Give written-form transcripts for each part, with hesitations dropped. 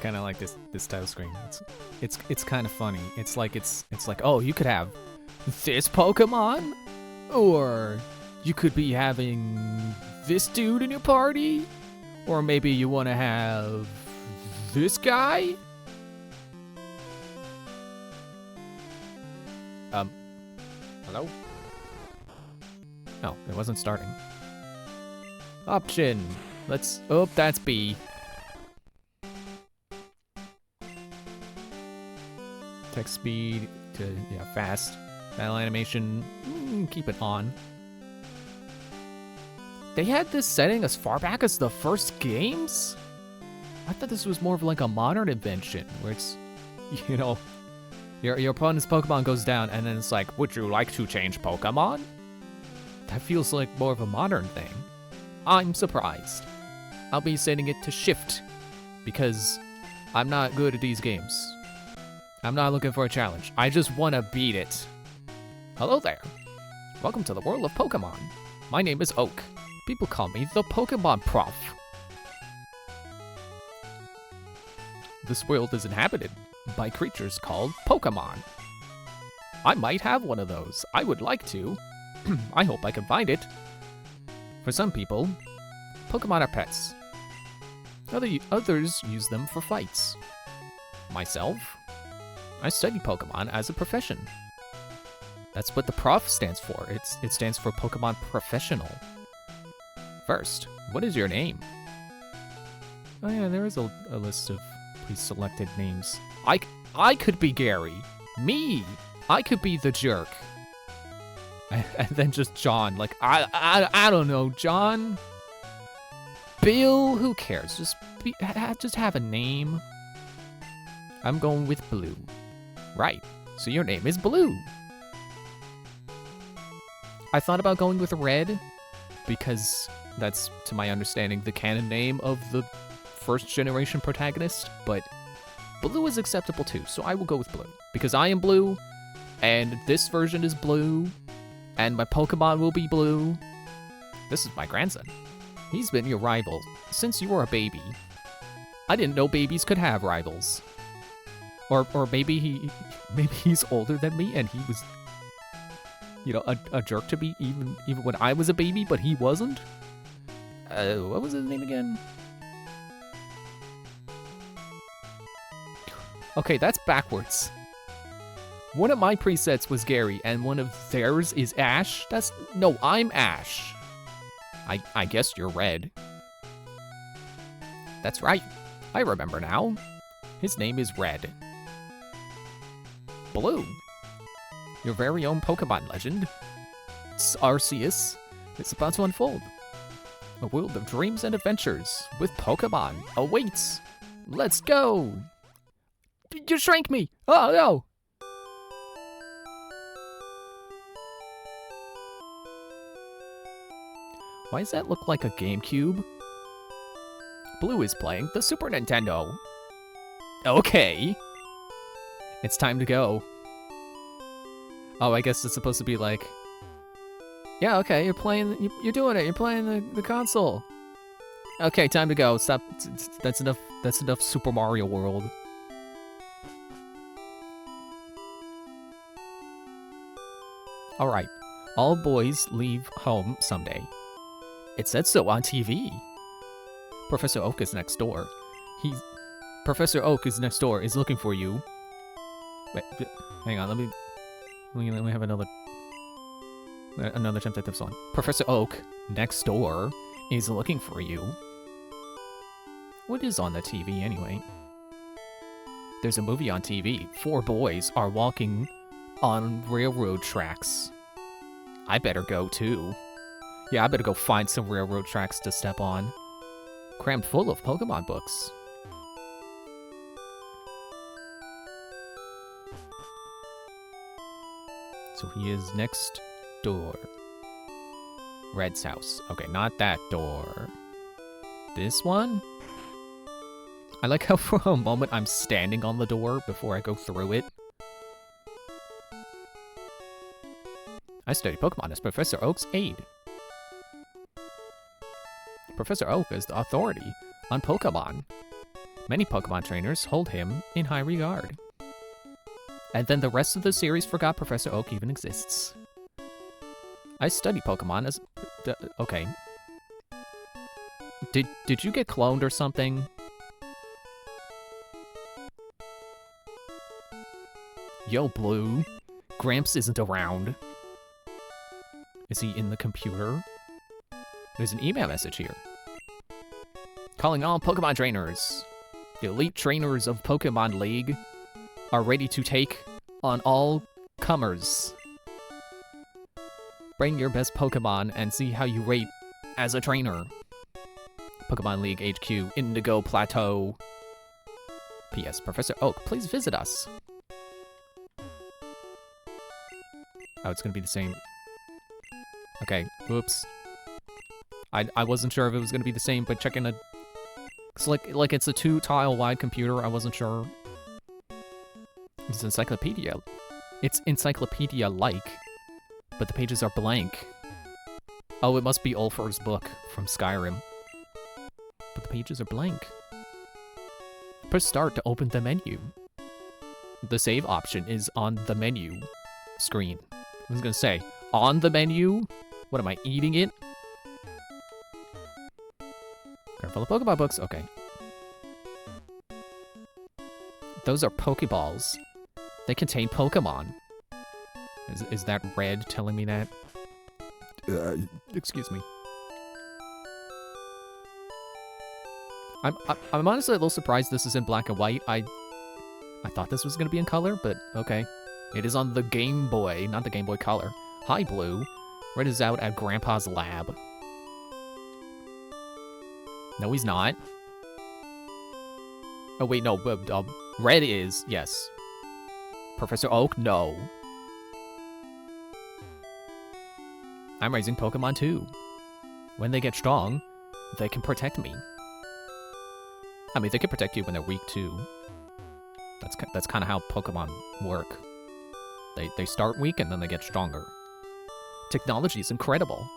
kind of like this title screen. It's kind of funny. It's like oh, you could have this Pokemon, or you could be having this dude in your party, or maybe you want to have this guy. Hello? No, it wasn't starting. Option. Oh, that's B. Text speed to, fast. Battle animation, keep it on. They had this setting as far back as the first games? I thought this was more of like a modern invention, where it's, your opponent's Pokemon goes down, and then it's like, would you like to change Pokemon? That feels like more of a modern thing. I'm surprised. I'll be setting it to shift, because I'm not good at these games. I'm not looking for a challenge. I just want to beat it. Hello there. Welcome to the world of Pokemon. My name is Oak. People call me the Pokemon Prof. This world is inhabited by creatures called Pokemon. I might have one of those. I would like to. I hope I can find it. For some people, Pokemon are pets. Others use them for fights. Myself, I study Pokemon as a profession. That's what the Prof stands for. It stands for Pokemon Professional. First, what is your name? Oh yeah, there is a list of pre-selected names. I could be Gary. Me! I could be the jerk. And then just John. Like, I don't know, John? Bill? Who cares? Just have a name. I'm going with Blue. Right, so your name is Blue. I thought about going with Red, because that's, to my understanding, the canon name of the first generation protagonist, but Blue is acceptable too, so I will go with Blue. Because I am Blue, and this version is Blue, and my Pokemon will be Blue. This is my grandson. He's been your rival since you were a baby. I didn't know babies could have rivals. Or maybe he's older than me and he was, a jerk to me even when I was a baby, but he wasn't. What was his name again? Okay, that's backwards. One of my presets was Gary, and one of theirs is Ash. No, I'm Ash. I guess you're Red. That's right. I remember now. His name is Red. Blue. Your very own Pokemon legend, Arceus, is about to unfold. A world of dreams and adventures with Pokemon awaits. Let's go! You shrank me! Oh no! Why does that look like a GameCube? Blue is playing the Super Nintendo. Okay. It's time to go. Oh, I guess it's supposed to be like, yeah, okay, you're doing it. You're playing the console. Okay, time to go. Stop. That's enough Super Mario World. All right. All boys leave home someday. It said so on TV. Professor Oak is next door. Professor Oak is next door, is looking for you. Wait, hang on, let me have another attempt at this one. Professor Oak, next door, is looking for you. What is on the TV anyway? There's a movie on TV. 4 boys are walking on railroad tracks. I better go too. Yeah, I better go find some railroad tracks to step on. Crammed full of Pokemon books. So he is next door. Red's house. Okay, not that door. This one? I like how for a moment I'm standing on the door before I go through it. I study Pokemon as Professor Oak's aide. Professor Oak is the authority on Pokemon. Many Pokemon trainers hold him in high regard. And then the rest of the series forgot Professor Oak even exists. I study Pokemon as... okay. Did you get cloned or something? Yo, Blue. Gramps isn't around. Is he in the computer? There's an email message here. Calling all Pokemon trainers. The elite trainers of Pokemon League are ready to take on all comers. Bring your best Pokemon and see how you rate as a trainer. Pokemon League HQ, Indigo Plateau. P.S. Professor Oak, please visit us. Oh, it's gonna be the same. Okay, oops. I wasn't sure if it was gonna be the same, but checking a... It's like it's a 2-tile wide computer, I wasn't sure. It's encyclopedia. It's encyclopedia-like, but the pages are blank. Oh, it must be Ulfur's book from Skyrim. But the pages are blank. Press start to open the menu. The save option is on the menu screen. I was gonna say, on the menu? What am I, eating it? Full of Pokemon books? Okay. Those are Pokeballs. They contain Pokemon. Is that red telling me that? Excuse me. I'm honestly a little surprised this is in black and white. I thought this was gonna be in color, but okay. It is on the Game Boy, not the Game Boy Color. Hi, Blue. Red is out at Grandpa's lab. No, he's not. Oh, wait, no. Red is, yes. Professor Oak, no. I'm raising Pokemon too. When they get strong, they can protect me. I mean, they can protect you when they're weak too. That's kind of how Pokemon work. They start weak and then they get stronger. Technology is incredible.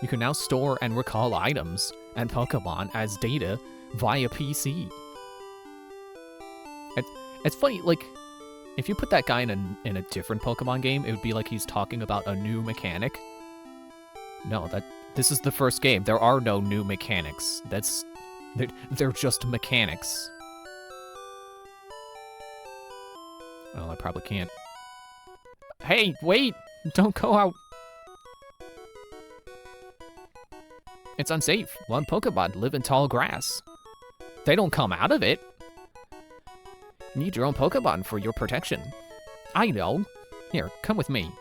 You can now store and recall items and Pokemon as data via PC. It's funny, like, if you put that guy in a different Pokemon game, it would be like he's talking about a new mechanic. No, this is the first game. There are no new mechanics. They're just mechanics. Oh, I probably can't. Hey, wait! Don't go out! It's unsafe. One Pokemon live in tall grass. They don't come out of it. Need your own Pokemon for your protection. I know. Here, come with me.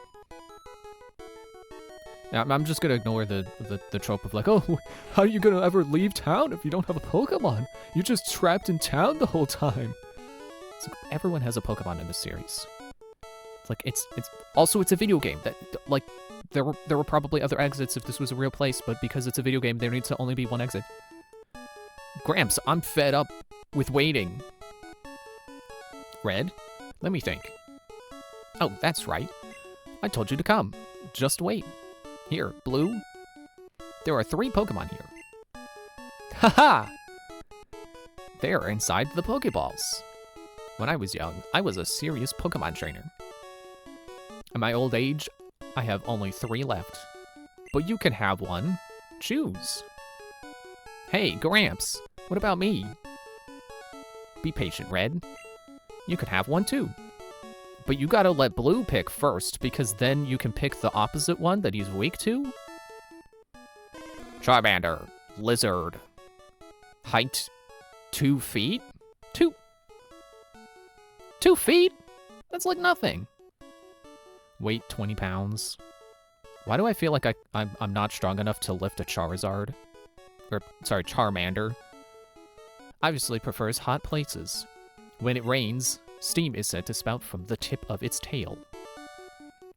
Now, I'm just gonna ignore the trope of like, oh, how are you gonna ever leave town if you don't have a Pokemon? You're just trapped in town the whole time. It's like, everyone has a Pokemon in this series. It's like, it's a video game. That, like, there were probably other exits if this was a real place, but because it's a video game, there needs to only be one exit. Gramps, I'm fed up with waiting. Red? Let me think. Oh, that's right. I told you to come. Just wait. Here, Blue. There are 3 Pokemon here. Haha! They are inside the Pokeballs. When I was young, I was a serious Pokemon trainer. In my old age, I have only 3 left. But you can have one. Choose. Hey, Gramps, what about me? Be patient, Red. You can have one too. But you gotta let Blue pick first, because then you can pick the opposite one that he's weak to. Charmander. Lizard. Height 2 feet? 2 feet? That's like nothing. Weight 20 pounds. Why do I feel like I'm not strong enough to lift a Charizard? Or, sorry, Charmander. Obviously prefers hot places. When it rains, steam is said to spout from the tip of its tail.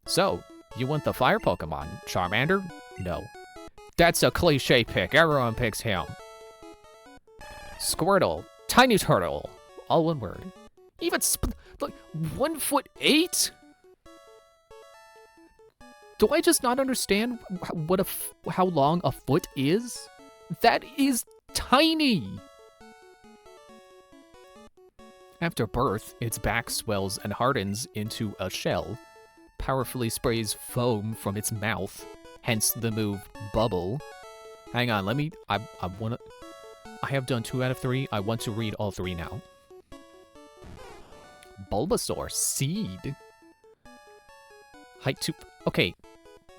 So, you want the fire Pokemon, Charmander? No. That's a cliche pick, everyone picks him. Squirtle, Tiny Turtle, all one word. Even like 1'8"? Do I just not understand how long a foot is? That is tiny! After birth, its back swells and hardens into a shell, powerfully sprays foam from its mouth, hence the move Bubble. Hang on, I have done 2 out of 3. I want to read all 3 now. Bulbasaur, Seed. Height 2. Okay,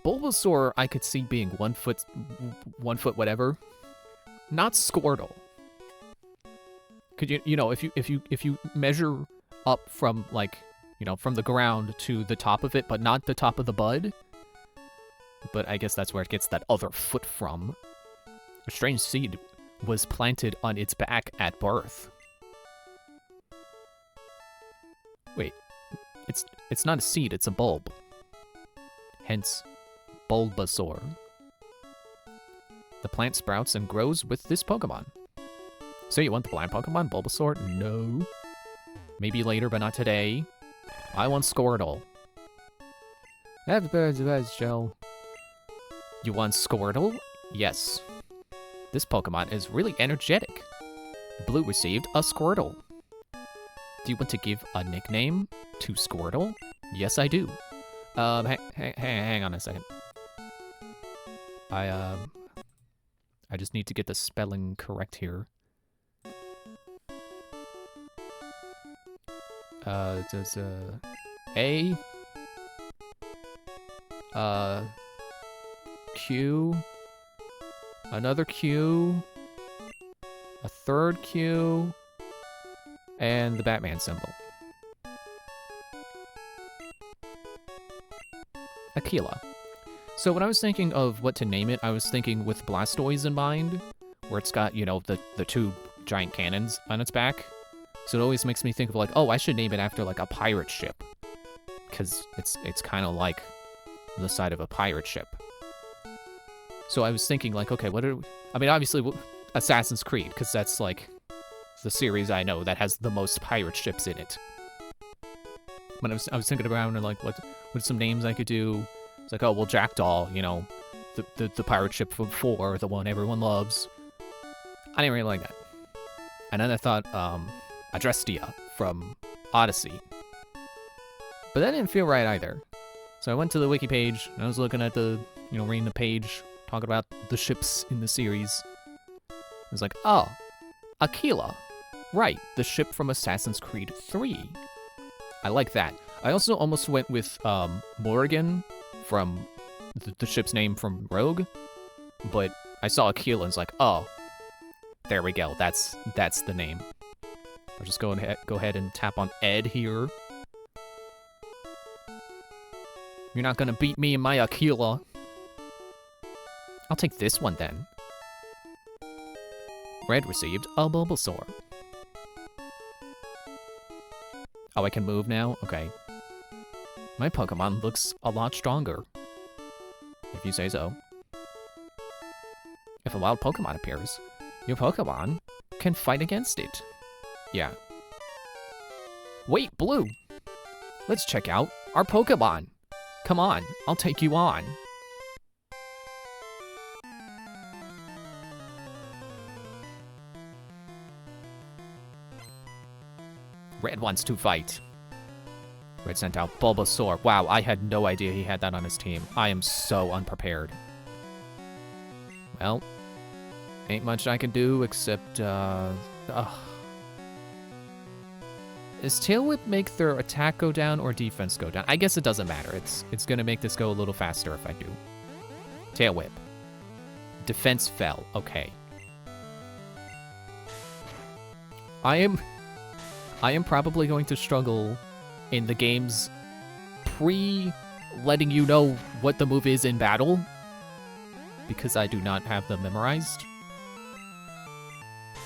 Bulbasaur I could see being 1 foot whatever. Not Squirtle. Could you know, if you measure up from, like, you know, from the ground to the top of it, but not the top of the bud. But I guess that's where it gets that other foot from. A strange seed was planted on its back at birth. Wait, it's not a seed, it's a bulb. Hence, Bulbasaur. The plant sprouts and grows with this Pokemon. So you want the plant Pokemon, Bulbasaur? No. Maybe later, but not today. I want Squirtle. Have the birds of Oz, Joe. You want Squirtle? Yes. This Pokemon is really energetic. Blue received a Squirtle. Do you want to give a nickname to Squirtle? Yes, I do. Hang on a second. I just need to get the spelling correct here. Does A Q, another Q, a third Q, and the Batman symbol. Aquila. So when I was thinking of what to name it, I was thinking with Blastoise in mind, where it's got, you know, the 2 giant cannons on its back. So it always makes me think of, like, oh, I should name it after, like, a pirate ship. Because it's kind of like the side of a pirate ship. So I was thinking, like, okay, I mean, obviously, Assassin's Creed, because that's, like, the series I know that has the most pirate ships in it. But I was thinking around, and, like, what some names I could do. It's like, oh, well, Jackdaw, you know, the pirate ship from 4, the one everyone loves. I didn't really like that. And then I thought, Adrestia from Odyssey. But that didn't feel right either. So I went to the wiki page, and I was looking at the, you know, reading the page, talking about the ships in the series. I was like, oh, Aquila. Right, the ship from Assassin's Creed 3. I like that. I also almost went with, Morrigan from the ship's name from Rogue. But I saw Aquila and was like, oh, there we go, that's the name. I'll just go ahead and tap on Ed here. You're not gonna beat me in my Aquila. I'll take this one then. Red received a Bulbasaur. Oh, I can move now? Okay. My Pokemon looks a lot stronger. If you say so. If a wild Pokemon appears, your Pokemon can fight against it. Yeah. Wait, Blue! Let's check out our Pokemon. Come on, I'll take you on. Red wants to fight. Red sent out Bulbasaur. Wow, I had no idea he had that on his team. I am so unprepared. Well, ain't much I can do except, Does Tail Whip make their attack go down or defense go down? I guess it doesn't matter. It's gonna make this go a little faster if I do. Tail Whip. Defense fell. Okay. I am probably going to struggle in the game's letting you know what the move is in battle, because I do not have them memorized.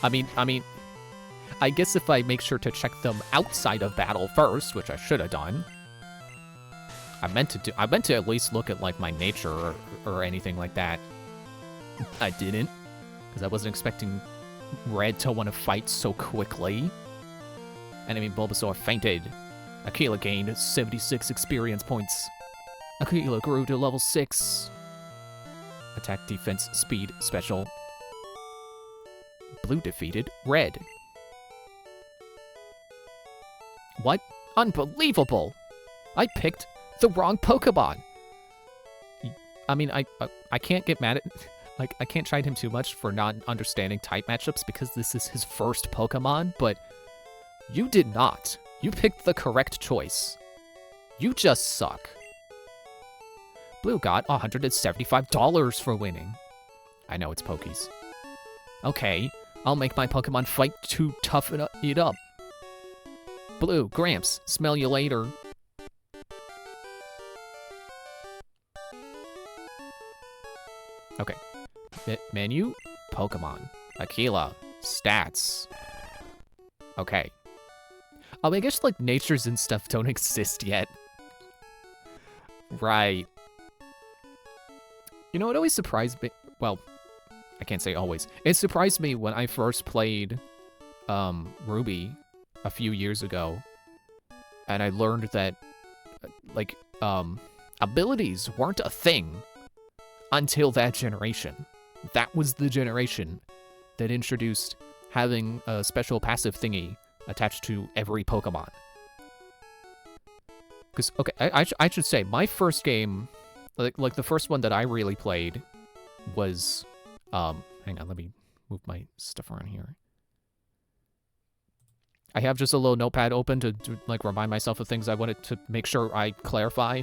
I mean, I guess if I make sure to check them outside of battle first, which I should have done. I meant to at least look at, like, my nature or anything like that. I didn't, because I wasn't expecting Red to want to fight so quickly. Enemy Bulbasaur fainted. Aquila gained 76 experience points. Aquila grew to level 6. Attack, defense, speed, special. Blue defeated Red. What? Unbelievable! I picked the wrong Pokemon! I mean, I can't get mad at... Like, I can't chide him too much for not understanding type matchups because this is his first Pokemon, but you did not. You picked the correct choice. You just suck. Blue got $175 for winning. I know it's Pokies. Okay, I'll make my Pokemon fight to toughen it up. Blue, Gramps, smell you later. Okay. Menu, Pokemon, Aquila, stats. Okay. Oh, I guess, like, natures and stuff don't exist yet. Right. You know, it always surprised me, well, I can't say always. It surprised me when I first played, Ruby a few years ago, and I learned that, like, abilities weren't a thing until that generation. That was the generation that introduced having a special passive thingy attached to every Pokemon. Because, okay, I should say, my first game, like the first one that I really played was, hang on, let me move my stuff around here. I have just a little notepad open to like, remind myself of things I wanted to make sure I clarify.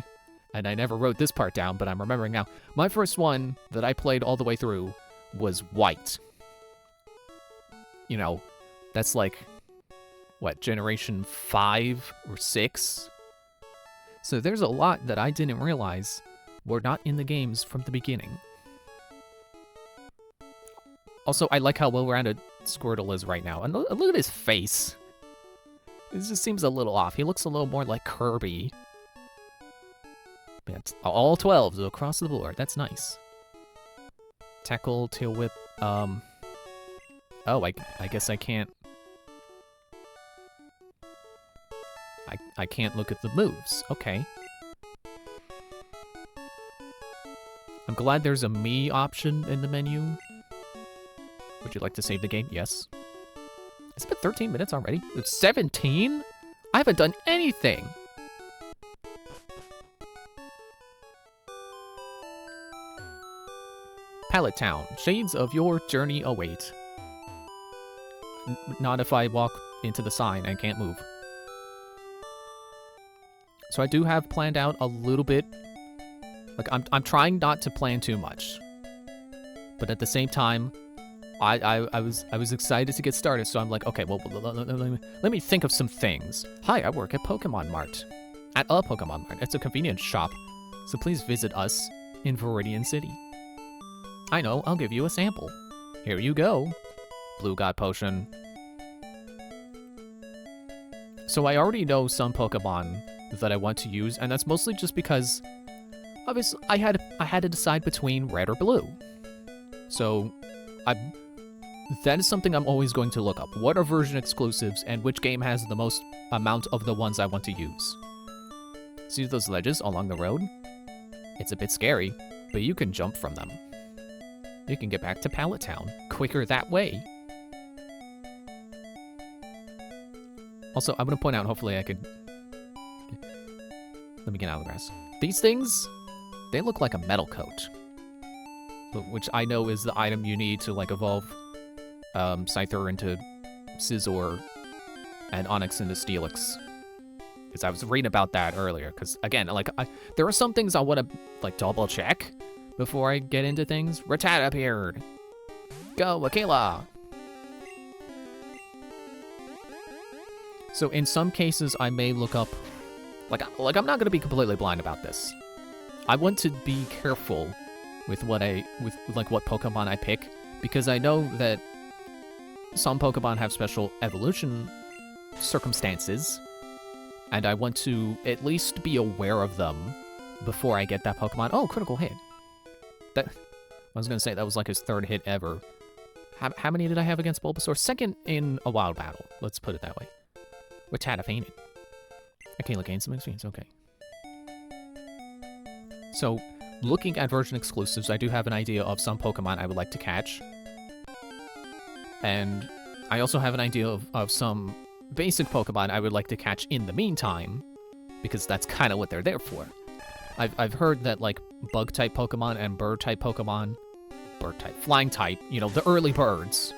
And I never wrote this part down, but I'm remembering now. My first one that I played all the way through was White. You know, that's like, what, generation 5 or 6? So there's a lot that I didn't realize were not in the games from the beginning. Also, I like how well-rounded Squirtle is right now. And look at his face. It just seems a little off. He looks a little more like Kirby. It's all 12s across the board. That's nice. Tackle, Tail Whip. Oh, I guess I can't. I can't look at the moves. Okay. I'm glad there's a me option in the menu. Would you like to save the game? Yes. It's been 13 minutes already. It's 17? I haven't done anything. Pallet Town. Shades of your journey await. Not if I walk into the sign and can't move. So I do have planned out a little bit. Like, I'm trying not to plan too much. But at the same time, I was excited to get started, so I'm like, okay, well, let me think of some things. Hi, I work at Pokemon Mart. At a Pokemon Mart. It's a convenience shop. So please visit us in Viridian City. I know, I'll give you a sample. Here you go. Blue God Potion. So I already know some Pokemon that I want to use, and that's mostly just because, obviously, I had to decide between red or blue. So, that is something I'm always going to look up. What are version exclusives, and which game has the most amount of the ones I want to use? See those ledges along the road? It's a bit scary, but you can jump from them. You can get back to Pallet Town quicker that way. Also, I'm going to point out, hopefully I could... Let me get out of the grass. These things, they look like a metal coat. Which I know is the item you need to, like, evolve Scyther into Scizor and Onix into Steelix. Because I was reading about that earlier. Because, again, like, there are some things I want to, like, double-check before I get into things. Rattata appeared! Go, Aquila! So in some cases, I may look up... Like I'm not going to be completely blind about this. I want to be careful with what what Pokemon I pick, because I know that some Pokemon have special evolution circumstances, and I want to at least be aware of them before I get that Pokemon. Oh, critical hit. I was going to say that was like his 3rd hit ever. How many did I have against Bulbasaur? 2nd in a wild battle. Let's put it that way. Rattata fainted. Aquila gained some experience, okay. So, looking at version exclusives, I do have an idea of some Pokemon I would like to catch. And I also have an idea of some basic Pokemon I would like to catch in the meantime, because that's kind of what they're there for. I've heard that, like, bug-type Pokemon and bird-type Pokemon, flying-type, you know, the early birds,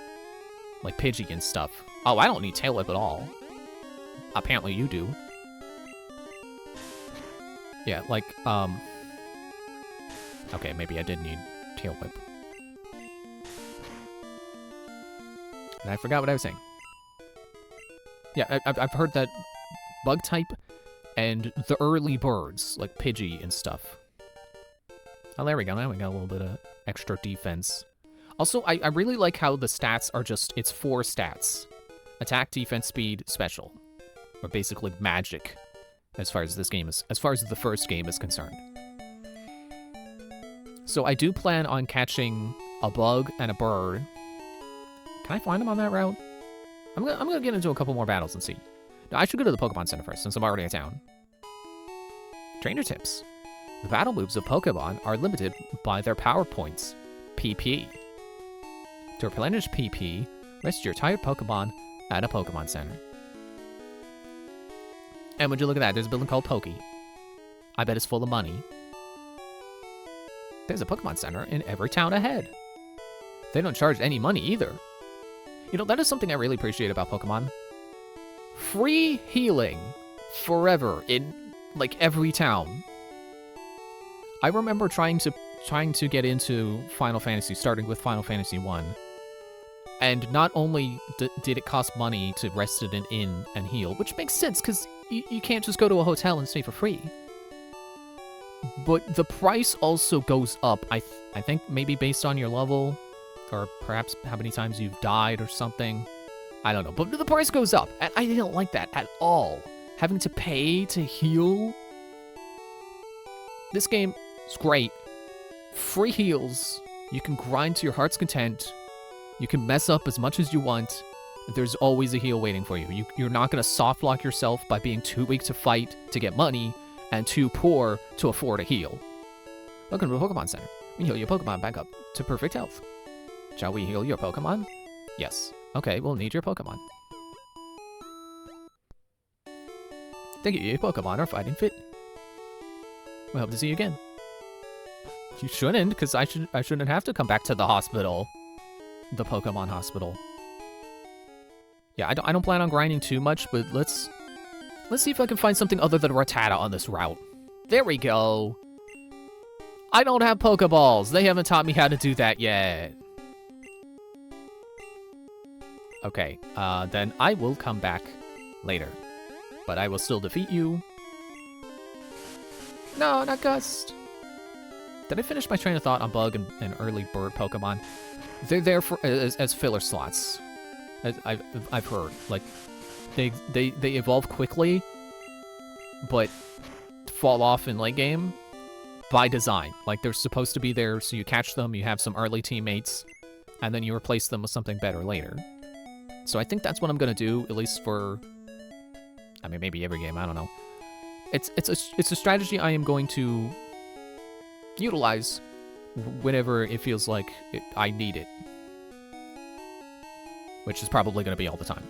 like Pidgey and stuff. Oh, I don't need Tail Whip at all. Apparently you do. Yeah, like, okay, maybe I did need Tail Whip. And I forgot what I was saying. Yeah, I've heard that bug-type and the early birds, like Pidgey and stuff. Oh, there we go. Now we got a little bit of extra defense. Also, I really like how the stats are just, it's 4 stats. Attack, defense, speed, special. Or basically magic, as far as this game is, as far as the first game is concerned. So I do plan on catching a bug and a bird. Can I find them on that route? I'm gonna get into a couple more battles and see. No, I should go to the Pokemon Center first, since I'm already in town. Trainer tips. The battle moves of Pokemon are limited by their power points, PP. To replenish PP, rest your tired Pokemon at a Pokemon Center. And would you look at that, there's a building called Poke. I bet it's full of money. There's a Pokemon Center in every town ahead. They don't charge any money either. You know, that is something I really appreciate about Pokemon. Free healing forever in, like, every town. I remember trying to get into Final Fantasy, starting with Final Fantasy 1. And not only did it cost money to rest at an inn and heal, which makes sense, because you can't just go to a hotel and stay for free. But the price also goes up, I think maybe based on your level, or perhaps how many times you've died or something. I don't know, but the price goes up, and I didn't like that at all. Having to pay to heal. This game is great. Free heals. You can grind to your heart's content. You can mess up as much as you want. There's always a heal waiting for you. You're not going to soft lock yourself by being too weak to fight to get money and too poor to afford a heal. Welcome to the Pokemon Center. We heal your Pokemon back up to perfect health. Shall we heal your Pokemon? Yes. Okay, we'll need your Pokemon. Thank you, your Pokemon are fighting fit. We hope to see you again. You shouldn't, because I shouldn't have to come back to the hospital. The Pokemon hospital. Yeah, I don't plan on grinding too much, but let's see if I can find something other than Rattata on this route. There we go. I don't have Pokeballs. They haven't taught me how to do that yet. Okay, then I will come back later. But I will still defeat you. No, not Gust. Did I finish my train of thought on Bug and early bird Pokemon? They're there for as filler slots. I've heard. Like, they evolve quickly, but fall off in late game by design. Like, they're supposed to be there so you catch them, you have some early teammates, and then you replace them with something better later. So I think that's what I'm gonna do, at least for, I mean, maybe every game, I don't know. It's a strategy I am going to utilize whenever it feels like I need it. Which is probably going to be all the time.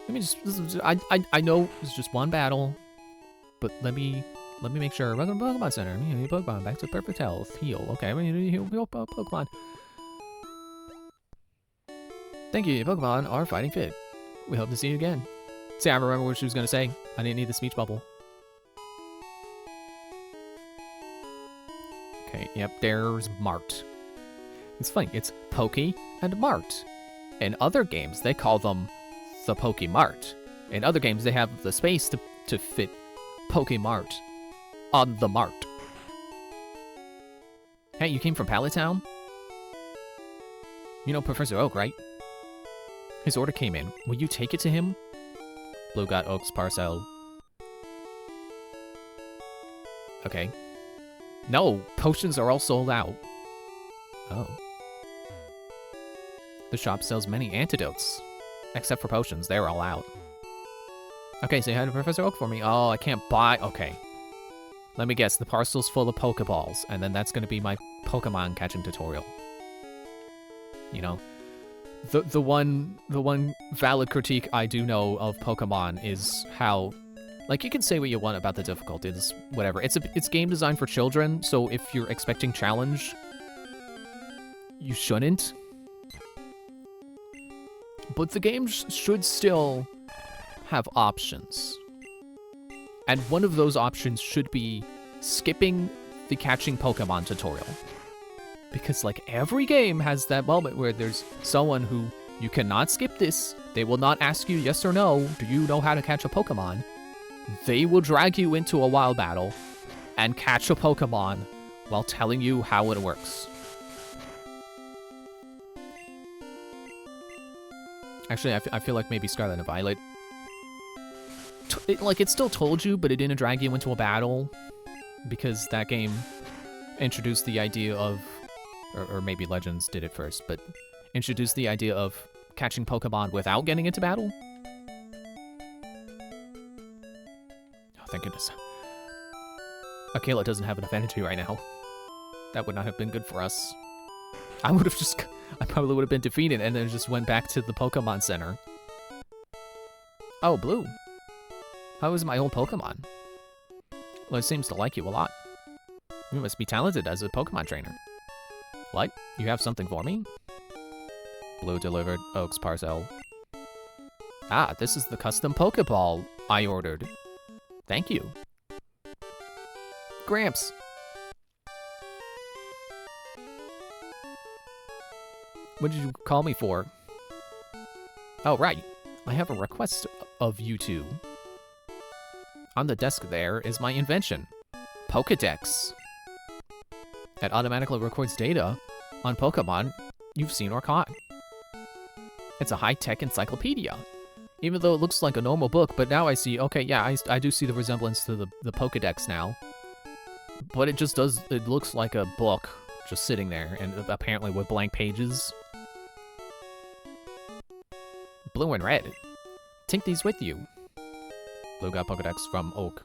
Let me just, I know it's just one battle, but let me make sure. Welcome to Pokemon Center. Your Pokemon back to perfect health. Heal. Okay, we need to heal Pokemon. Thank you, your Pokemon are fighting fit. We hope to see you again. See, I remember what she was going to say. I didn't need the speech bubble. Okay, yep, there's Mart. It's funny, it's Poke and Mart. In other games, they call them the Pokemart. In other games, they have the space to fit Pokemart on the Mart. Hey, you came from Pallet Town? You know Professor Oak, right? His order came in. Will you take it to him? Blue got Oak's parcel. Okay. No, potions are all sold out. Oh. The shop sells many antidotes. Except for potions, they're all out. Okay, say hi to Professor Oak for me. Oh, I can't buy... Okay. Let me guess, the parcel's full of Pokeballs, and then that's gonna be my Pokemon catching tutorial. You know? The one valid critique I do know of Pokemon is how, like, you can say what you want about the difficulties, whatever. It's game designed for children, so if you're expecting challenge, you shouldn't. But the game should still have options. And one of those options should be skipping the catching Pokemon tutorial. Because, like, every game has that moment where there's someone who, you cannot skip this. They will not ask you yes or no, do you know how to catch a Pokemon? They will drag you into a wild battle and catch a Pokemon while telling you how it works. Actually, I feel like maybe Scarlet and Violet, it still told you, but it didn't drag you into a battle, because that game introduced the idea of, or maybe Legends did it first, but introduced the idea of catching Pokemon without getting into battle. Oh, thank goodness. Akela doesn't have enough energy right now. That would not have been good for us. I probably would have been defeated and then just went back to the Pokemon Center. Oh, Blue. How is my old Pokemon? Well, it seems to like you a lot. You must be talented as a Pokemon trainer. What? You have something for me? Blue delivered Oak's parcel. Ah, this is the custom Pokeball I ordered. Thank you. Gramps. What did you call me for? Oh, right. I have a request of you two. On the desk there is my invention, Pokedex. It automatically records data on Pokemon you've seen or caught. It's a high-tech encyclopedia. Even though it looks like a normal book, but now I see, okay, yeah, I do see the resemblance to the Pokedex now. But it looks like a book just sitting there, and apparently with blank pages. Blue and red. Take these with you. Blue got Pokedex from Oak.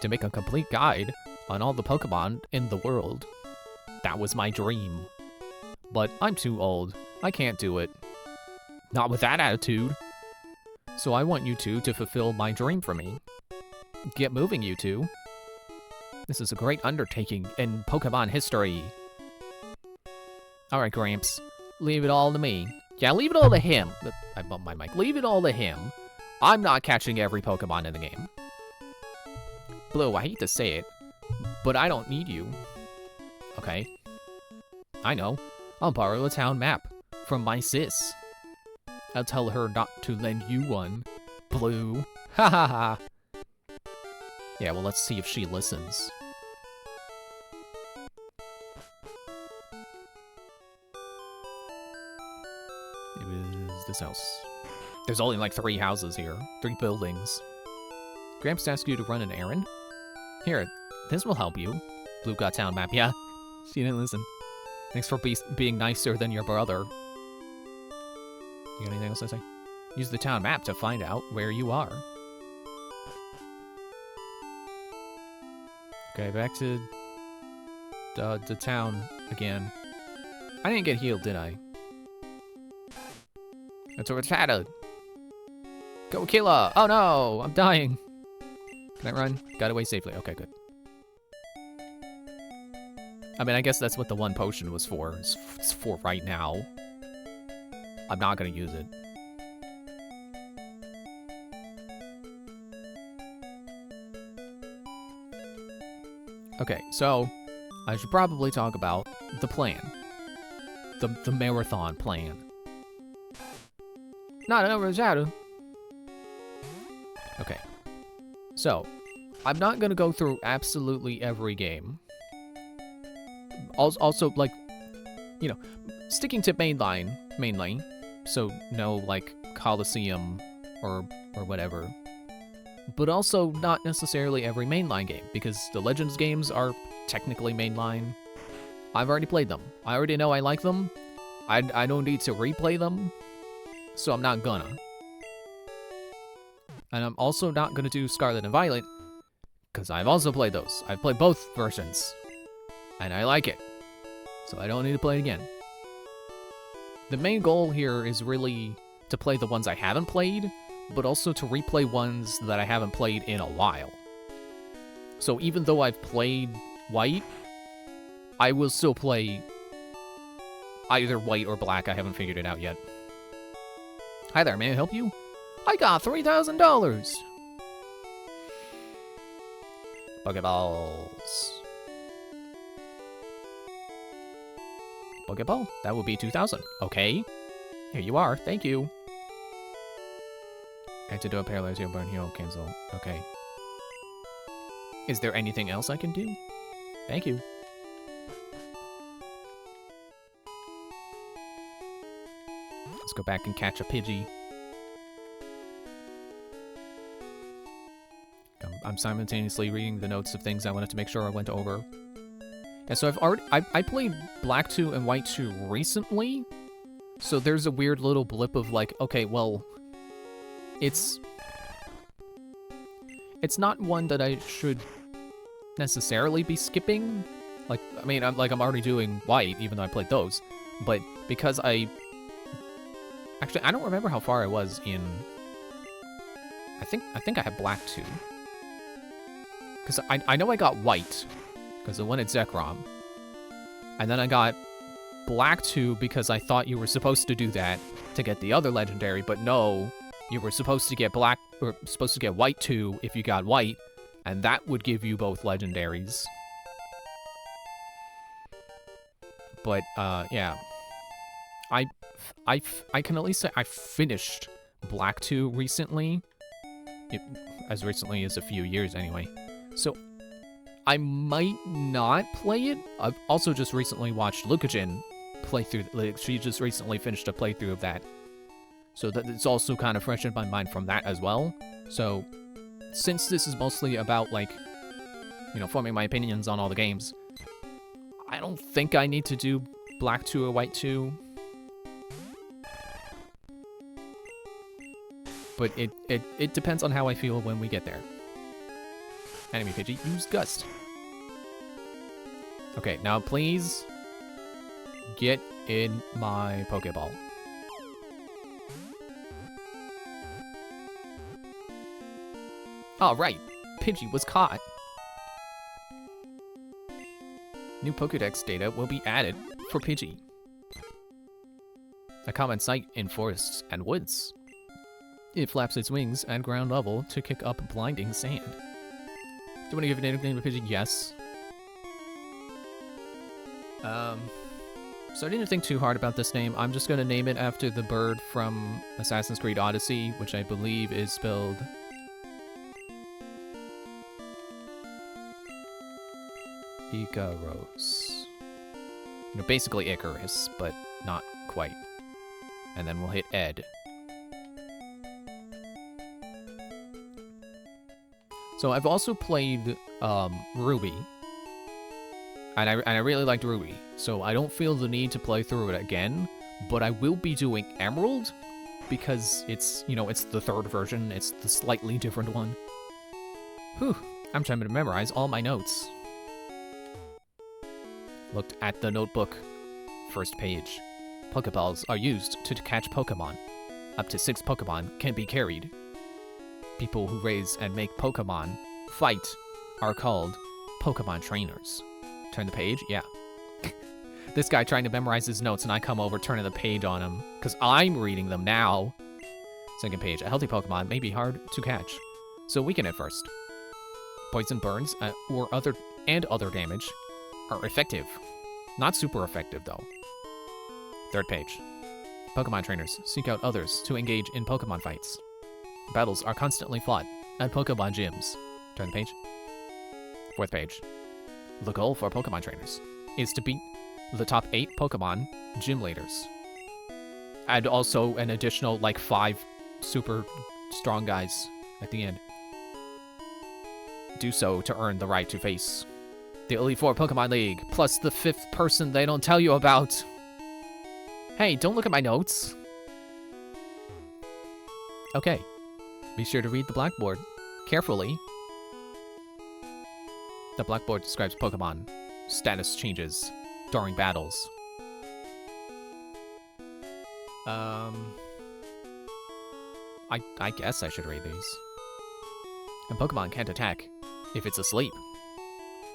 To make a complete guide on all the Pokemon in the world. That was my dream. But I'm too old. I can't do it. Not with that attitude. So I want you two to fulfill my dream for me. Get moving, you two. This is a great undertaking in Pokemon history. Alright, Gramps. Leave it all to me. Yeah, leave it all to him. I bumped my mic. Leave it all to him. I'm not catching every Pokemon in the game. Blue, I hate to say it, but I don't need you. Okay. I know. I'll borrow a town map from my sis. I'll tell her not to lend you one. Blue. Ha ha ha. Yeah, well, let's see if she listens. It was this house. There's only like 3 houses here. 3 buildings. Gramps asked you to run an errand? Here, this will help you. Blue got town map. Yeah, she didn't listen. Thanks for being nicer than your brother. You got anything else to say? Use the town map to find out where you are. Okay, back to the town again. I didn't get healed, did I? It's a Rattata. Go, Killa! Oh no, I'm dying. Can I run? Got away safely. Okay, good. I mean, I guess that's what the one potion was for. It's for right now. I'm not gonna use it. Okay, so I should probably talk about the plan. The marathon plan. Not over shadow. Okay. So, I'm not gonna go through absolutely every game. Also, like, you know, sticking to mainline, so no, like, Coliseum or whatever. But also not necessarily every mainline game, because the Legends games are technically mainline. I've already played them. I already know I like them. I don't need to replay them, so I'm not gonna. And I'm also not gonna do Scarlet and Violet, because I've also played those. I've played both versions, and I like it. So I don't need to play it again. The main goal here is really to play the ones I haven't played, but also to replay ones that I haven't played in a while. So even though I've played White, I will still play either White or Black. I haven't figured it out yet. Hi there, may I help you? I got $3,000! Pokeballs. Pokeball? That would be 2,000. Okay. Here you are. Thank you. Antidote, paralyze, heal, burn, heal, cancel. Okay. Is there anything else I can do? Thank you. Let's go back and catch a Pidgey. I'm simultaneously reading the notes of things I wanted to make sure I went over. Yeah, so I played Black 2 and White 2 recently, so there's a weird little blip of like, okay, well, it's not one that I should necessarily be skipping. Like, I mean, I'm already doing White, even though I played those, but because actually, I don't remember how far I was in. I think I have Black 2. Because I know I got White, because I wanted Zekrom. And then I got Black 2 because I thought you were supposed to do that to get the other legendary, but no, you were supposed to get White 2 if you got White, and that would give you both legendaries. But yeah. I can at least say I finished Black 2 recently. As recently as a few years, anyway. So, I might not play it. I've also just recently watched Lucajin play through. Like, she just recently finished a playthrough of that. So that it's also kind of fresh in my mind from that as well. So, since this is mostly about, like, you know, forming my opinions on all the games, I don't think I need to do Black 2 or White 2. But it depends on how I feel when we get there. Enemy Pidgey, use Gust. Okay, now please get in my Pokeball. Alright, Pidgey was caught. New Pokedex data will be added for Pidgey. A common sight in forests and woods. It flaps its wings at ground level to kick up blinding sand. Do you want to give a nickname to Pidgey? Yes. So I didn't think too hard about this name. I'm just going to name it after the bird from Assassin's Creed Odyssey, which I believe is spelled Icaros. You know, basically Icarus, but not quite. And then we'll hit Ed. So I've also played Ruby, and I really liked Ruby, so I don't feel the need to play through it again, but I will be doing Emerald, because it's, you know, it's the third version, it's the slightly different one. Whew, I'm trying to memorize all my notes. Looked at the notebook. First page. Pokeballs are used to catch Pokemon. Up to 6 Pokemon can be carried. People who raise and make Pokemon fight are called Pokemon trainers. Turn the page? Yeah. This guy trying to memorize his notes and I come over turning the page on him because I'm reading them now. Second page. A healthy Pokemon may be hard to catch, so weaken it first. Poison burns or other damage are effective. Not super effective though. Third page. Pokemon trainers seek out others to engage in Pokemon fights. Battles are constantly fought at Pokemon gyms. Turn the page. Fourth page. The goal for Pokemon trainers is to beat the top 8 Pokemon gym leaders. And also an additional, like, 5 super strong guys at the end. Do so to earn the right to face the Elite Four Pokemon League, plus the 5th person they don't tell you about. Hey, don't look at my notes. Okay. Be sure to read the blackboard carefully. The blackboard describes Pokemon status changes during battles. I guess I should read these. And Pokemon can't attack if it's asleep.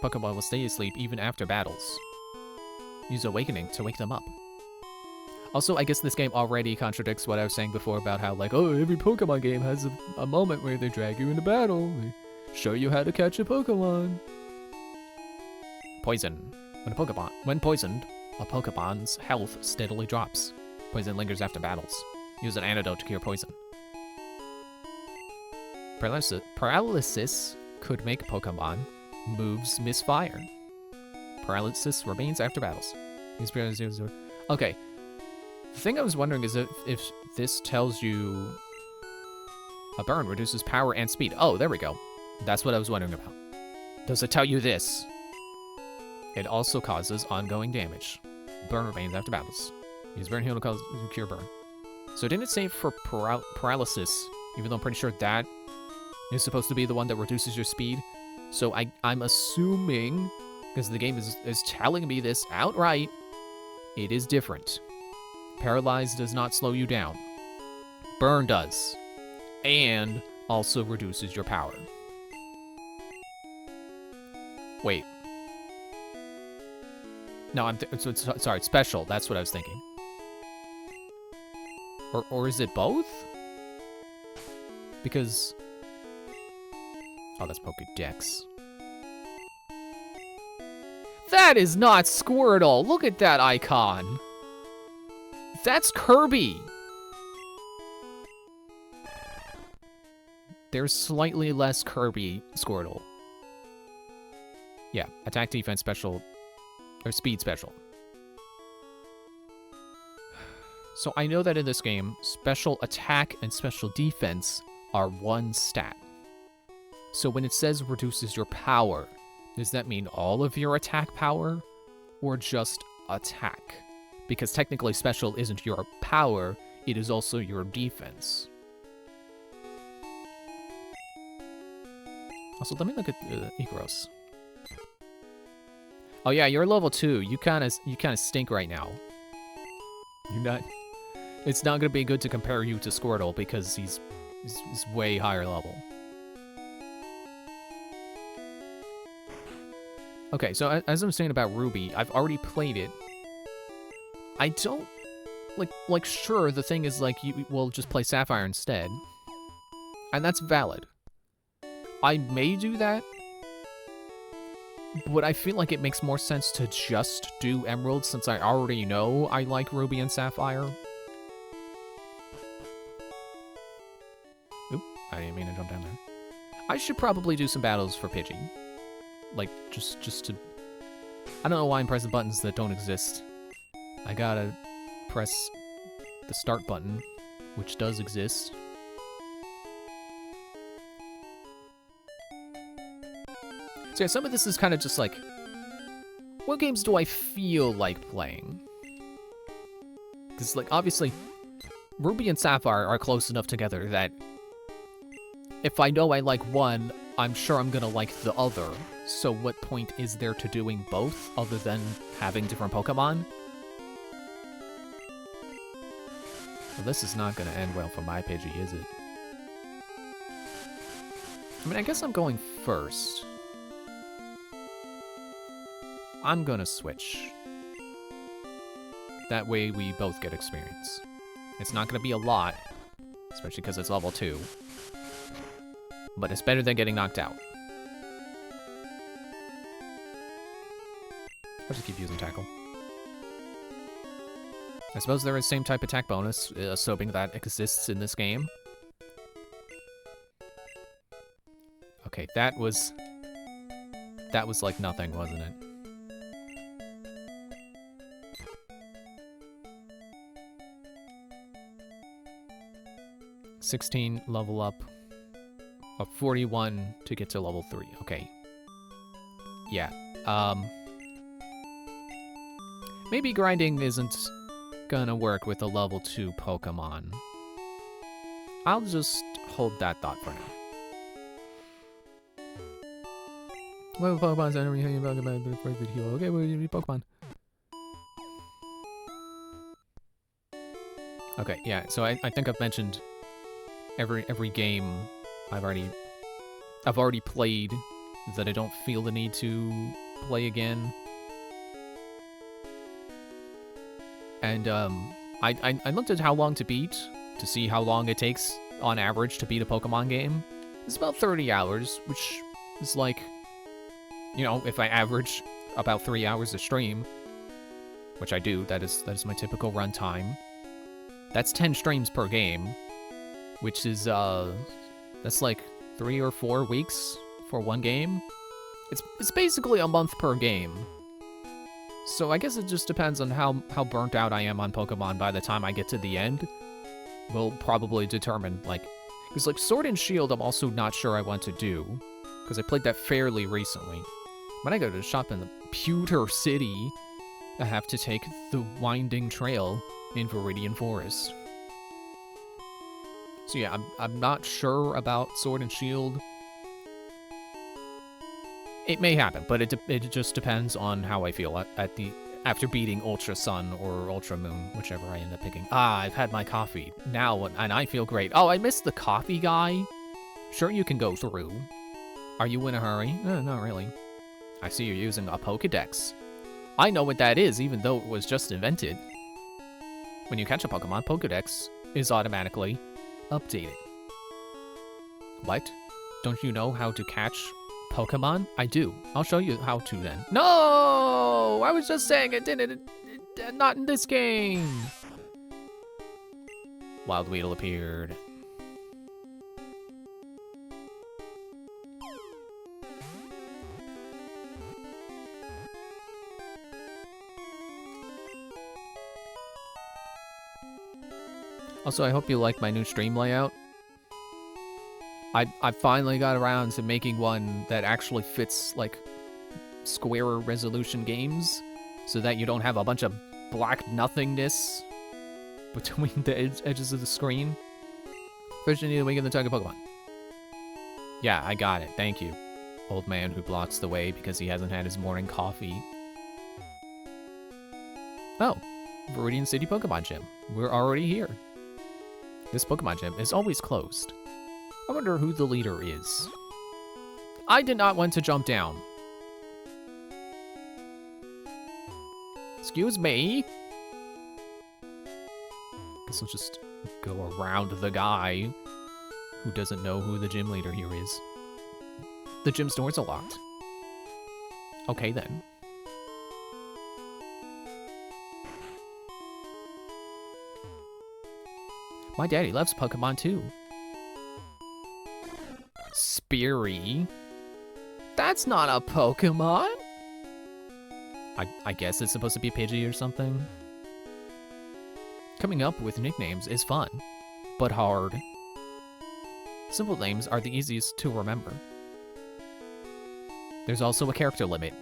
Pokemon will stay asleep even after battles. Use Awakening to wake them up. Also, I guess this game already contradicts what I was saying before about how, like, oh, every Pokemon game has a moment where they drag you into battle. They show you how to catch a Pokemon. Poison. When poisoned, a Pokemon's health steadily drops. Poison lingers after battles. Use an antidote to cure poison. Paralysis could make Pokemon moves misfire. Paralysis remains after battles. Okay. The thing I was wondering is if this tells you a burn reduces power and speed. Oh, there we go. That's what I was wondering about. Does it tell you this? It also causes ongoing damage. Burn remains after battles. Use burn heal to cure burn. So didn't it say for paralysis, even though I'm pretty sure that is supposed to be the one that reduces your speed? So I'm assuming, because the game is telling me this outright, it is different. Paralyze does not slow you down. Burn does. And also reduces your power. Wait. No, sorry, special. That's what I was thinking. Or is it both? Because... Oh, that's Pokédex. That is not Squirtle! Look at that icon! That's Kirby! There's slightly less Kirby Squirtle. Yeah, attack, defense, special, or speed special. So I know that in this game, special attack and special defense are one stat. So when it says reduces your power, does that mean all of your attack power or just attack? Because technically special isn't your power, it is also your defense. Also, let me look at Igros. Oh yeah, you're level 2. You kind of stink right now. You're not. It's not gonna be good to compare you to Squirtle because he's way higher level. Okay, so as I'm saying about Ruby, I've already played it. I don't like sure the thing is like you will just play Sapphire instead. And that's valid. I may do that, but I feel like it makes more sense to just do Emerald since I already know I like Ruby and Sapphire. Oop, I didn't mean to jump down there. I should probably do some battles for Pidgey. Like, just to... I don't know why I'm pressing buttons that don't exist. I gotta press the start button, which does exist. So yeah, some of this is kind of just like, what games do I feel like playing? Because, like, obviously, Ruby and Sapphire are close enough together that if I know I like one, I'm sure I'm gonna like the other. So what point is there to doing both, other than having different Pokemon? Well, this is not gonna end well for my Pidgey, is it? I mean, I guess I'm going first. I'm gonna switch. That way we both get experience. It's not gonna be a lot, especially because it's level 2. But it's better than getting knocked out. I'll just keep using Tackle. I suppose there is same type attack bonus, assuming that exists in this game. Okay, that was like nothing, wasn't it? $16 level up. 41 to get to level 3. Okay. Yeah. Maybe grinding isn't gonna work with a level 2 Pokemon. I'll just hold that thought for now. What Pokemon's enemy Pokemon for the heal? Okay, what do you need Pokemon? Okay, yeah, so I think I've mentioned every game I've already played that I don't feel the need to play again. And I looked at how long to beat to see how long it takes on average to beat a Pokemon game. It's about 30 hours, which is like, you know, if I average about 3 hours a stream, which I do, that is my typical run time. That's 10 streams per game, which is that's like 3 or 4 weeks for one game. It's basically a month per game. So I guess it just depends on how burnt out I am on Pokemon by the time I get to the end. Will probably determine, like, because like Sword and Shield I'm also not sure I want to do, because I played that fairly recently. When I go to shop in the Pewter City, I have to take the winding trail in Viridian Forest. So yeah, I'm not sure about Sword and Shield. It may happen, but it just depends on how I feel after beating Ultra Sun or Ultra Moon, whichever I end up picking. Ah, I've had my coffee now, and I feel great. Oh, I missed the coffee guy. Sure, you can go through. Are you in a hurry? Not really. I see you're using a Pokédex. I know what that is, even though it was just invented. When you catch a Pokemon, Pokédex is automatically updated. What? Don't you know how to catch Pokemon? I do. I'll show you how to then. No! I was just saying it didn't. Not in this game. Wild Weedle appeared. Also, I hope you like my new stream layout. I finally got around to making one that actually fits, like, square resolution games, so that you don't have a bunch of black nothingness between the edges of the screen. First, you need to awaken the target Pokemon. Yeah, I got it. Thank you. Old man who blocks the way because he hasn't had his morning coffee. Oh, Viridian City Pokemon Gym. We're already here. This Pokemon Gym is always closed. I wonder who the leader is. I did not want to jump down. Excuse me. Guess I'll just go around the guy who doesn't know who the gym leader here is. The gym's doors are locked. Okay then. My daddy loves Pokemon too. Speary? That's not a Pokemon! I guess it's supposed to be Pidgey or something. Coming up with nicknames is fun, but hard. Simple names are the easiest to remember. There's also a character limit.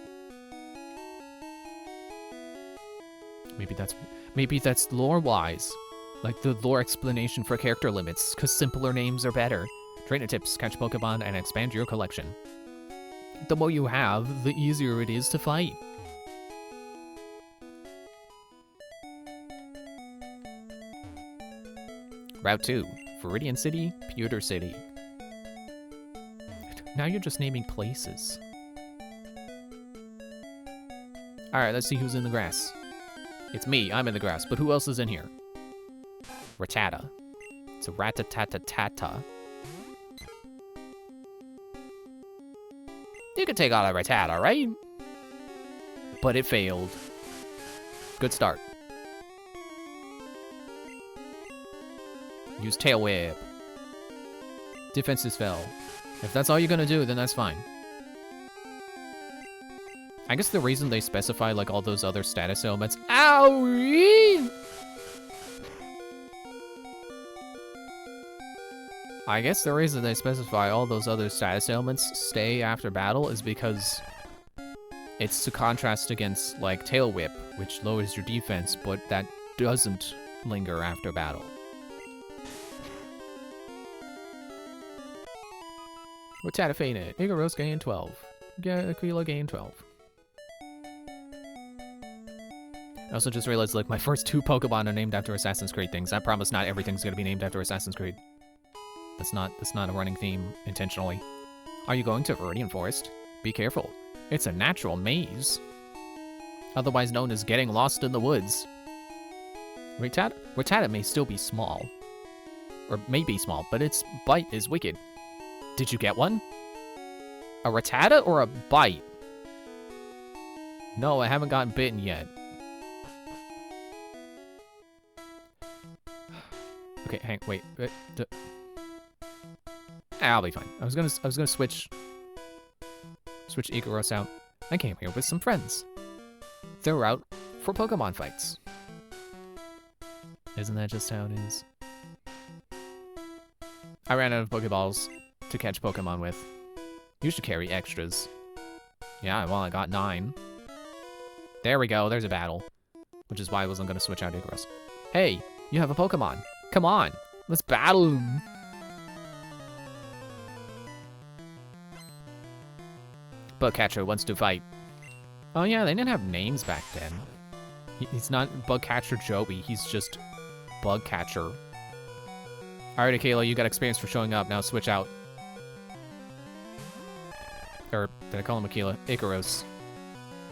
Maybe that's lore-wise. Like the lore explanation for character limits, because simpler names are better. Trainer tips, catch Pokemon, and expand your collection. The more you have, the easier it is to fight. Route 2, Viridian City, Pewter City. Now you're just naming places. Alright, let's see who's in the grass. It's me, I'm in the grass, but who else is in here? Rattata. It's a Rattata-tata-tata. You could take out a Rattata, right? But it failed. Good start. Use Tail Whip. Defenses fell. If that's all you're gonna do, then that's fine. I guess the reason they specify, like, all those other status elements— Owie! I guess the reason they specify all those other status ailments stay after battle is because it's to contrast against, like, Tail Whip, which lowers your defense, but that doesn't linger after battle. Rattata fainted. Igaros gained 12. Aquila gained 12. also just realized, like, my first 2 Pokemon are named after Assassin's Creed things. I promise not everything's gonna be named after Assassin's Creed. That's not a running theme, intentionally. Are you going to Viridian Forest? Be careful. It's a natural maze. Otherwise known as getting lost in the woods. Rattata may still be small. Or may be small, but its bite is wicked. Did you get one? A Rattata or a bite? No, I haven't gotten bitten yet. Okay, wait. I'll be fine. I was gonna switch Ikaros out. I came here with some friends. They're out for Pokemon fights. Isn't that just how it is? I ran out of Pokeballs to catch Pokemon with. You should carry extras. Yeah, well, I got 9. There we go, there's a battle. Which is why I wasn't gonna switch out Ikaros. Hey, you have a Pokemon. Come on, let's battle him. Bugcatcher wants to fight. Oh yeah, they didn't have names back then. He's not Bugcatcher Joey, he's just Bugcatcher. Alright, Akela, you got experience for showing up, now switch out. Or, did I call him Akela? Ikaros.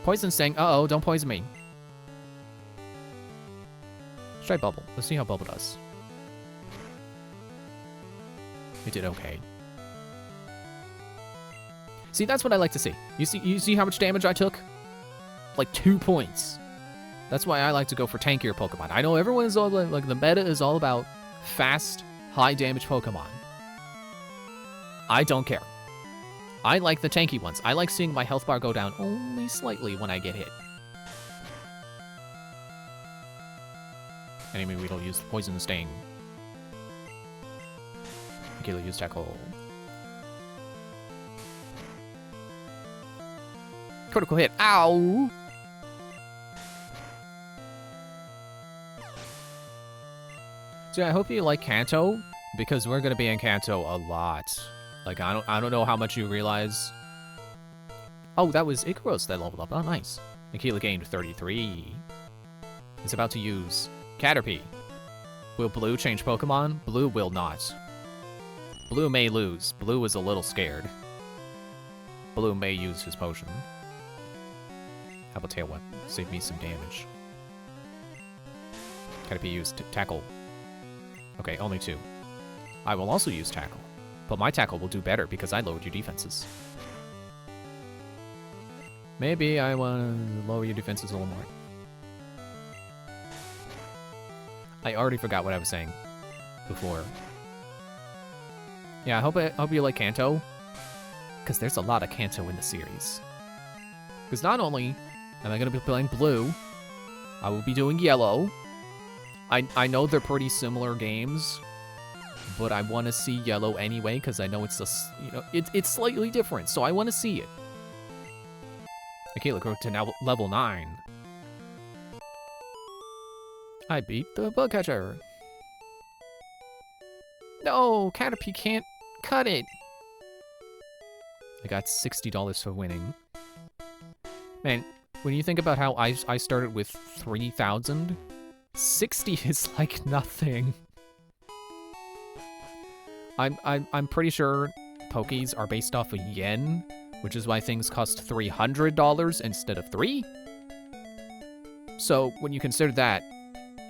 Poison Sting, uh-oh, don't poison me. Let's try Bubble, let's see how Bubble does. It did okay. See, that's what I like to see. You see how much damage I took? Like 2 points. That's why I like to go for tankier Pokemon. I know everyone is all like the meta is all about fast, high damage Pokemon. I don't care. I like the tanky ones. I like seeing my health bar go down only slightly when I get hit. Anyway, we don't use Poison Sting. Akela, use Tackle. Critical hit. Ow! So yeah, I hope you like Kanto, because we're gonna be in Kanto a lot. Like, I don't know how much you realize. Oh, that was Ikaros that leveled up. Oh, nice. Akela gained 33. It's about to use Caterpie. Will Blue change Pokemon? Blue will not. Blue may lose. Blue is a little scared. Blue may use his potion. How about Tail Whip? Save me some damage. Caterpie used Tackle. Okay, only 2. I will also use Tackle. But my Tackle will do better because I lowered your defenses. Maybe I want to lower your defenses a little more. I already forgot what I was saying before. Yeah, I hope you like Kanto. Because there's a lot of Kanto in the series. Because not only am I going to be playing Blue, I will be doing Yellow. I know they're pretty similar games, but I want to see Yellow anyway because I know it's slightly different, so I want to see it. Akela grew to now level 9. I beat the Bugcatcher. No, Caterpie can't cut it. I got $60 for winning. Man, when you think about how I started with 3,000, 60 is like nothing. I'm pretty sure Pokies are based off of yen, which is why things cost $300 instead of 3. So when you consider that,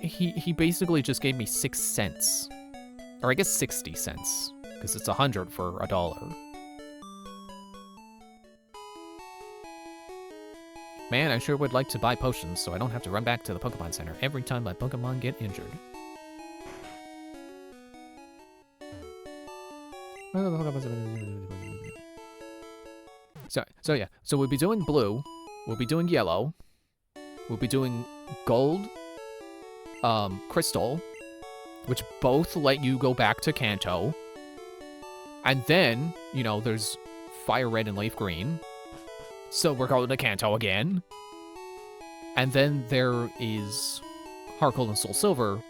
he basically just gave me 6 cents. Or I guess 60 cents, because it's 100 for $1. Man, I sure would like to buy potions so I don't have to run back to the Pokemon Center every time my Pokemon get injured. So yeah, so we'll be doing Blue, we'll be doing Yellow, we'll be doing Gold, Crystal, which both let you go back to Kanto. And then, you know, there's Fire Red and Leaf Green. So we're going to Kanto again. And then there is Heart Gold and Soul Silver,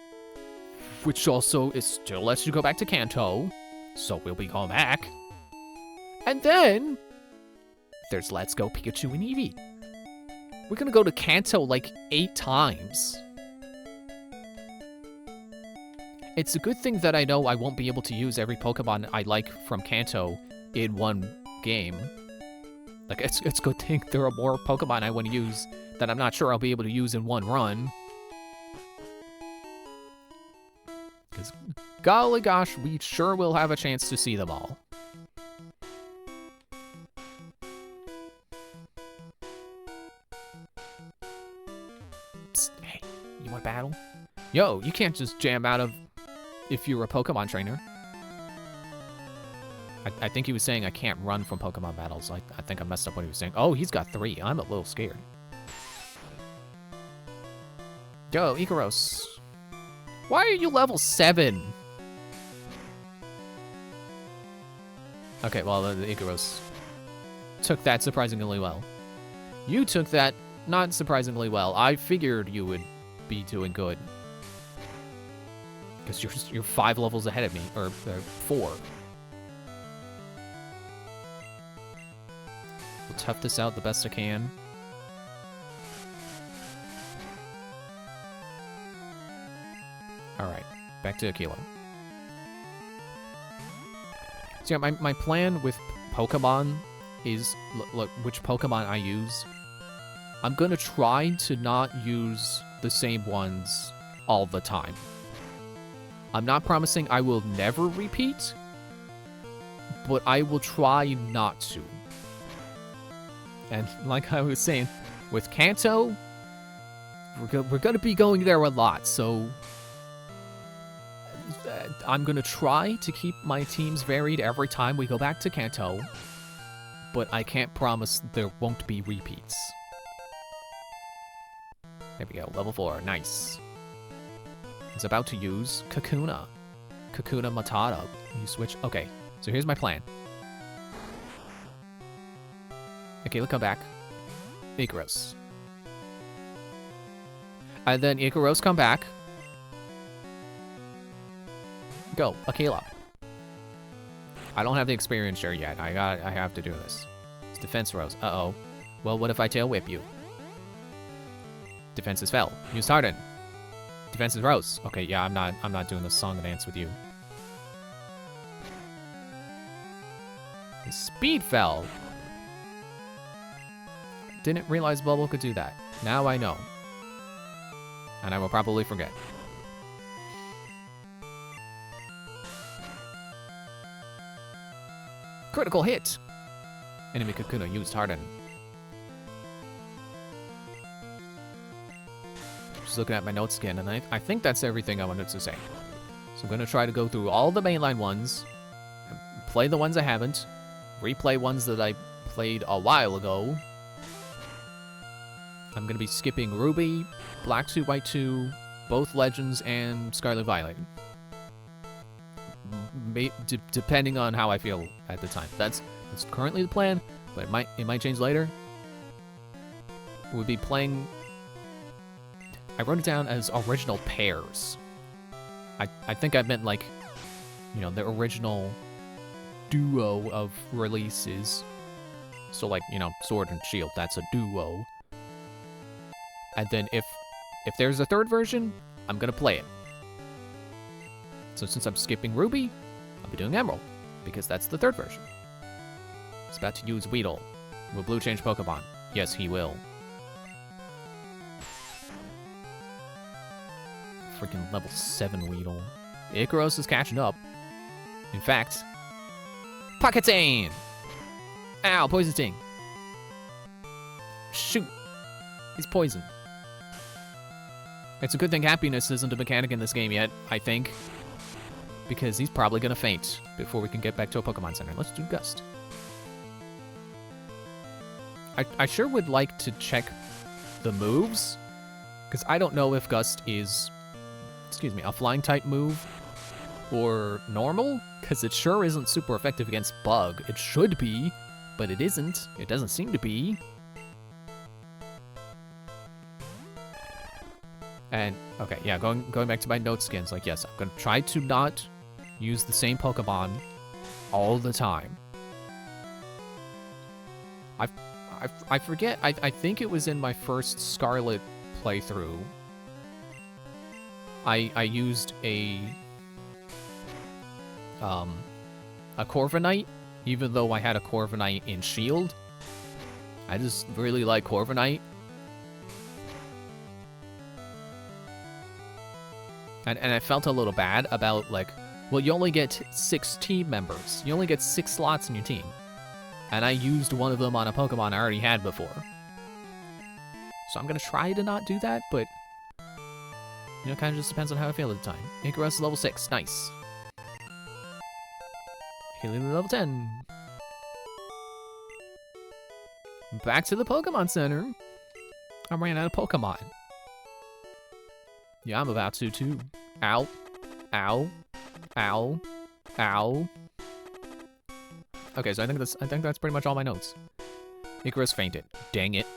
which also still lets you go back to Kanto. So we'll be going back. And then there's Let's Go Pikachu and Eevee. We're gonna go to Kanto like 8 times. It's a good thing that I know I won't be able to use every Pokemon I like from Kanto in one game. Like, it's a good thing there are more Pokemon I want to use that I'm not sure I'll be able to use in one run. Because, golly gosh, we sure will have a chance to see them all. Psst, hey, you want battle? Yo, you can't just jam out of if you're a Pokemon trainer. I think he was saying I can't run from Pokemon battles. I think I messed up what he was saying. Oh, he's got 3. I'm a little scared. Yo, Ikaros. Why are you level 7? Okay, well, the Ikaros took that surprisingly well. You took that not surprisingly well. I figured you would be doing good. Because you're 5 levels ahead of me, or 4. We'll tough this out the best I can. Alright, back to Aquila. So yeah, my plan with Pokemon is, look, which Pokemon I use. I'm gonna try to not use the same ones all the time. I'm not promising I will never repeat, but I will try not to. And like I was saying, with Kanto, we're gonna be going there a lot, so I'm gonna try to keep my teams varied every time we go back to Kanto, but I can't promise there won't be repeats. There we go, level 4, nice. He's about to use Kakuna. Kakuna Matata. You switch, okay, so here's my plan. Okay, we'll come back. Ikaros. And then Ikaros come back. Go, Aquila. I don't have the experience share yet. I have to do this. It's defense rose. Uh-oh. Well, what if I tail whip you? Defenses fell. Use Harden. Defenses rose. Okay, yeah, I'm not doing the song and dance with you. His speed fell. Didn't realize Bubble could do that. Now I know. And I will probably forget. Critical hit! Enemy Kakuna used Harden. Just looking at my notes again, and I think that's everything I wanted to say. So I'm going to try to go through all the mainline ones, play the ones I haven't, replay ones that I played a while ago. I'm going to be skipping Ruby, Black 2, White 2, both Legends, and Scarlet Violet. Depending on how I feel at the time. That's currently the plan, but it might change later. We'll be playing... I wrote it down as original pairs. I think I meant, like, you know, the original duo of releases. So, like, you know, Sword and Shield, that's a duo. And then if there's a third version, I'm gonna play it. So since I'm skipping Ruby, I'll be doing Emerald, because that's the third version. He's about to use Weedle. Will Blue change Pokemon? Yes, he will. Freaking level 7 Weedle. Ikaros is catching up. In fact, Pocket Stain! Ow, Poison Sting. Shoot. He's poisoned. It's a good thing happiness isn't a mechanic in this game yet, I think. Because he's probably gonna faint before we can get back to a Pokemon Center. Let's do Gust. I sure would like to check the moves, because I don't know if Gust is, excuse me, a flying type move or normal, because it sure isn't super effective against Bug. It should be, but it isn't. It doesn't seem to be. And, okay, yeah, going back to my note skins, like, yes, I'm gonna try to not use the same Pokemon all the time. I forget. I think it was in my first Scarlet playthrough. I used a Corviknight, even though I had a Corviknight in Shield. I just really like Corviknight. And I felt a little bad about, like, well, you only get 6 team members. You only get 6 slots in your team. And I used one of them on a Pokemon I already had before. So I'm gonna try to not do that, but, you know, kind of just depends on how I feel at the time. Icarus is level 6, nice. Healing level 10. Back to the Pokemon Center. I ran out of Pokemon. Yeah, I'm about to too. Ow. Ow. Ow. Ow. Okay, so I think that's pretty much all my notes. Icarus fainted. Dang it.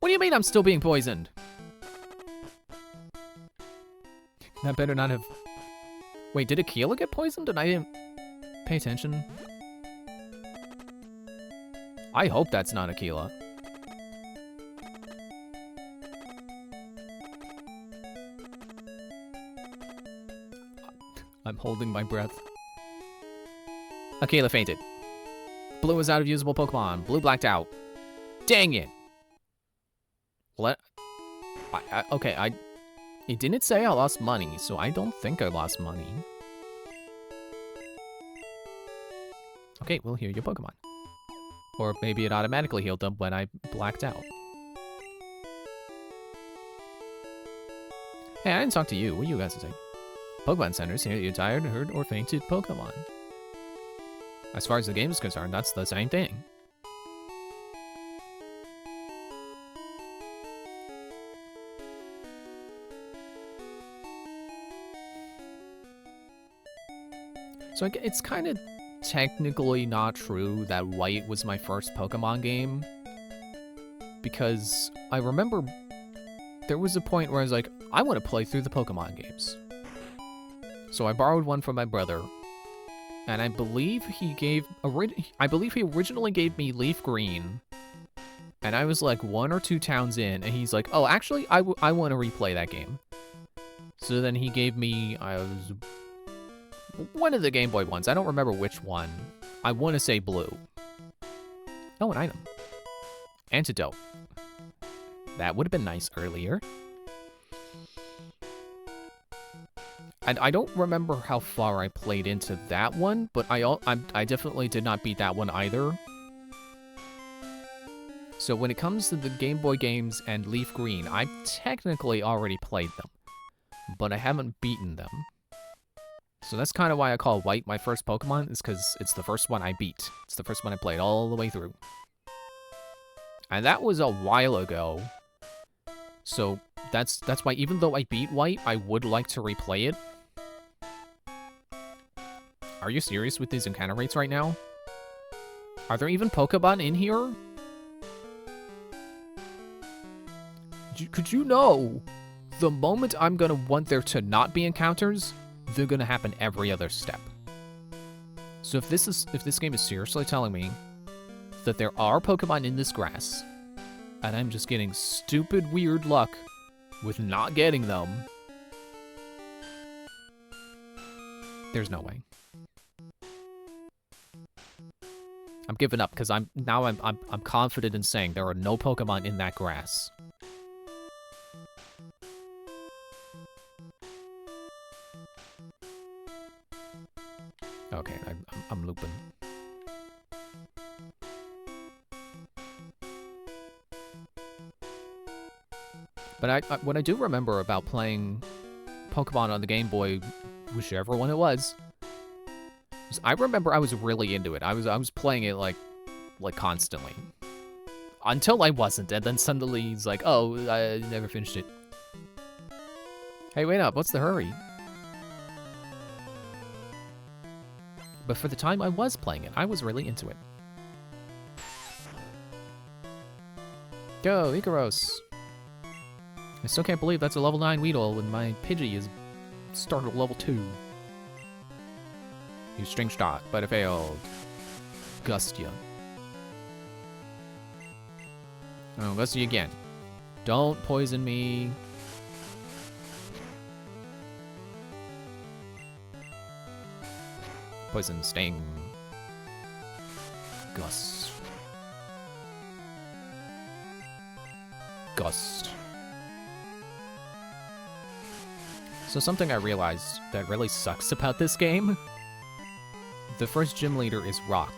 What do you mean I'm still being poisoned? That better not have... Wait, did Aquila get poisoned and I didn't pay attention? I hope that's not Aquila. I'm holding my breath. Aquila fainted. Blue is out of usable Pokemon. Blue blacked out. Dang it! It didn't say I lost money, so I don't think I lost money. Okay, we'll heal your Pokemon. Or maybe it automatically healed them when I blacked out. Hey, I didn't talk to you. What are you guys saying? Pokemon centers heal your tired, hurt, or fainted Pokemon. As far as the game is concerned, that's the same thing. So it's kind of technically not true that White was my first Pokemon game, because I remember there was a point where I was like, I want to play through the Pokemon games. So I borrowed one from my brother, and I believe he originally gave me Leaf Green, and I was like 1 or 2 towns in, and he's like, oh, actually, I want to replay that game. So then he gave me, one of the Game Boy ones. I don't remember which one. I want to say Blue. Oh, an item. Antidote. That would have been nice earlier. And I don't remember how far I played into that one, but I definitely did not beat that one either. So when it comes to the Game Boy games and Leaf Green, I've technically already played them, but I haven't beaten them. So that's kind of why I call White my first Pokemon, is because it's the first one I beat. It's the first one I played all the way through. And that was a while ago. So that's why even though I beat White, I would like to replay it. Are you serious with these encounter rates right now? Are there even Pokemon in here? Could you know, the moment I'm gonna want there to not be encounters, they're gonna happen every other step. So if this game is seriously telling me that there are Pokemon in this grass, and I'm just getting stupid weird luck with not getting them, there's no way. I'm giving up because I'm confident in saying there are no Pokemon in that grass. Okay, I'm looping. But what I do remember about playing Pokemon on the Game Boy, whichever one it was, I remember I was really into it. I was playing it like constantly. Until I wasn't, and then suddenly he's like, oh, I never finished it. Hey, wait up, what's the hurry? But for the time I was playing it, I was really into it. Go, Icaros! I still can't believe that's a level 9 Weedle when my Pidgey is started at level 2. Use String Shot, but it failed. Gustia. Oh, let's see again. Don't poison me. Poison sting. Gust. Gust. So something I realized that really sucks about this game, the first gym leader is Rock.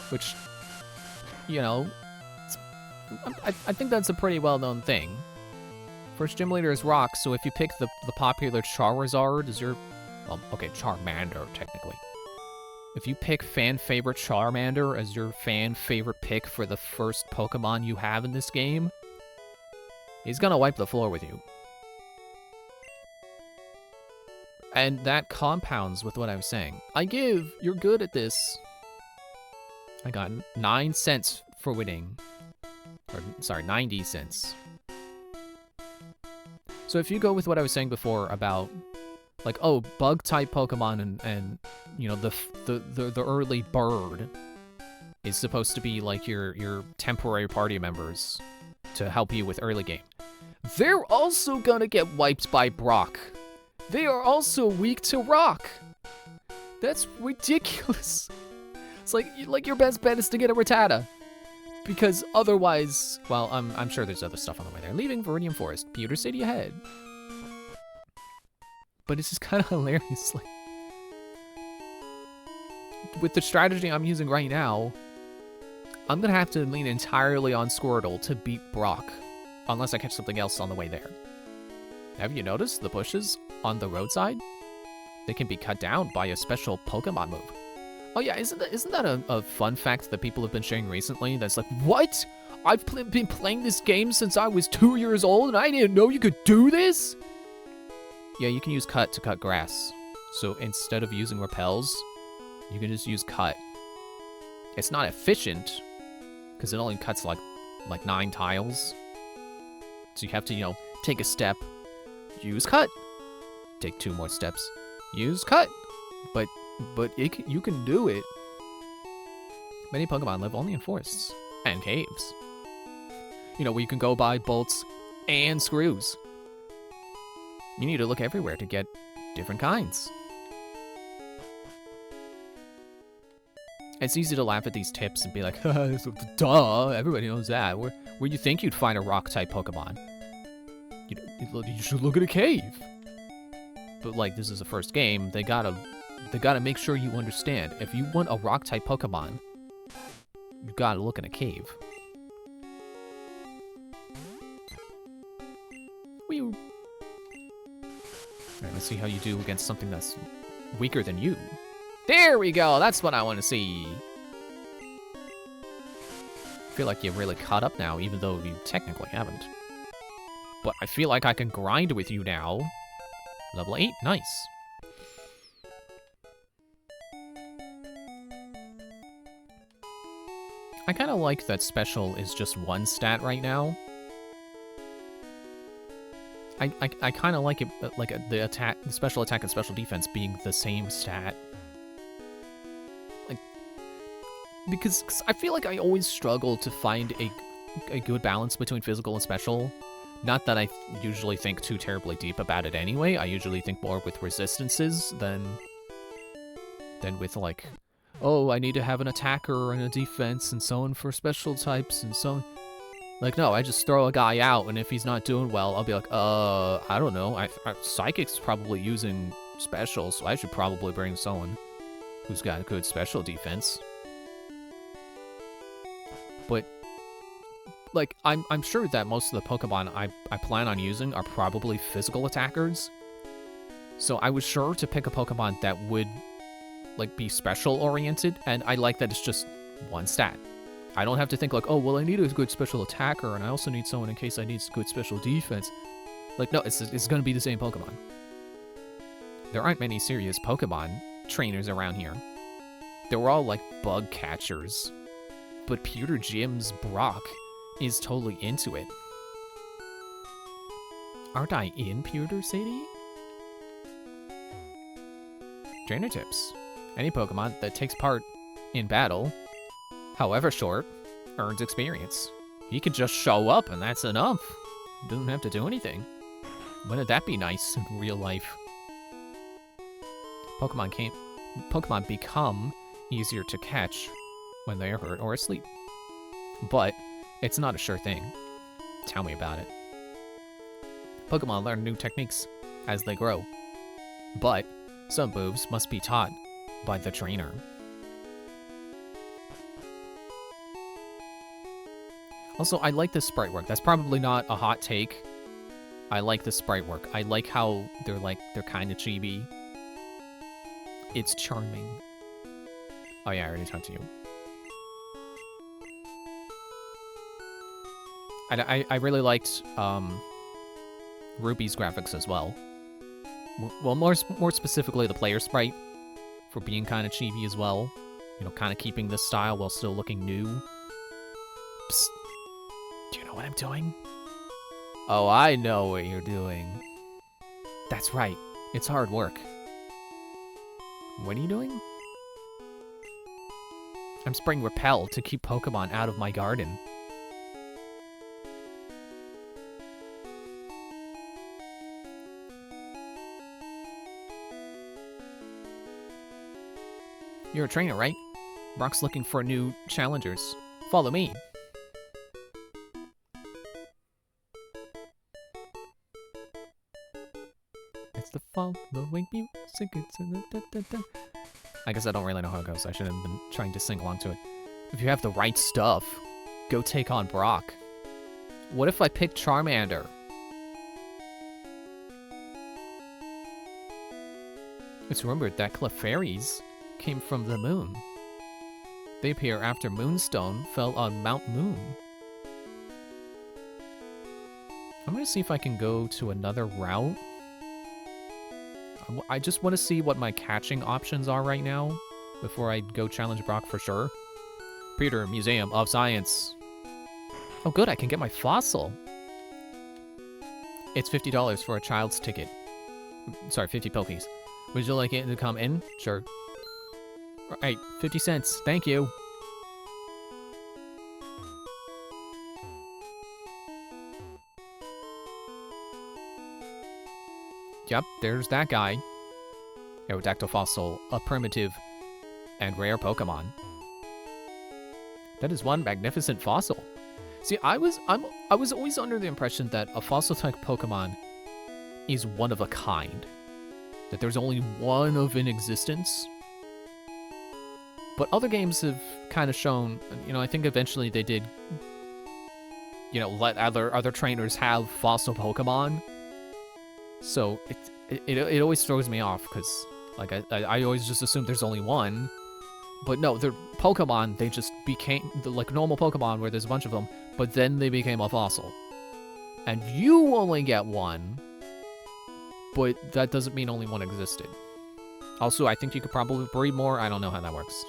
Which, you know, I think that's a pretty well-known thing. First gym leader is Rock, so if you pick the popular Charizard as your... Well, okay, Charmander, technically. If you pick fan-favorite Charmander as your fan-favorite pick for the first Pokemon you have in this game, he's gonna wipe the floor with you. And that compounds with what I was saying. You're good at this. I got 9 cents for winning. Or, sorry, 90 cents. So if you go with what I was saying before about, like, oh, bug-type Pokemon and you know, the early bird is supposed to be like your temporary party members to help you with early game. They're also gonna get wiped by Brock. They are also weak to Rock. That's ridiculous. It's like your best bet is to get a Rattata. Because otherwise, well, I'm sure there's other stuff on the way there. Leaving Viridian Forest, Pewter City ahead. But it's just kind of hilarious. Like, with the strategy I'm using right now, I'm gonna have to lean entirely on Squirtle to beat Brock, unless I catch something else on the way there. Have you noticed the bushes on the roadside? They can be cut down by a special Pokemon move. Oh yeah, isn't that a fun fact that people have been sharing recently? That's like, what? I've been playing this game since I was 2 years old and I didn't know you could do this? Yeah, you can use Cut to cut grass. So instead of using Repels, you can just use Cut. It's not efficient, because it only cuts like 9 tiles. So you have to, you know, take a step, use Cut. Take 2 more steps, use Cut. But you can do it. Many Pokemon live only in forests and caves. You know, where you can go buy bolts and screws. You need to look everywhere to get different kinds. It's easy to laugh at these tips and be like, duh, everybody knows that. Where you think you'd find a rock-type Pokemon? You should look at a cave. But like, this is the first game, they gotta make sure you understand. If you want a rock-type Pokemon, you gotta look in a cave. Whee! Alright, let's see how you do against something that's weaker than you. There we go! That's what I want to see! I feel like you've really caught up now, even though you technically haven't. But I feel like I can grind with you now. Level 8, nice. I kind of like that special is just 1 stat right now. I kind of like it, like the special attack and special defense being the same stat. Like, because I feel like I always struggle to find a good balance between physical and special. Not that I usually think too terribly deep about it anyway. I usually think more with resistances than with like, oh, I need to have an attacker and a defense and so on for special types and so on. Like, no, I just throw a guy out, and if he's not doing well, I'll be like, I don't know. Psychic's probably using special, so I should probably bring someone who's got a good special defense. But, like, I'm sure that most of the Pokemon I plan on using are probably physical attackers. So I was sure to pick a Pokemon that would, like, be special-oriented, and I like that it's just 1 stat. I don't have to think like, oh, well, I need a good special attacker, and I also need someone in case I need good special defense. Like, no, it's going to be the same Pokemon. There aren't many serious Pokemon trainers around here. They're all, like, bug catchers. But Pewter Gym's Brock is totally into it. Aren't I in Pewter City? Trainer tips. Any Pokemon that takes part in battle, however short, earns experience. He could just show up and that's enough. He doesn't have to do anything. Wouldn't that be nice in real life? Pokemon become easier to catch when they are hurt or asleep. But it's not a sure thing. Tell me about it. Pokemon learn new techniques as they grow. But some moves must be taught by the trainer. Also, I like the sprite work. That's probably not a hot take. I like the sprite work. I like how they're kind of chibi. It's charming. Oh yeah, I already talked to you. I really liked Ruby's graphics as well. Well, more specifically the player sprite for being kind of chibi as well. You know, kind of keeping this style while still looking new. Psst. Do you know what I'm doing? Oh, I know what you're doing. That's right. It's hard work. What are you doing? I'm spraying Repel to keep Pokemon out of my garden. You're a trainer, right? Brock's looking for new challengers. Follow me. It's the following music. I guess I don't really know how it goes. I shouldn't have been trying to sing along to it. If you have the right stuff, go take on Brock. What if I pick Charmander? It's rumored that Clefairies came from the moon. They appear after Moonstone fell on Mount Moon. I'm gonna see if I can go to another route. I just want to see what my catching options are right now before I go challenge Brock for sure. Peter, Museum of Science. Oh good, I can get my fossil. It's $50 for a child's ticket. Sorry, 50 Pokies. Would you like it to come in? Sure. Alright, 50 cents. Thank you. Yep, there's that guy. Aerodactyl Fossil, a primitive and rare Pokemon. That is one magnificent fossil. See, I was always under the impression that a fossil-type Pokemon is one of a kind. That there's only one of in existence. But other games have kind of shown, you know, I think eventually they did, you know, let other trainers have fossil Pokemon. So it always throws me off because like I always just assume there's only one, but no, they're Pokemon. They just became like normal Pokemon where there's a bunch of them, but then they became a fossil, and you only get one, but that doesn't mean only one existed. Also, I think you could probably breed more. I don't know how that works.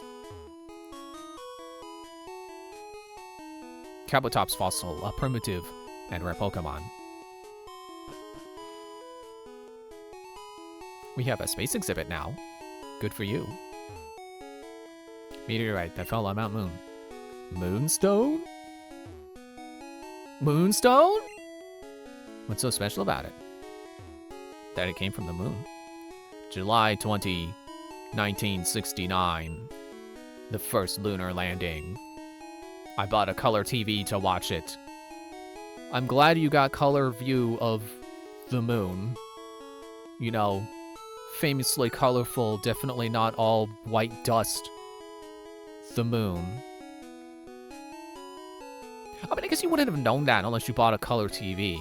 Kabutops Fossil, a primitive and rare Pokemon. We have a space exhibit now. Good for you. Meteorite that fell on Mount Moon. Moonstone? Moonstone? What's so special about it? That it came from the moon. July 20, 1969. The first lunar landing. I bought a color TV to watch it. I'm glad you got color view of the moon. You know, famously colorful, definitely not all white dust. The moon. I mean, I guess you wouldn't have known that unless you bought a color TV.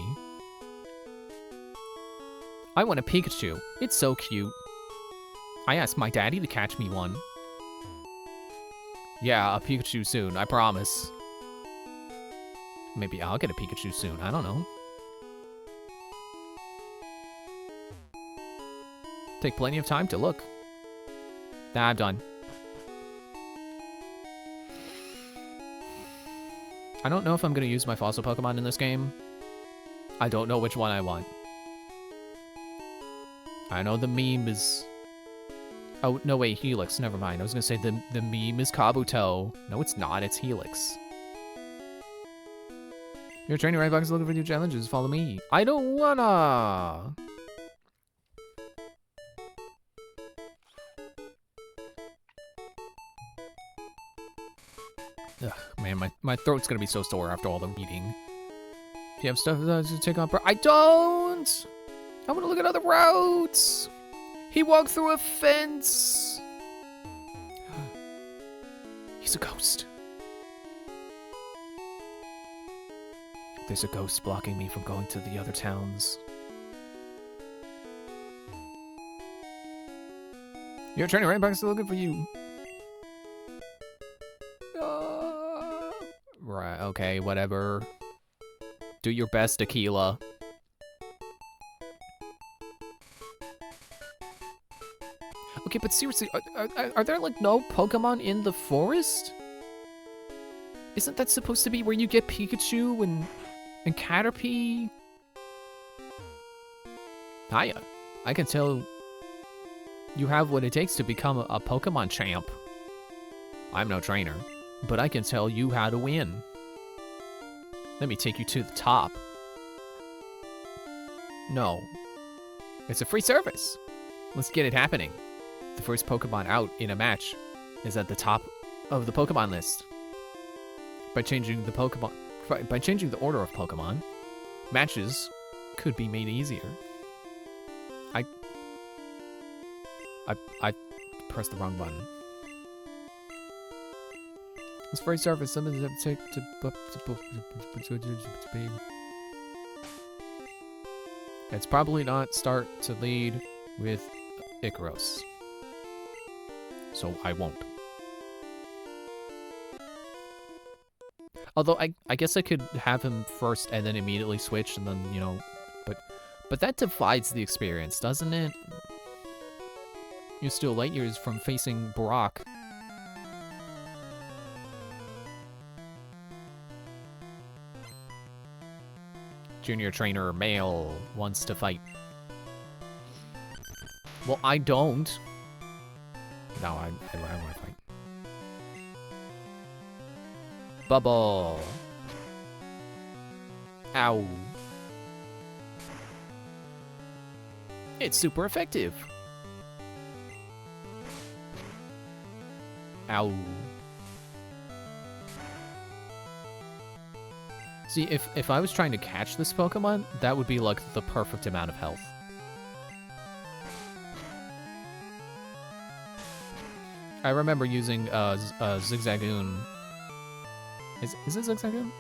I want a Pikachu. It's so cute. I asked my daddy to catch me one. Yeah, a Pikachu soon, I promise. Maybe I'll get a Pikachu soon, I don't know. Take plenty of time to look. Nah, I'm done. I don't know if I'm gonna use my fossil Pokemon in this game. I don't know which one I want. I know the meme is... Oh, no, wait, Helix. Never mind. I was gonna say the meme is Kabuto. No, it's not. It's Helix. Your training right back is looking for new challenges. Follow me. I don't wanna. Ugh, man, my throat's gonna be so sore after all the eating. If you have stuff to take on, I don't. I want to look at other routes. He walked through a fence. He's a ghost. There's a ghost blocking me from going to the other towns. Your training right back is still looking for you. Right, okay, whatever. Do your best, Aquila. Okay, but seriously, are there like no Pokemon in the forest? Isn't that supposed to be where you get Pikachu and Caterpie? Hiya. I can tell you have what it takes to become a Pokemon champ. I'm no trainer, but I can tell you how to win. Let me take you to the top. No. It's a free service. Let's get it happening. The first Pokemon out in a match is at the top of the Pokemon list. By changing the order of Pokemon, matches could be made easier. I pressed the wrong button. This free service, something that take to it's probably not start to lead with Icaros. So I won't. Although I guess I could have him first and then immediately switch and then, you know, but that divides the experience, doesn't it? You're still light years from facing Brock. Junior trainer male wants to fight. Well, I don't. No, I want to fight. Bubble. Ow. It's super effective. Ow. See, if I was trying to catch this Pokemon, that would be like the perfect amount of health. I remember using Zigzagoon. Is it Zigzagoon?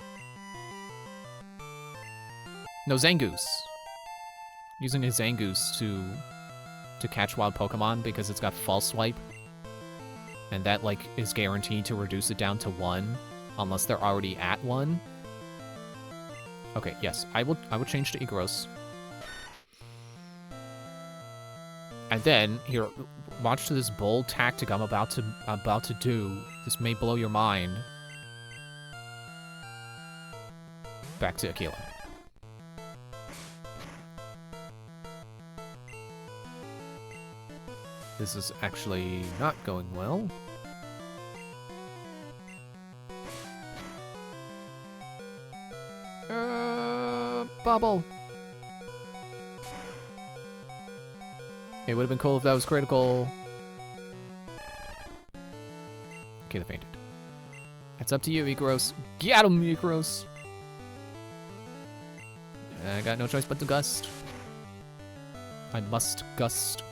No, Zangoose. Using a Zangoose to catch wild Pokemon because it's got False Swipe. And that, like, is guaranteed to reduce it down to 1 unless they're already at 1. Okay, yes, I will change to Icaros. And then, here, watch this bold tactic I'm about to do. This may blow your mind. Back to Aquila. This is actually not going well. Bubble. It would have been cool if that was critical. Okay, they fainted. It's up to you, Icaros. Get him, Icaros. I got no choice but to gust. I must gust.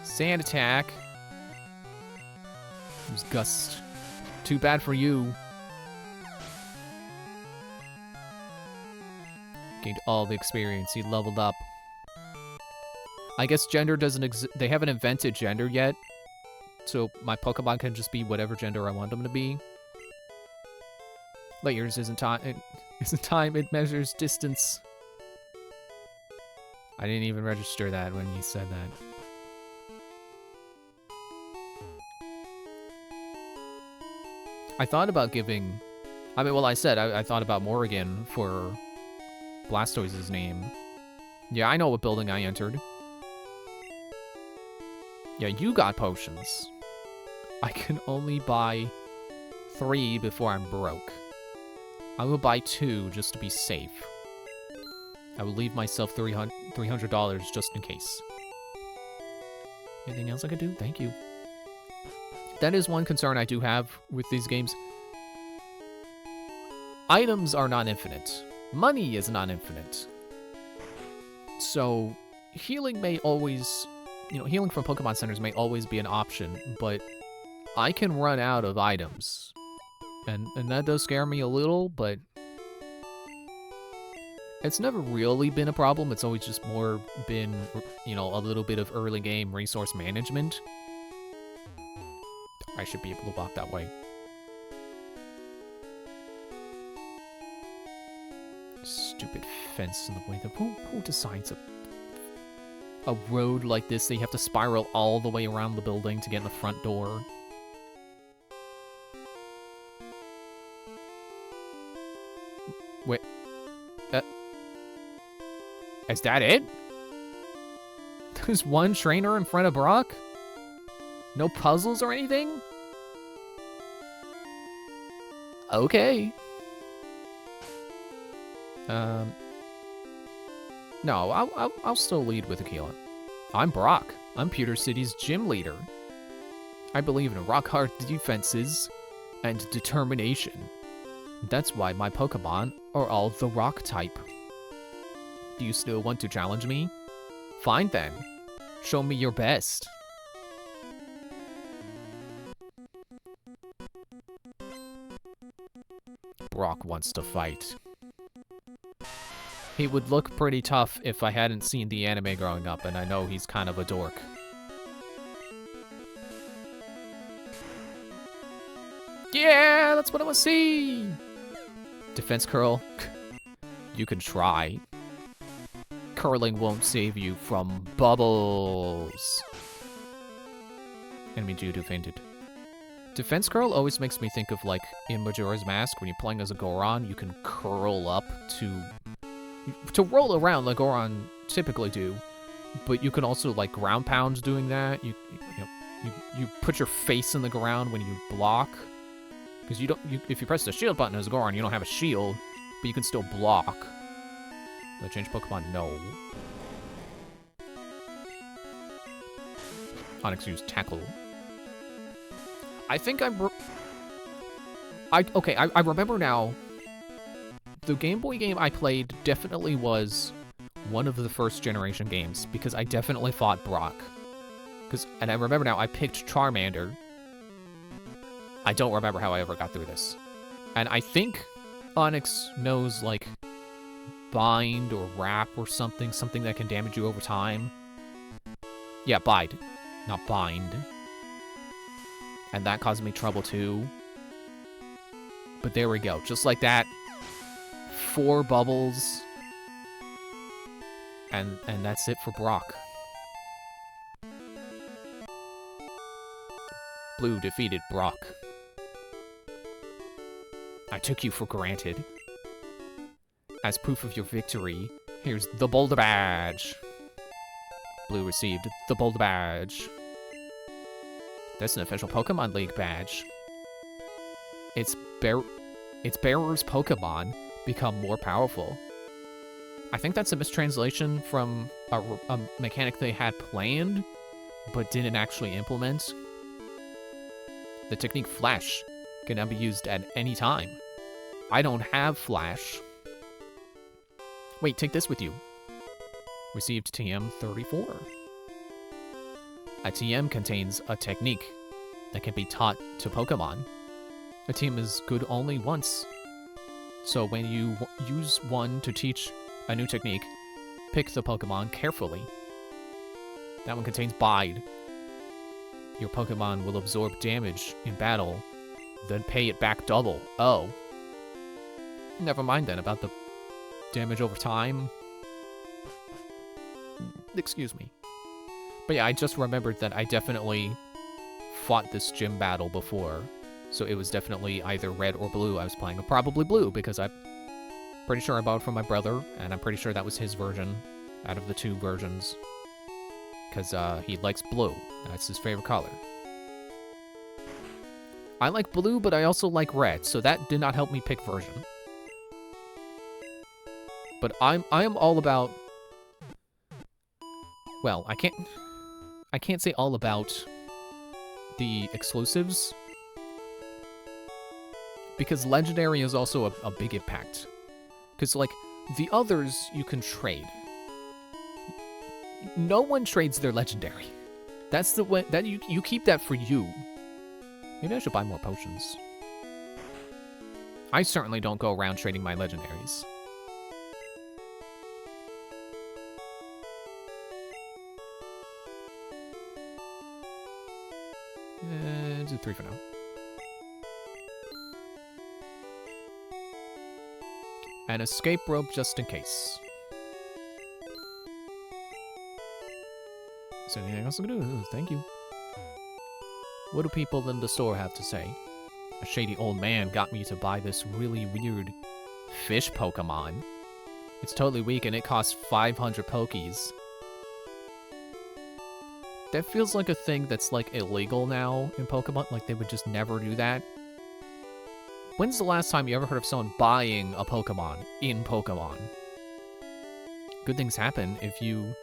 Sand attack. Use gust. Too bad for you. Gained all the experience. He leveled up. I guess gender doesn't exist. They haven't invented gender yet. So my Pokemon can just be whatever gender I want them to be. Light years isn't time. It isn't time. It measures distance. I didn't even register that when you said that. I thought about giving... I mean, well, I said I thought about Morrigan for Blastoise's name. Yeah, I know what building I entered. Yeah, you got potions. I can only buy 3 before I'm broke. I will buy 2 just to be safe. I will leave myself $300 just in case. Anything else I could do? Thank you. That is one concern I do have with these games. Items are not infinite. Money is not infinite. So, healing may always... healing from Pokemon centers may always be an option, but I can run out of items. And that does scare me a little, but... it's never really been a problem. It's always just more been, a little bit of early game resource management. I should be able to walk that way. Stupid fence in the way. Who decides a road like this? They have to spiral all the way around the building to get in the front door. Wait. Is that it? There's one trainer in front of Brock? No puzzles or anything? Okay. No, I'll still lead with Aquila. I'm Brock. I'm Pewter City's gym leader. I believe in rock-hard defenses and determination. That's why my Pokemon are all the rock type. Do you still want to challenge me? Fine then. Show me your best. Brock wants to fight. He would look pretty tough if I hadn't seen the anime growing up, and I know he's kind of a dork. Yeah, that's what I want to see! Defense curl. You can try. Curling won't save you from bubbles. Enemy Judo fainted. Defense curl always makes me think of, like, in Majora's Mask, when you're playing as a Goron, you can curl up to roll around like Goron typically do, but you can also, like, ground pound doing that. You put your face in the ground when you block, because if you press the shield button as a Goron, you don't have a shield, but you can still block. Will I change Pokemon? No. Onix used Tackle. I think I remember now. The Game Boy game I played definitely was one of the first generation games, because I definitely fought Brock. And I remember now, I picked Charmander. I don't remember how I ever got through this. And I think Onix knows, like, Bind or Wrap or something that can damage you over time. Yeah, Bide, not Bind. And that caused me trouble too. But there we go, just like that. 4 bubbles. And that's it for Brock. Blue defeated Brock. I took you for granted. As proof of your victory, here's the Boulder Badge. Blue received the Boulder Badge. That's an official Pokemon League badge. Its bearer's Pokemon become more powerful. I think that's a mistranslation from a mechanic they had planned, but didn't actually implement. The technique Flash can now be used at any time. I don't have Flash. Wait, take this with you. Received TM34. A TM contains a technique that can be taught to Pokemon. A TM is good only once. So when you use one to teach a new technique, pick the Pokemon carefully. That one contains Bide. Your Pokemon will absorb damage in battle, then pay it back double. Oh. Never mind then about the damage over time. Excuse me. But yeah, I just remembered that I definitely fought this gym battle before. So it was definitely either red or blue I was playing. Or probably blue, because I'm pretty sure I bought it from my brother, and I'm pretty sure that was his version out of the 2 versions. Because he likes blue. That's his favorite color. I like blue, but I also like red, so that did not help me pick version. But I am all about... Well, I can't say all about the exclusives, because Legendary is also a big impact. Because, like, the others you can trade. No one trades their Legendary. That's the way... that you keep that for you. Maybe I should buy more potions. I certainly don't go around trading my Legendaries. Do 3 for now. An escape rope just in case. Is there anything else I can do? Thank you. What do people in the store have to say? A shady old man got me to buy this really weird fish Pokemon. It's totally weak and it costs 500 Pokies. That feels like a thing that's, like, illegal now in Pokemon. Like, they would just never do that. When's the last time you ever heard of someone buying a Pokemon in Pokemon? Good things happen if you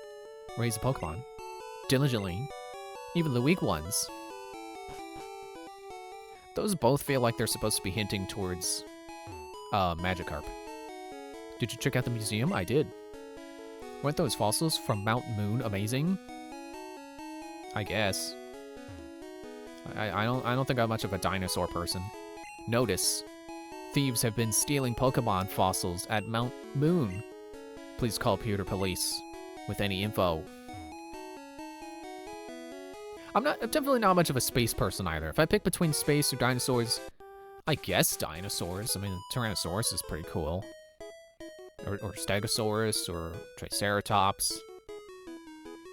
raise a Pokemon diligently. Even the weak ones. Those both feel like they're supposed to be hinting towards Magikarp. Did you check out the museum? I did. Weren't those fossils from Mount Moon amazing? I guess. I don't think I'm much of a dinosaur person. Notice, thieves have been stealing Pokemon fossils at Mount Moon. Please call Pewter Police with any info. I'm definitely not much of a space person either. If I pick between space or dinosaurs, I guess dinosaurs. I mean, Tyrannosaurus is pretty cool. Or Stegosaurus, or Triceratops.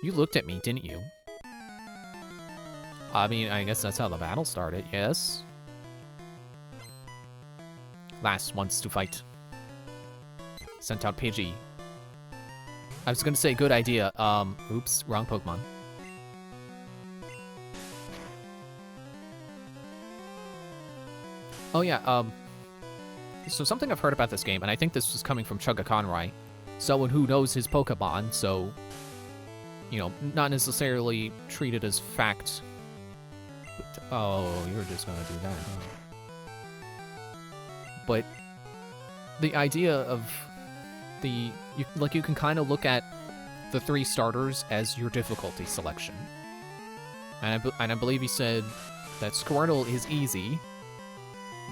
You looked at me, didn't you? I mean, I guess that's how the battle started, yes? Last wants to fight. Sent out Pidgey. I was gonna say, good idea. Oops, wrong Pokemon. Oh yeah, so something I've heard about this game, and I think this was coming from Chugga Conroy, someone who knows his Pokemon, so, you know, not necessarily treated as fact. But, oh, you're just gonna do that, huh? But the idea of you can kind of look at the 3 starters as your difficulty selection. And I believe he said that Squirtle is easy,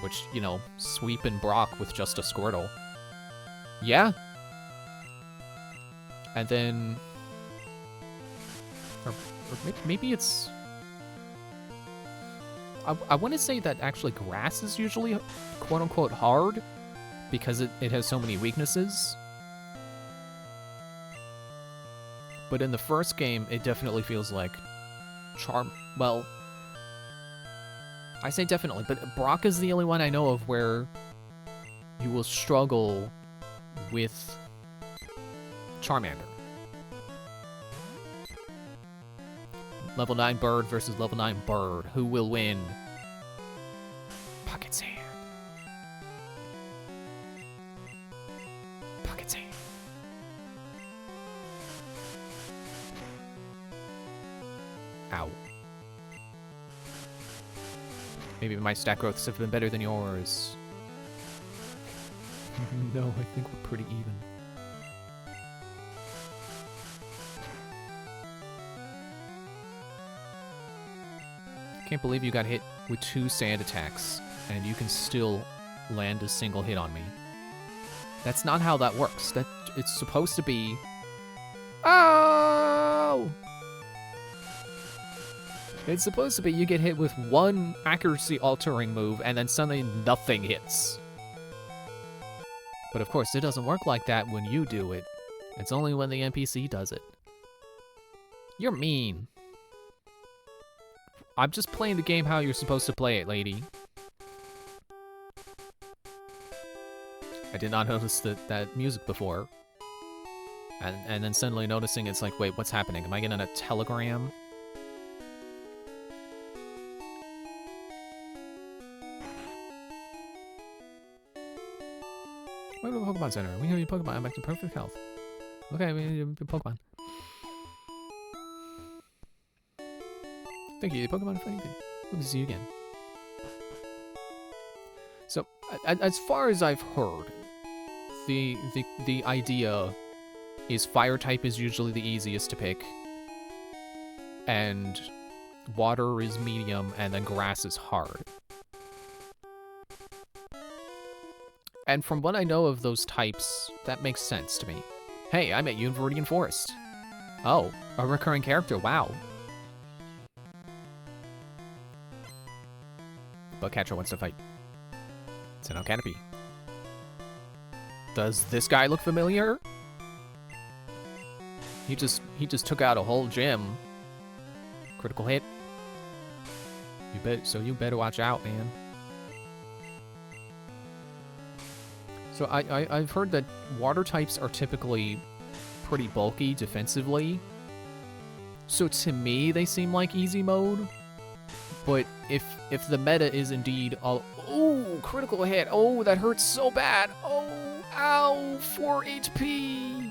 which, you know, sweeping Brock with just a Squirtle. Yeah. And then... Or maybe it's... I want to say that actually grass is usually quote-unquote hard, because it has so many weaknesses. But in the first game, it definitely feels like well, I say definitely, but Brock is the only one I know of where you will struggle with Charmander. Level 9 bird versus level 9 bird. Who will win? Pocket Sand. Pocket Sand. Ow. Maybe my stat growths have been better than yours. No, I think we're pretty even. Can't believe you got hit with 2 sand attacks, and you can still land a single hit on me. That's not how that works. It's supposed to be... Oh! It's supposed to be you get hit with 1 accuracy-altering move, and then suddenly nothing hits. But of course, it doesn't work like that when you do it. It's only when the NPC does it. You're mean. I'm just playing the game how you're supposed to play it, lady. I did not notice that music before. And then suddenly noticing it's like, wait, what's happening? Am I getting a telegram? Welcome to the Pokemon Center. We have your Pokemon. I'm back to perfect health. Okay, we have your Pokemon. Thank you, Pokemon fighting. Hope to see you again. So, as far as I've heard, the idea is fire type is usually the easiest to pick, and water is medium, and then grass is hard. And from what I know of those types, that makes sense to me. Hey, I met you in Viridian Forest. Oh, a recurring character, wow. But Catcher wants to fight. Sinnoh Canopy. Does this guy look familiar? He just took out a whole gym. Critical hit. You better watch out, man. So I've heard that water types are typically pretty bulky defensively. So to me, they seem like easy mode. But if the meta is indeed oh, critical hit. Oh, that hurts so bad. Oh, ow, 4 HP.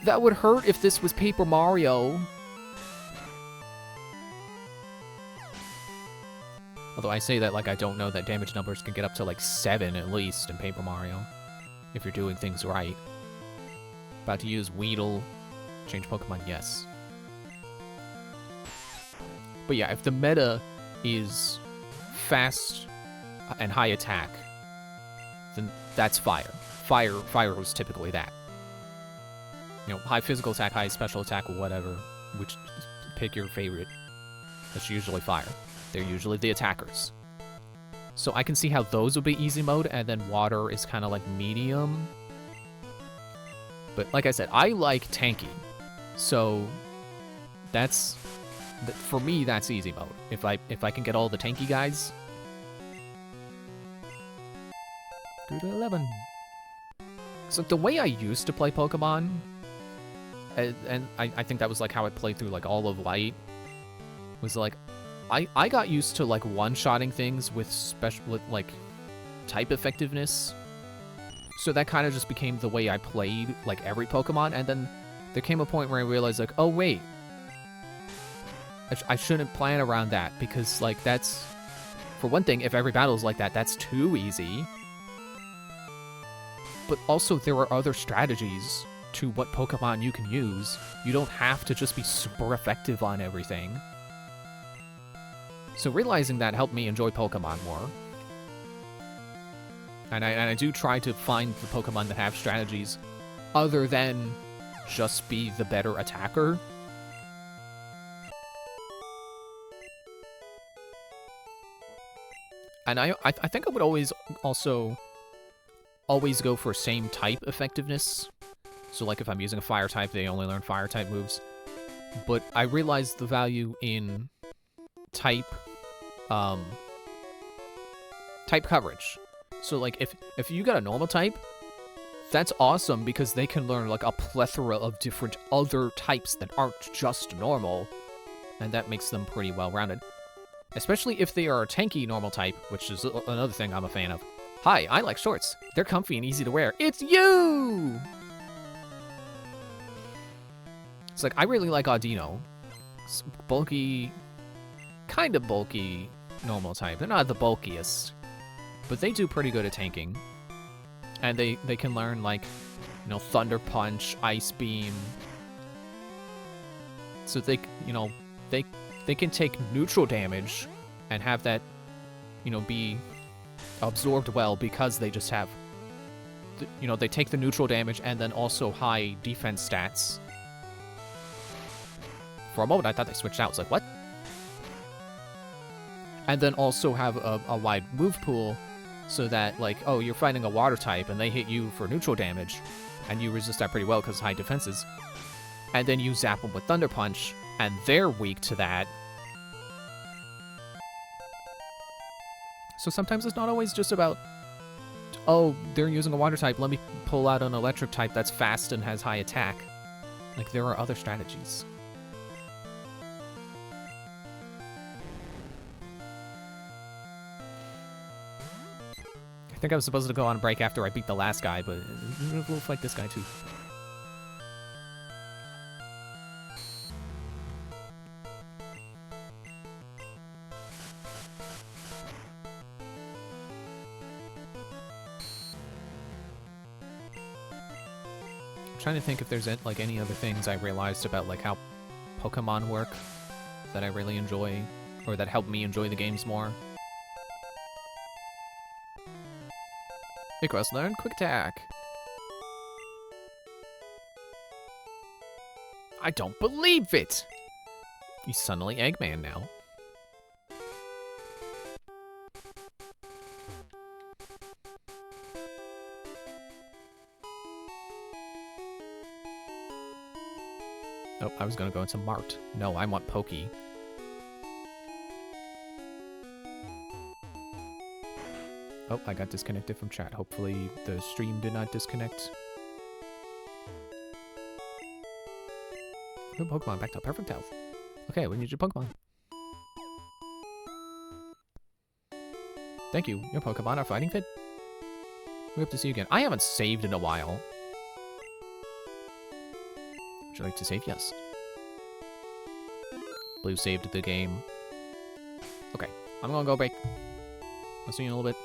That would hurt if this was Paper Mario. Although I say that like I don't know that damage numbers can get up to like 7 at least in Paper Mario. If you're doing things right. About to use Weedle. Change Pokemon, yes. But yeah, if the meta is fast and high attack, then that's fire. Fire was typically that. You know, high physical attack, high special attack, whatever. Which, pick your favorite. That's usually fire. They're usually the attackers. So I can see how those would be easy mode, and then water is kind of like medium. But like I said, I like tanky. So that's... for me, that's easy mode. If I can get all the tanky guys. Through to 11. So the way I used to play Pokemon, and I think that was like how I played through like all of Light, was like I got used to like one-shotting things with like type effectiveness. So that kind of just became the way I played like every Pokemon, and then there came a point where I realized like, oh wait, I shouldn't plan around that, because like that's, for one thing, if every battle is like that, that's too easy. But also there are other strategies to what Pokemon you can use. You don't have to just be super effective on everything. So realizing that helped me enjoy Pokemon more. And I do try to find the Pokemon that have strategies other than just be the better attacker. And I think I would always go for same type effectiveness. So like if I'm using a fire type, they only learn fire type moves. But I realized the value in type coverage. So like if you got a normal type, that's awesome because they can learn like a plethora of different other types that aren't just normal, and that makes them pretty well rounded. Especially if they are a tanky normal type, which is another thing I'm a fan of. Hi, I like shorts. They're comfy and easy to wear. It's you! It's like, I really like Audino. It's bulky, kind of bulky normal type. They're not the bulkiest, but they do pretty good at tanking. And they can learn, like, you know, Thunder Punch, Ice Beam. So they, you know, they can take neutral damage and have that, you know, be absorbed well because they just have, you know, they take the neutral damage and then also high defense stats. For a moment, I thought they switched out. It's like, what? And then also have a wide move pool so that, like, oh, you're fighting a water type and they hit you for neutral damage and you resist that pretty well because high defenses. And then you zap them with Thunder Punch and they're weak to that. So sometimes it's not always just about, oh, they're using a water type, let me pull out an electric type that's fast and has high attack. Like, there are other strategies. I think I was supposed to go on break after I beat the last guy, but we'll fight this guy too. I'm trying to think if there's like any other things I realized about like how Pokemon work that I really enjoy, or that help me enjoy the games more. Icarus, learn Quick Attack. I don't believe it! He's suddenly Eggman now. Oh, I was gonna go into Mart. No, I want Pokey. Oh, I got disconnected from chat. Hopefully the stream did not disconnect. Good Pokemon, back to perfect health. Okay, we need your Pokemon. Thank you. Your Pokemon are fighting fit. We hope to see you again. I haven't saved in a while. Would you like to save? Yes. Blue saved the game. Okay, I'm gonna go break. I'll see you in a little bit.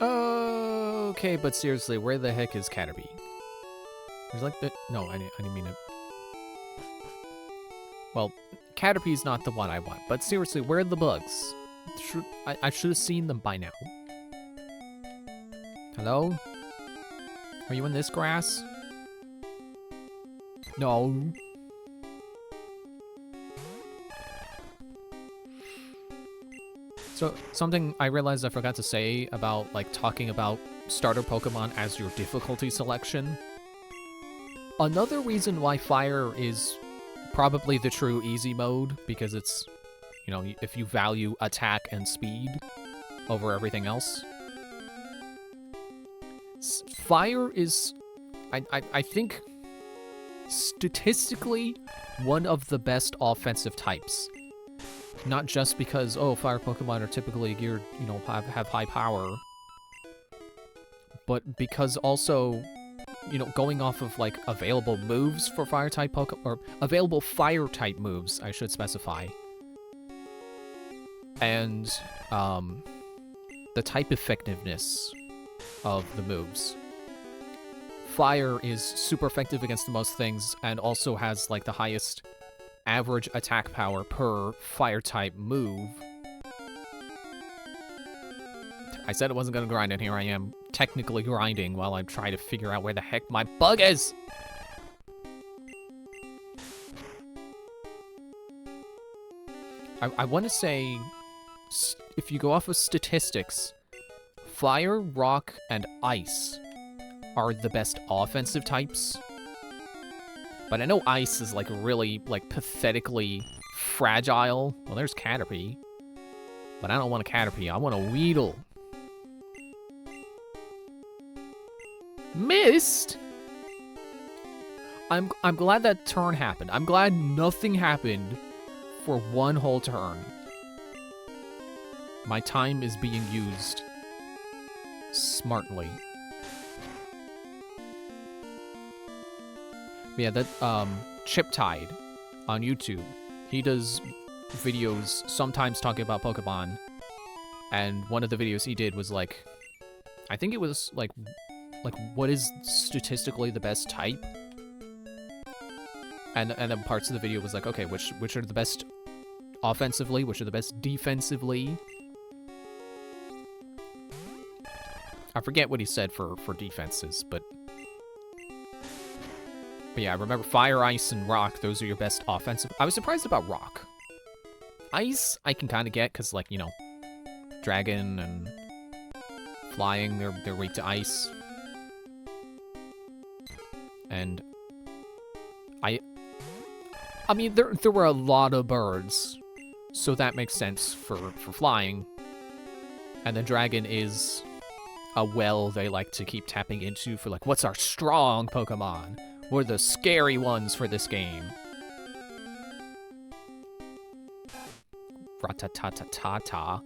Okay, but seriously, where the heck is Caterpie? There's like the... No, I didn't mean it. Well, Caterpie's not the one I want, but seriously, where are the bugs? I should have seen them by now. Hello? Are you in this grass? No. So, something I realized I forgot to say about, like, talking about starter Pokemon as your difficulty selection. Another reason why Fire is probably the true easy mode, because it's, you know, if you value attack and speed over everything else. Fire is, I think, statistically, one of the best offensive types. Not just because, oh, fire Pokemon are typically geared, you know, have high power, but because also, you know, going off of, like, available moves for fire-type Pokemon, or available fire-type moves, I should specify, and, the type effectiveness of the moves. Fire is super effective against the most things, and also has, like, the highest average attack power per fire-type move. I said I wasn't gonna grind, and here I am technically grinding while I'm trying to figure out where the heck my bug is! I want to say, if you go off of statistics, fire, rock, and ice are the best offensive types. But I know ice is, like, really, like, pathetically fragile. Well, there's Caterpie. But I don't want a Caterpie, I want a Weedle. Missed? I'm glad that turn happened. I'm glad nothing happened for one whole turn. My time is being used smartly. Yeah, that, Chiptide on YouTube, he does videos sometimes talking about Pokemon, and one of the videos he did was, like, I think it was, like, what is statistically the best type? And then parts of the video was like, okay, which are the best offensively, which are the best defensively? I forget what he said for defenses, but yeah, I remember Fire, Ice, and Rock, those are your best offensive. I was surprised about Rock. Ice, I can kind of get, because, like, you know, Dragon and Flying, they're weak to Ice. And I mean, there were a lot of birds, so that makes sense for Flying. And the Dragon is a well they like to keep tapping into for, like, what's our strong Pokemon? We're the scary ones for this game. Ratatatata.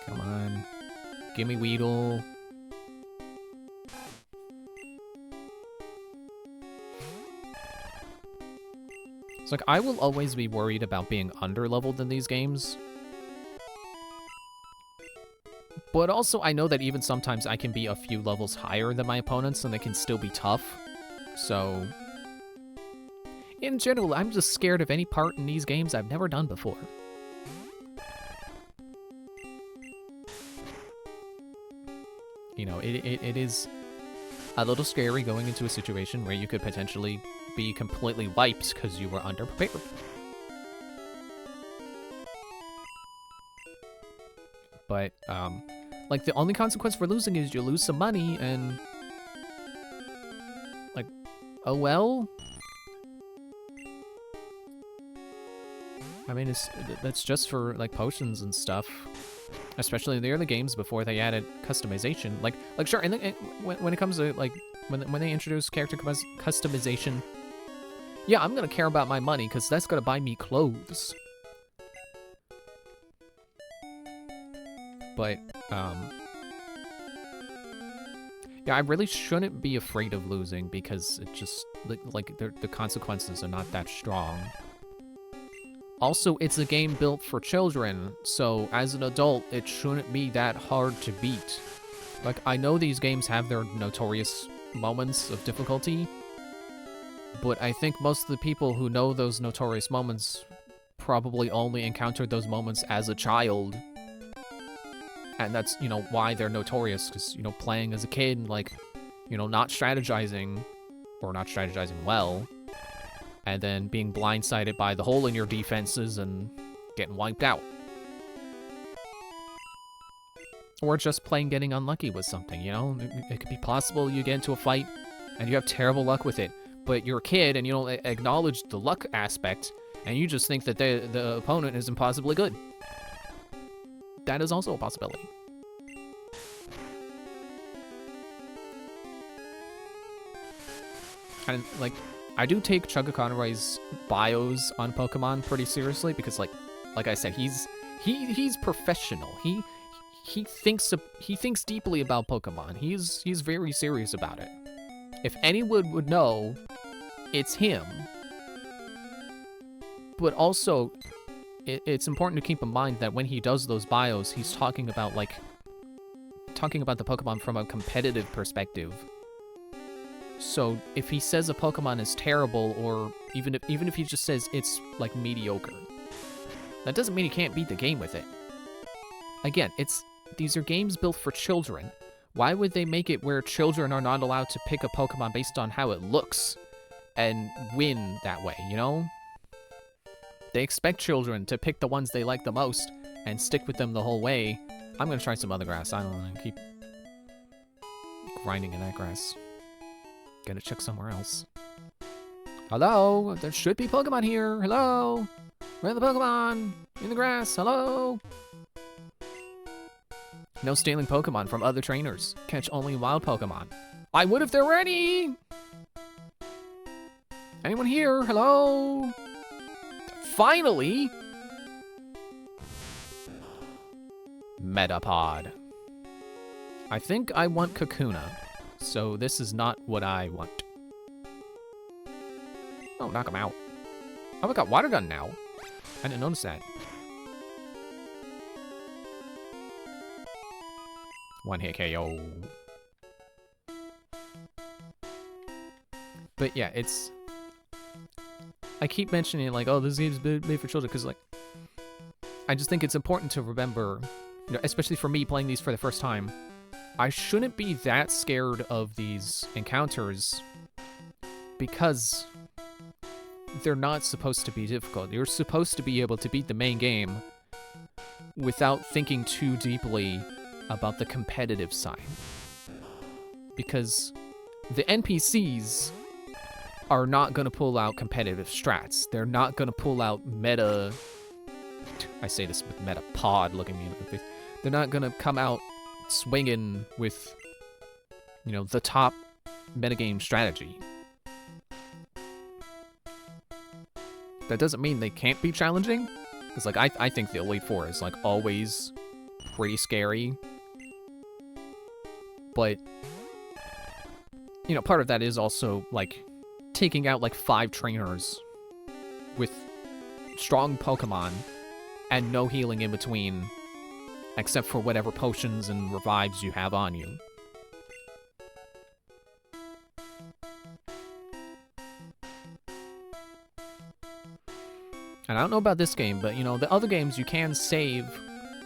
Come on. Gimme Weedle. It's like, I will always be worried about being underleveled in these games. But also, I know that even sometimes I can be a few levels higher than my opponents and they can still be tough. So, in general, I'm just scared of any part in these games I've never done before. You know, it is a little scary going into a situation where you could potentially be completely wiped because you were underprepared. But, like, the only consequence for losing is you lose some money, and, like, oh well? I mean, that's just for, like, potions and stuff. Especially in the early games before they added customization. Like sure, and when it comes to, like, when they introduce character customization, yeah, I'm gonna care about my money, because that's gonna buy me clothes. But, Yeah, I really shouldn't be afraid of losing because it just, like the consequences are not that strong. Also, it's a game built for children, so as an adult, it shouldn't be that hard to beat. Like, I know these games have their notorious moments of difficulty, but I think most of the people who know those notorious moments probably only encountered those moments as a child. And that's, you know, why they're notorious, because, you know, playing as a kid, like, you know, not strategizing, or not strategizing well, and then being blindsided by the hole in your defenses and getting wiped out. Or just plain getting unlucky with something, you know? It could be possible you get into a fight and you have terrible luck with it, but you're a kid and you don't acknowledge the luck aspect, and you just think that the opponent is impossibly good. That is also a possibility. And, like, I do take Chuggaaconroy's bios on Pokemon pretty seriously because, like I said, he's professional. He thinks deeply about Pokemon. He's very serious about it. If anyone would know, it's him. But also, it's important to keep in mind that when he does those bios, he's talking about the Pokemon from a competitive perspective. So if he says a Pokemon is terrible, or even if he just says it's like mediocre, that doesn't mean he can't beat the game with it. Again, these are games built for children. Why would they make it where children are not allowed to pick a Pokemon based on how it looks and win that way, you know? They expect children to pick the ones they like the most and stick with them the whole way. I'm gonna try some other grass. I don't want to keep grinding in that grass. Gotta check somewhere else. Hello? There should be Pokemon here. Hello? Where are the Pokemon? In the grass. Hello? No stealing Pokemon from other trainers. Catch only wild Pokemon. I would if there were any! Anyone here? Hello? Finally! Metapod. I think I want Kakuna, so this is not what I want. Oh, knock him out. Oh, I got Water Gun now. I didn't notice that. One hit KO. But yeah, I keep mentioning, like, oh, this game's made for children, because, like, I just think it's important to remember, you know, especially for me playing these for the first time, I shouldn't be that scared of these encounters because they're not supposed to be difficult. You're supposed to be able to beat the main game without thinking too deeply about the competitive side. Because the NPCs are not going to pull out competitive strats. They're not going to pull out meta... I say this with Metapod looking me in the face. They're not going to come out swinging with, you know, the top metagame strategy. That doesn't mean they can't be challenging. Because, like, I think the Elite Four is, like, always pretty scary. But, you know, part of that is also, like, taking out, like, 5 trainers with strong Pokemon and no healing in between, except for whatever potions and revives you have on you. And I don't know about this game, but, you know, the other games you can save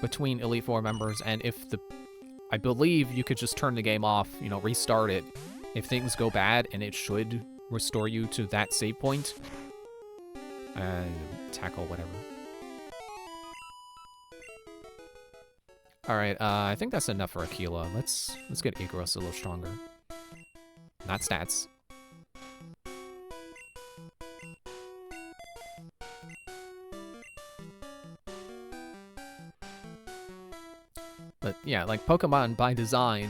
between Elite Four members, and I believe you could just turn the game off, you know, restart it if things go bad, and it should restore you to that save point. Tackle, whatever. Alright, I think that's enough for Aquila. Let's get Igros a little stronger. Not stats. But yeah, like, Pokemon by design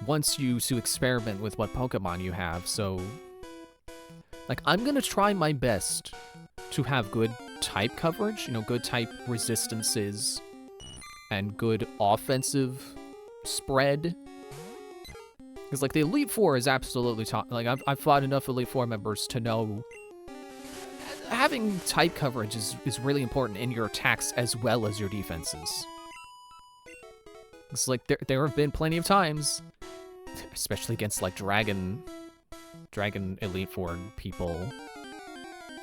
wants you to experiment with what Pokemon you have, so... Like, I'm gonna try my best to have good type coverage, you know, good type resistances, and good offensive spread. Because, like, the Elite Four is absolutely like, I've fought enough Elite Four members to know having type coverage is really important in your attacks as well as your defenses. It's like, there have been plenty of times, especially against, like, Dragon Elite Four people,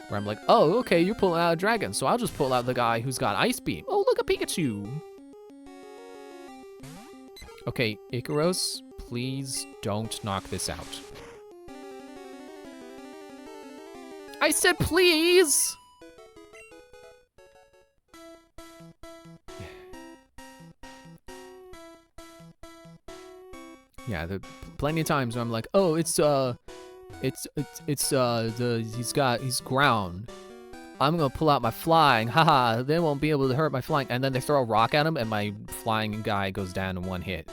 where I'm like, oh, okay, you're pulling out a dragon, so I'll just pull out the guy who's got Ice Beam. Oh, look, a Pikachu! Okay, Ikaros, please don't knock this out. I said please! Yeah, there plenty of times where I'm like, oh, he's ground. I'm gonna pull out my flying, haha, they won't be able to hurt my flying. And then they throw a rock at him and my flying guy goes down in one hit.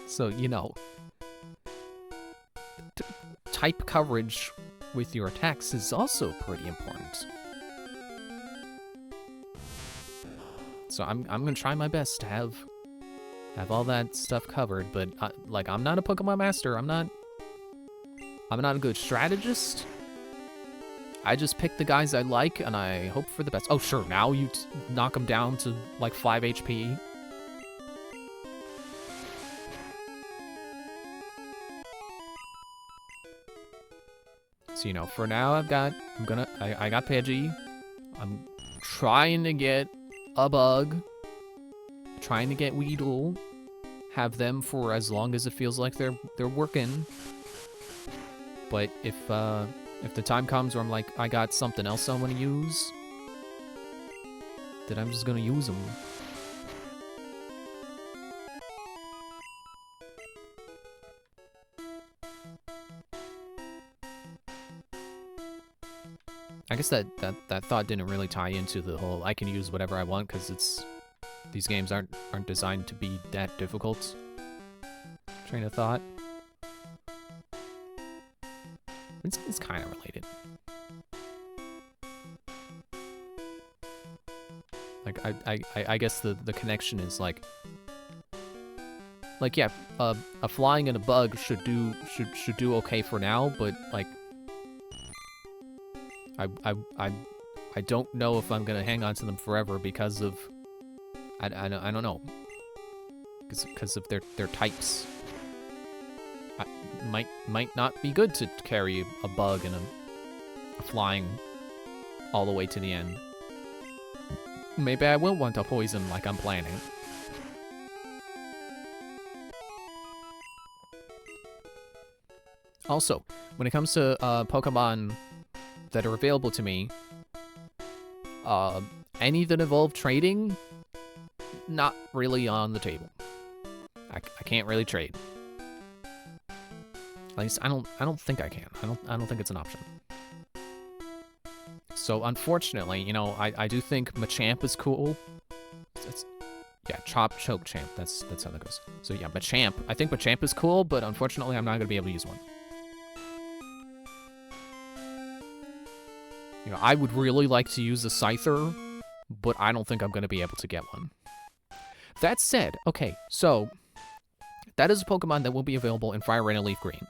So, you know, type coverage with your attacks is also pretty important. So I'm gonna try my best to have all that stuff covered, but like, I'm not a Pokemon master. I'm not a good strategist. I just pick the guys I like and I hope for the best. Oh, sure, now you knock them down to like 5 HP. So, you know, for now I got Pidgey. I'm trying to get a Bug. Trying to get Weedle. Have them for as long as it feels like they're working. But if the time comes where I'm like, I got something else I want to use, then I'm just gonna use them. I guess that thought didn't really tie into the whole I can use whatever I want, because these games aren't designed to be that difficult train of thought. It's kind of related. Like, I guess the connection is like yeah, a flying and a bug should do okay for now, but like I don't know if I'm gonna hang on to them forever because of I don't know, because of their types. Might not be good to carry a bug and a flying all the way to the end. Maybe I will want a poison like I'm planning. Also, when it comes to Pokemon that are available to me, any that involve trading, not really on the table. I can't really trade. At least I don't think I can. I don't think it's an option. So unfortunately, you know, I do think Machamp is cool. Yeah, Chop, Choke, Champ. That's how that goes. So yeah, Machamp. I think Machamp is cool, but unfortunately, I'm not gonna be able to use one. You know, I would really like to use a Scyther, but I don't think I'm gonna be able to get one. That said, okay, so that is a Pokemon that will be available in Fire Red and Leaf Green.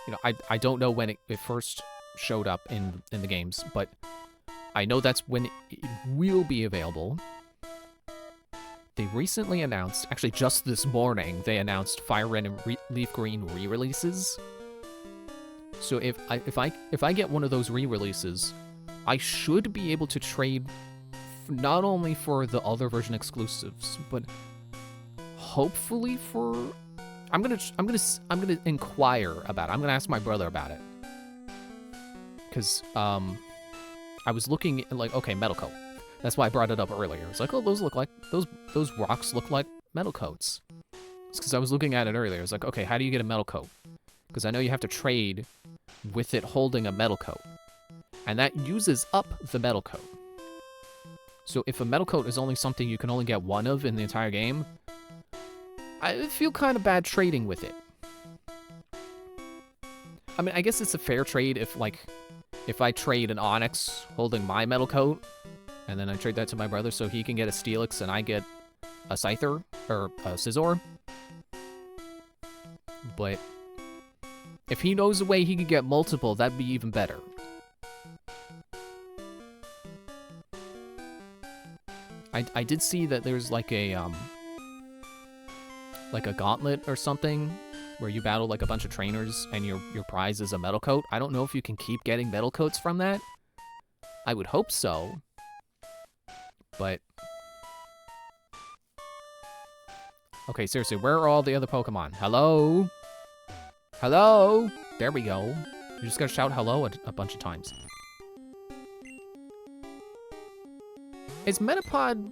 You know, I don't know when it first showed up in the games, but I know that's when it will be available. They recently announced, actually just this morning, they announced Fire Red and Leaf Green re-releases. So if I get one of those re-releases, I should be able to trade not only for the other version exclusives, but hopefully for I'm gonna inquire about it. I'm gonna ask my brother about it. Cause I was looking at, like, okay, metal coat. That's why I brought it up earlier. It's like, oh, those look like those rocks look like metal coats. It's because I was looking at it earlier. It's like, okay, how do you get a metal coat? Because I know you have to trade with it holding a metal coat, and that uses up the metal coat. So if a metal coat is only something you can only get one of in the entire game, I feel kind of bad trading with it. I mean, I guess it's a fair trade if I trade an Onix holding my metal coat, and then I trade that to my brother so he can get a Steelix and I get a Scyther or a Scizor. But if he knows a way he can get multiple, that'd be even better. I did see that there's like a gauntlet or something where you battle like a bunch of trainers and your prize is a metal coat. I don't know if you can keep getting metal coats from that. I would hope so. But okay, seriously, where are all the other Pokemon? Hello? Hello? There we go. You just gotta shout hello a bunch of times. Is Metapod...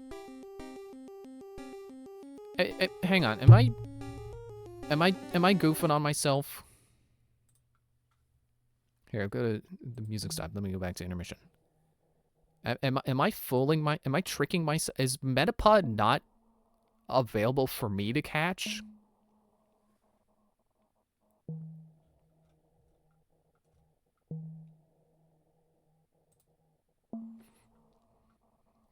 hang on, am I goofing on myself? Here, go to the music stop. Let me go back to intermission. Am I fooling my... Am I tricking myself? Is Metapod not available for me to catch?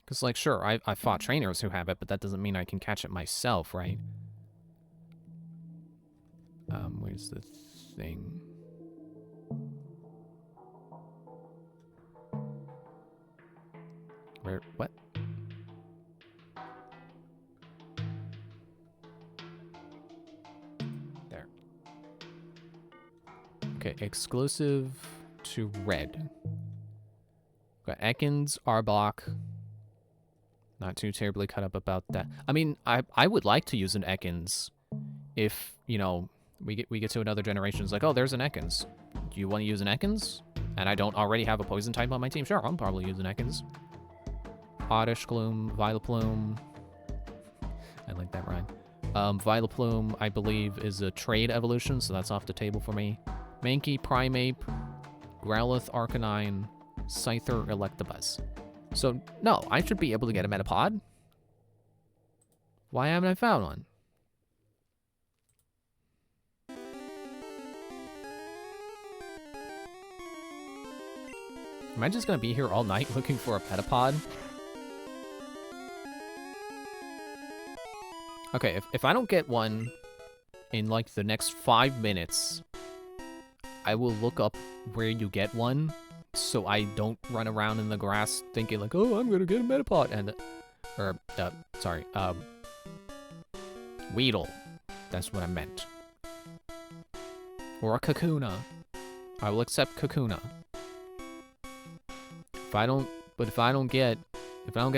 Because, like, sure, I fought trainers who have it, but that doesn't mean I can catch it myself, right? Where's the thing? Where, what? There. Okay, exclusive to red. Got Ekans, Arbok. Not too terribly cut up about that. I mean, I would like to use an Ekans if, you know, we get to another generation. It's like, oh, there's an Ekans. Do you want to use an Ekans? And I don't already have a poison type on my team? Sure, I'll probably use an Ekans. Oddish Gloom, Vileplume. I like that rhyme. Vileplume, I believe, is a trade evolution, so that's off the table for me. Mankey, Primeape, Growlithe, Arcanine, Scyther, Electabuzz. So, no, I should be able to get a Metapod. Why haven't I found one? Am I just gonna be here all night looking for a Metapod? Okay, if I don't get one in, like, the next 5 minutes, I will look up where you get one, so I don't run around in the grass thinking, like, oh, I'm gonna get a Metapod, and, Weedle. That's what I meant. Or a Kakuna. I will accept Kakuna. If I don't get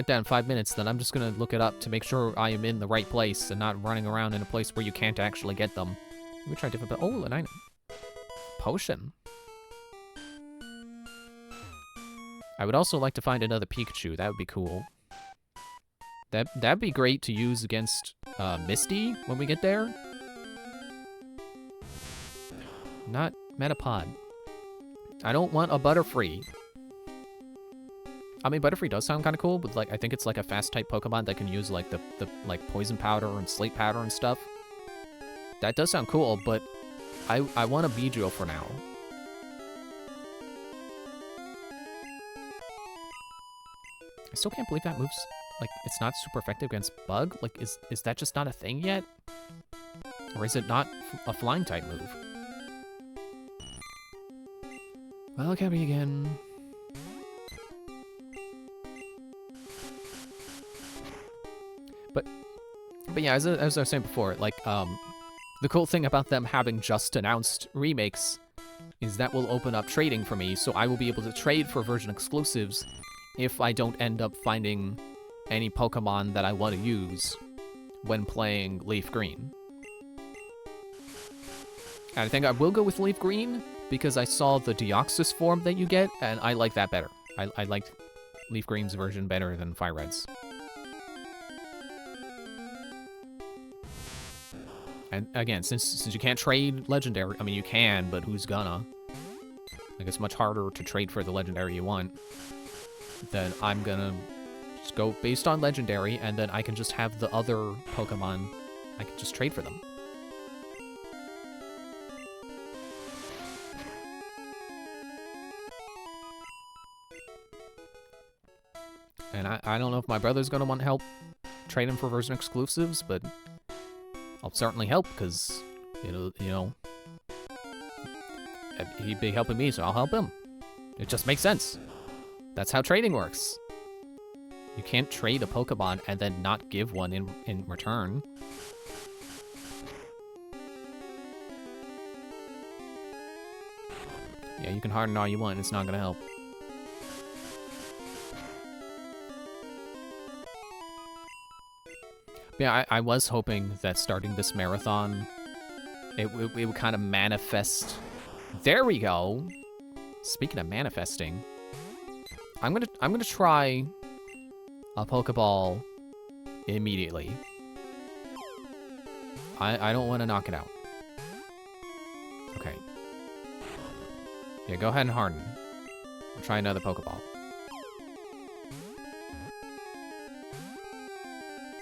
that in 5 minutes, then I'm just gonna look it up to make sure I am in the right place and not running around in a place where you can't actually get them. Let me try different, oh, an item. Potion. I would also like to find another Pikachu. That would be cool. That'd be great to use against Misty when we get there. Not Metapod. I don't want a Butterfree. I mean, Butterfree does sound kind of cool, but like I think it's like a fast type Pokemon that can use like the like poison powder and slate powder and stuff. That does sound cool, but I want a Beedrill for now. I still can't believe that moves, like, it's not super effective against Bug. Like, is that just not a thing yet? Or is it not a flying type move? Well, can we again? But yeah, as I was saying before, like, the cool thing about them having just announced remakes is that will open up trading for me, so I will be able to trade for version exclusives if I don't end up finding any Pokemon that I want to use when playing Leaf Green. And I think I will go with Leaf Green because I saw the Deoxys form that you get, and I like that better. I liked Leaf Green's version better than Fire Red's. And again, since you can't trade Legendary, I mean, you can, but who's gonna? Like, it's much harder to trade for the Legendary you want. Then I'm gonna just go based on Legendary, and then I can just have the other Pokemon, I can just trade for them. And I don't know if my brother's gonna want help trade him for version exclusives, but I'll certainly help because, he'd be helping me, so I'll help him. It just makes sense. That's how trading works. You can't trade a Pokemon and then not give one in return. Yeah, you can harden all you want, it's not gonna help. Yeah, I was hoping that starting this marathon, it would kind of manifest. There we go. Speaking of manifesting, I'm gonna try a Pokeball immediately. I don't want to knock it out. Okay. Yeah, go ahead and harden. I'll try another Pokeball.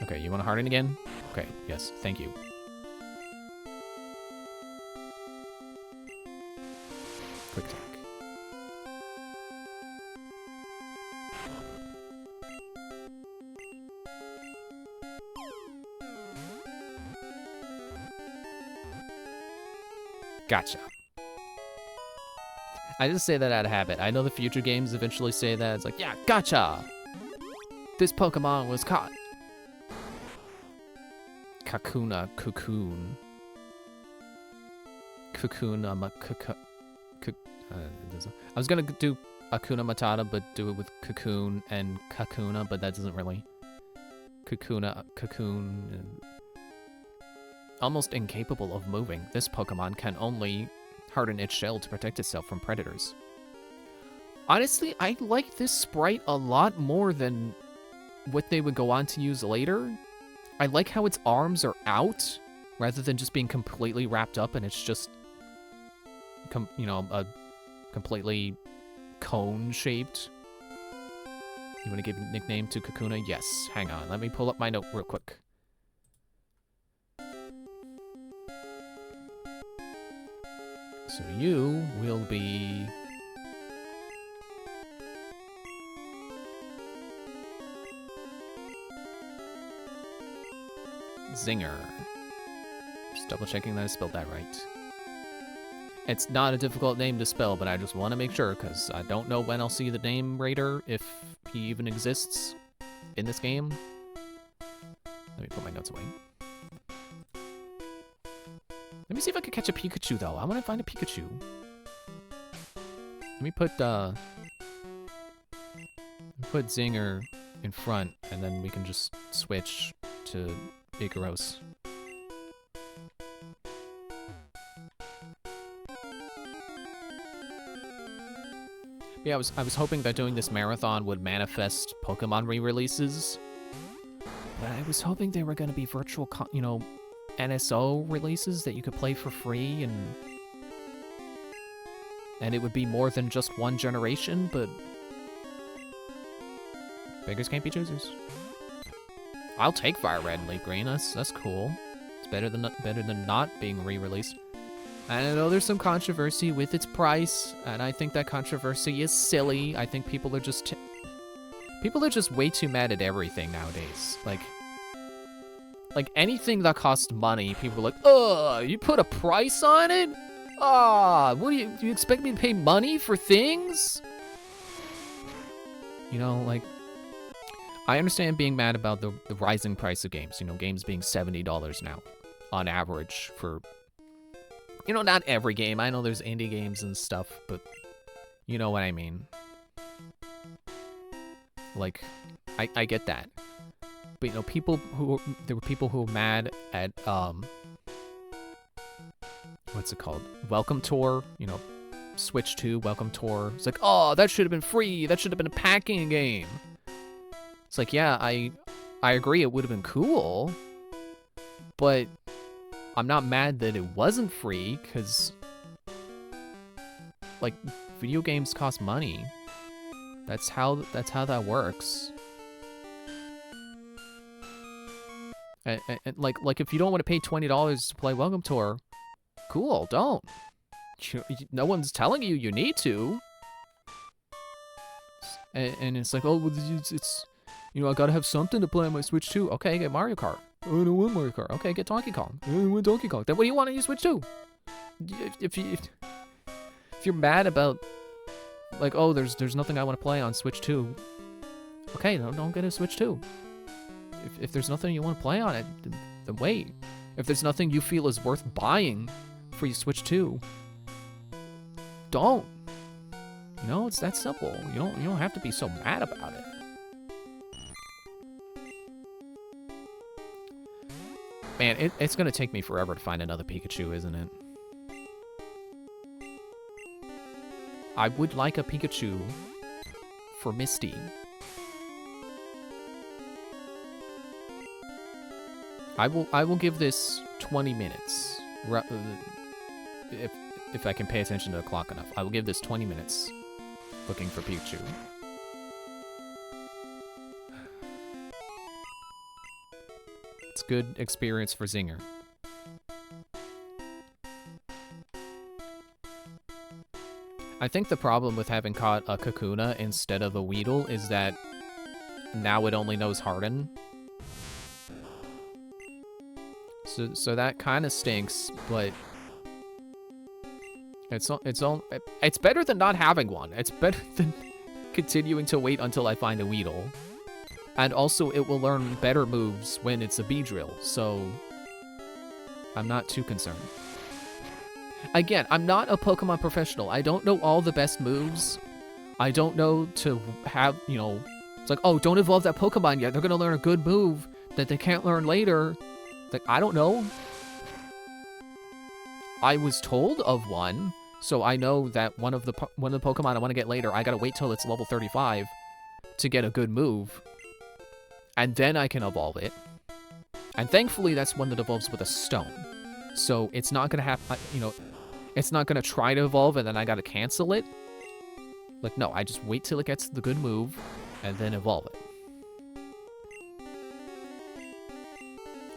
Okay, you want to harden again? Okay, yes, thank you. Quick Attack. Gotcha. I just say that out of habit. I know the future games eventually say that. It's like, yeah, gotcha! This Pokemon was caught. Kakuna, Cocoon. I was gonna do Akuna Matata, but do it with Cocoon and Kakuna, but that doesn't really. Cocoon. Almost incapable of moving, this Pokemon can only harden its shell to protect itself from predators. Honestly, I like this sprite a lot more than what they would go on to use later. I like how its arms are out, rather than just being completely wrapped up and it's just, a completely cone-shaped. You want to give a nickname to Kakuna? Yes. Hang on, let me pull up my note real quick. So you will be... Zinger. Just double checking that I spelled that right. It's not a difficult name to spell, but I just want to make sure, because I don't know when I'll see the name Raider, if he even exists in this game. Let me put my notes away. Let me see if I can catch a Pikachu, though. I want to find a Pikachu. Let me put Zinger in front, and then we can just switch to Ikaros. Yeah, I was hoping that doing this marathon would manifest Pokemon re-releases, but I was hoping they were going to be virtual, NSO releases that you could play for free, and it would be more than just one generation, but beggars can't be choosers. I'll take Fire Red and Leaf Green. That's cool. It's better than not being re-released. And I know there's some controversy with its price, and I think that controversy is silly. I think people are just way too mad at everything nowadays. Like anything that costs money, people are like, "Ugh, you put a price on it? What do you expect me to pay money for things?" I understand being mad about the rising price of games. Games being $70 now, on average for, not every game. I know there's indie games and stuff, but you know what I mean. Like, I get that. But, there were people who were mad at, what's it called? Welcome Tour, Switch 2, Welcome Tour. It's like, oh, that should have been free. That should have been a packing game. It's like, yeah, I agree it would have been cool, but I'm not mad that it wasn't free, because, like, video games cost money. That's how that works. And like if you don't want to pay $20 to play Welcome Tour, cool, don't. No one's telling you you need to. And it's like, oh, well, You know, I gotta have something to play on my Switch too. Okay, get Mario Kart. Oh, I don't want Mario Kart. Okay, get Donkey Kong. I don't want Donkey Kong. Then what do you want on your Switch too? If you're mad about, like, oh, there's nothing I want to play on Switch 2. Okay, no, don't get a Switch 2. If there's nothing you want to play on it, then wait. If there's nothing you feel is worth buying for your Switch 2, don't. You know, it's that simple. You don't have to be so mad about it. Man, it's gonna take me forever to find another Pikachu, isn't it? I would like a Pikachu for Misty. I will give this 20 minutes. If I can pay attention to the clock enough. I will give this 20 minutes looking for Pikachu. It's good experience for Zinger. I think the problem with having caught a Kakuna instead of a Weedle is that now it only knows Harden. So that kind of stinks, but it's better than not having one. It's better than continuing to wait until I find a Weedle. And also, it will learn better moves when it's a Beedrill, so I'm not too concerned. Again, I'm not a Pokemon professional. I don't know all the best moves. I don't know to have, you know, it's like, oh, don't evolve that Pokemon yet. They're going to learn a good move that they can't learn later. Like, I don't know. I was told of one, so I know that one of the Pokemon I want to get later, I got to wait till it's level 35 to get a good move. And then I can evolve it. And thankfully, that's one that evolves with a stone. So it's not going to have, you know, it's not going to try to evolve and then I got to cancel it. Like, no, I just wait till it gets the good move and then evolve it.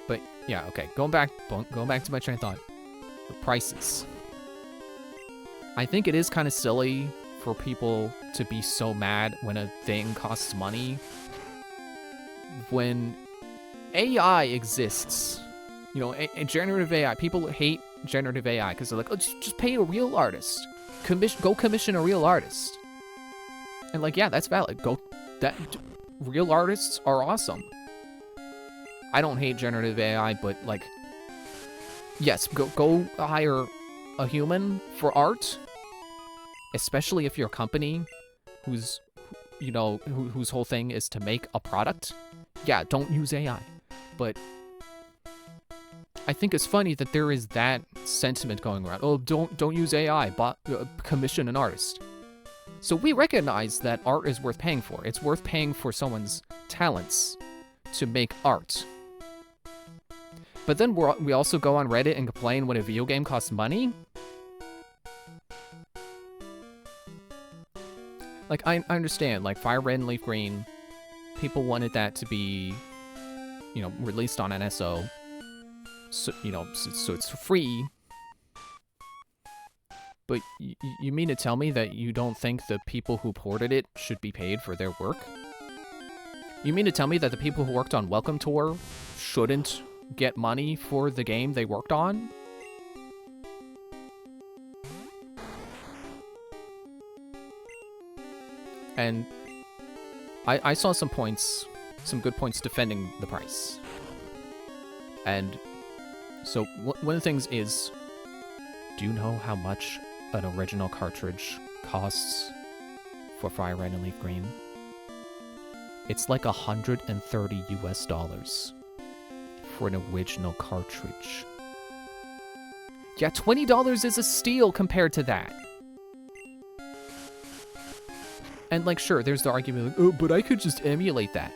But yeah, okay, going back to my train of thought. The prices. I think it is kind of silly for people to be so mad when a thing costs money. When AI exists, you know, a generative AI, people hate generative AI because they're like, oh, just pay a real artist. Go commission a real artist. And like, yeah, that's valid. Real artists are awesome. I don't hate generative AI, but like, yes, go hire a human for art, especially if you're a company whose whole thing is to make a product. Yeah, don't use AI. But I think it's funny that there is that sentiment going around. Oh, don't use AI, but commission an artist. So we recognize that art is worth paying for. It's worth paying for someone's talents to make art. But then we also go on Reddit and complain when a video game costs money. Like, I understand, like, Fire Red and Leaf Green, people wanted that to be, you know, released on NSO. So, you know, so it's free. But you mean to tell me that you don't think the people who ported it should be paid for their work? You mean to tell me that the people who worked on Welcome Tour shouldn't get money for the game they worked on? And I saw some good points defending the price. And so one of the things is, do you know how much an original cartridge costs for Fire Red and Leaf Green? It's like $130 US for an original cartridge. Yeah, $20 is a steal compared to that. And like, sure, there's the argument like, oh, but I could just emulate that.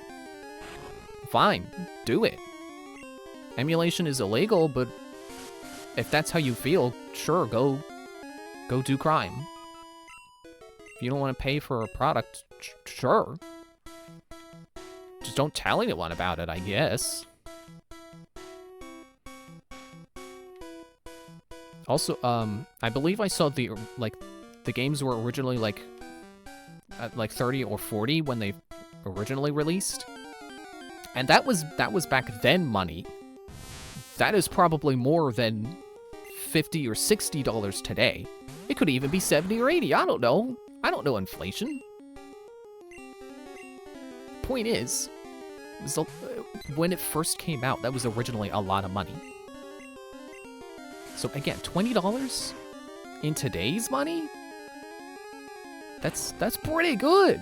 Fine, do it. Emulation is illegal, but if that's how you feel, sure, go do crime. If you don't want to pay for a product, sure. Just don't tell anyone about it, I guess. Also, I believe I saw the games were originally like 30 or 40 when they originally released. And that was back then money. That is probably more than $50 or $60 today. It could even be 70 or 80. I don't know. I don't know inflation. Point is, when it first came out, that was originally a lot of money. So again, $20 in today's money? That's pretty good.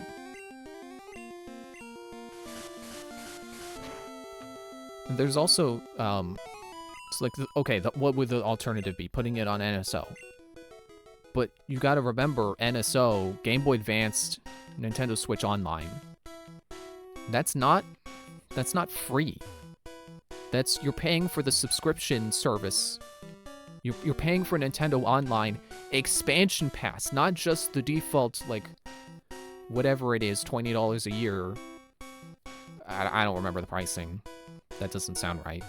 There's also, it's like, okay, what would the alternative be? Putting it on NSO. But you gotta remember, NSO, Game Boy Advance, Nintendo Switch Online. That's not free. You're paying for the subscription service. You're paying for Nintendo Online expansion pass, not just the default, like, whatever it is, $20 a year. I don't remember the pricing. That doesn't sound right.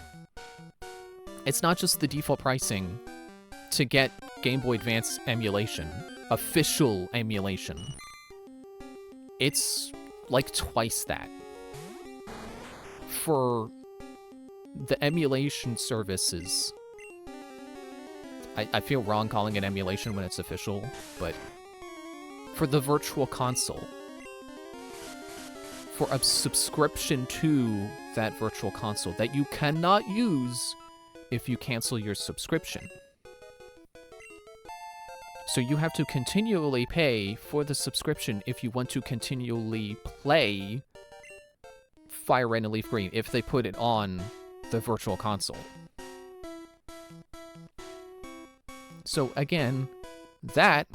It's not just the default pricing to get Game Boy Advance emulation, official emulation. It's like twice that. For the emulation services, I feel wrong calling it emulation when it's official, but for the Virtual Console, for a subscription to that Virtual Console that you cannot use if you cancel your subscription. So you have to continually pay for the subscription if you want to continually play Fire Red and Leaf Green if they put it on the Virtual Console. So again, that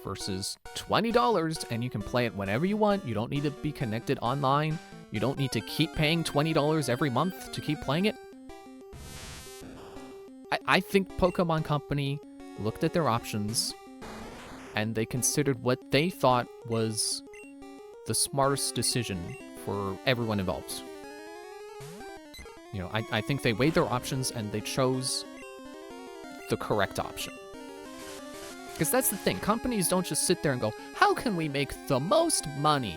versus $20, and you can play it whenever you want. You don't need to be connected online. You don't need to keep paying $20 every month to keep playing it. I think Pokemon Company looked at their options, and they considered what they thought was the smartest decision for everyone involved. You know, I think they weighed their options, and they chose the correct option. Because that's the thing, companies don't just sit there and go, how can we make the most money?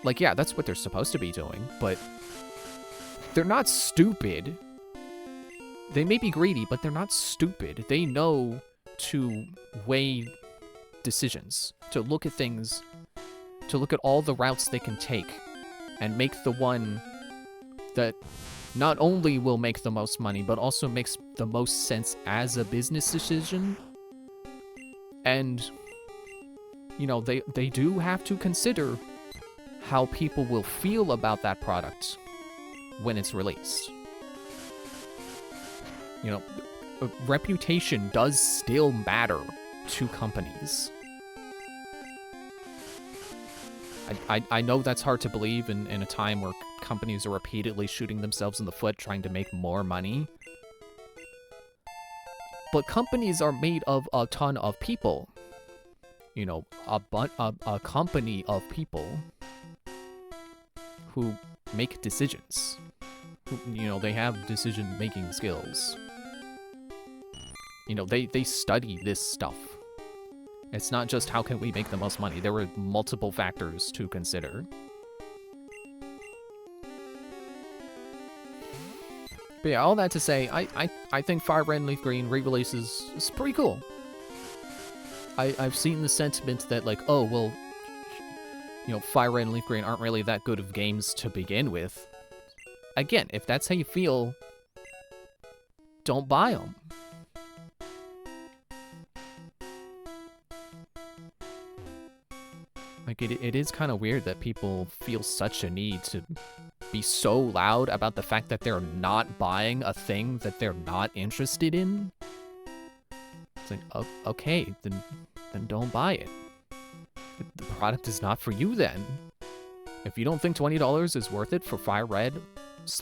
Like, yeah, that's what they're supposed to be doing, but they're not stupid. They may be greedy, but they're not stupid. They know to weigh decisions, to look at things, to look at all the routes they can take, and make the one that not only will make the most money, but also makes the most sense as a business decision. And, you know, they do have to consider how people will feel about that product when it's released. You know, reputation does still matter to companies. I know that's hard to believe in a time where companies are repeatedly shooting themselves in the foot trying to make more money. But companies are made of a ton of people. You know, a company of people who make decisions. Who, you know, they have decision-making skills. You know, they study this stuff. It's not just how can we make the most money. There were multiple factors to consider. But yeah, all that to say, I think Fire Red and Leaf Green re-releases is pretty cool. I've seen the sentiment that, like, oh, well, you know, Fire Red and Leaf Green aren't really that good of games to begin with. Again, if that's how you feel, don't buy them. Like, it is kind of weird that people feel such a need to be so loud about the fact that they're not buying a thing that they're not interested in. It's like, oh, okay, then don't buy it. The product is not for you then. If you don't think $20 is worth it for Fire Red /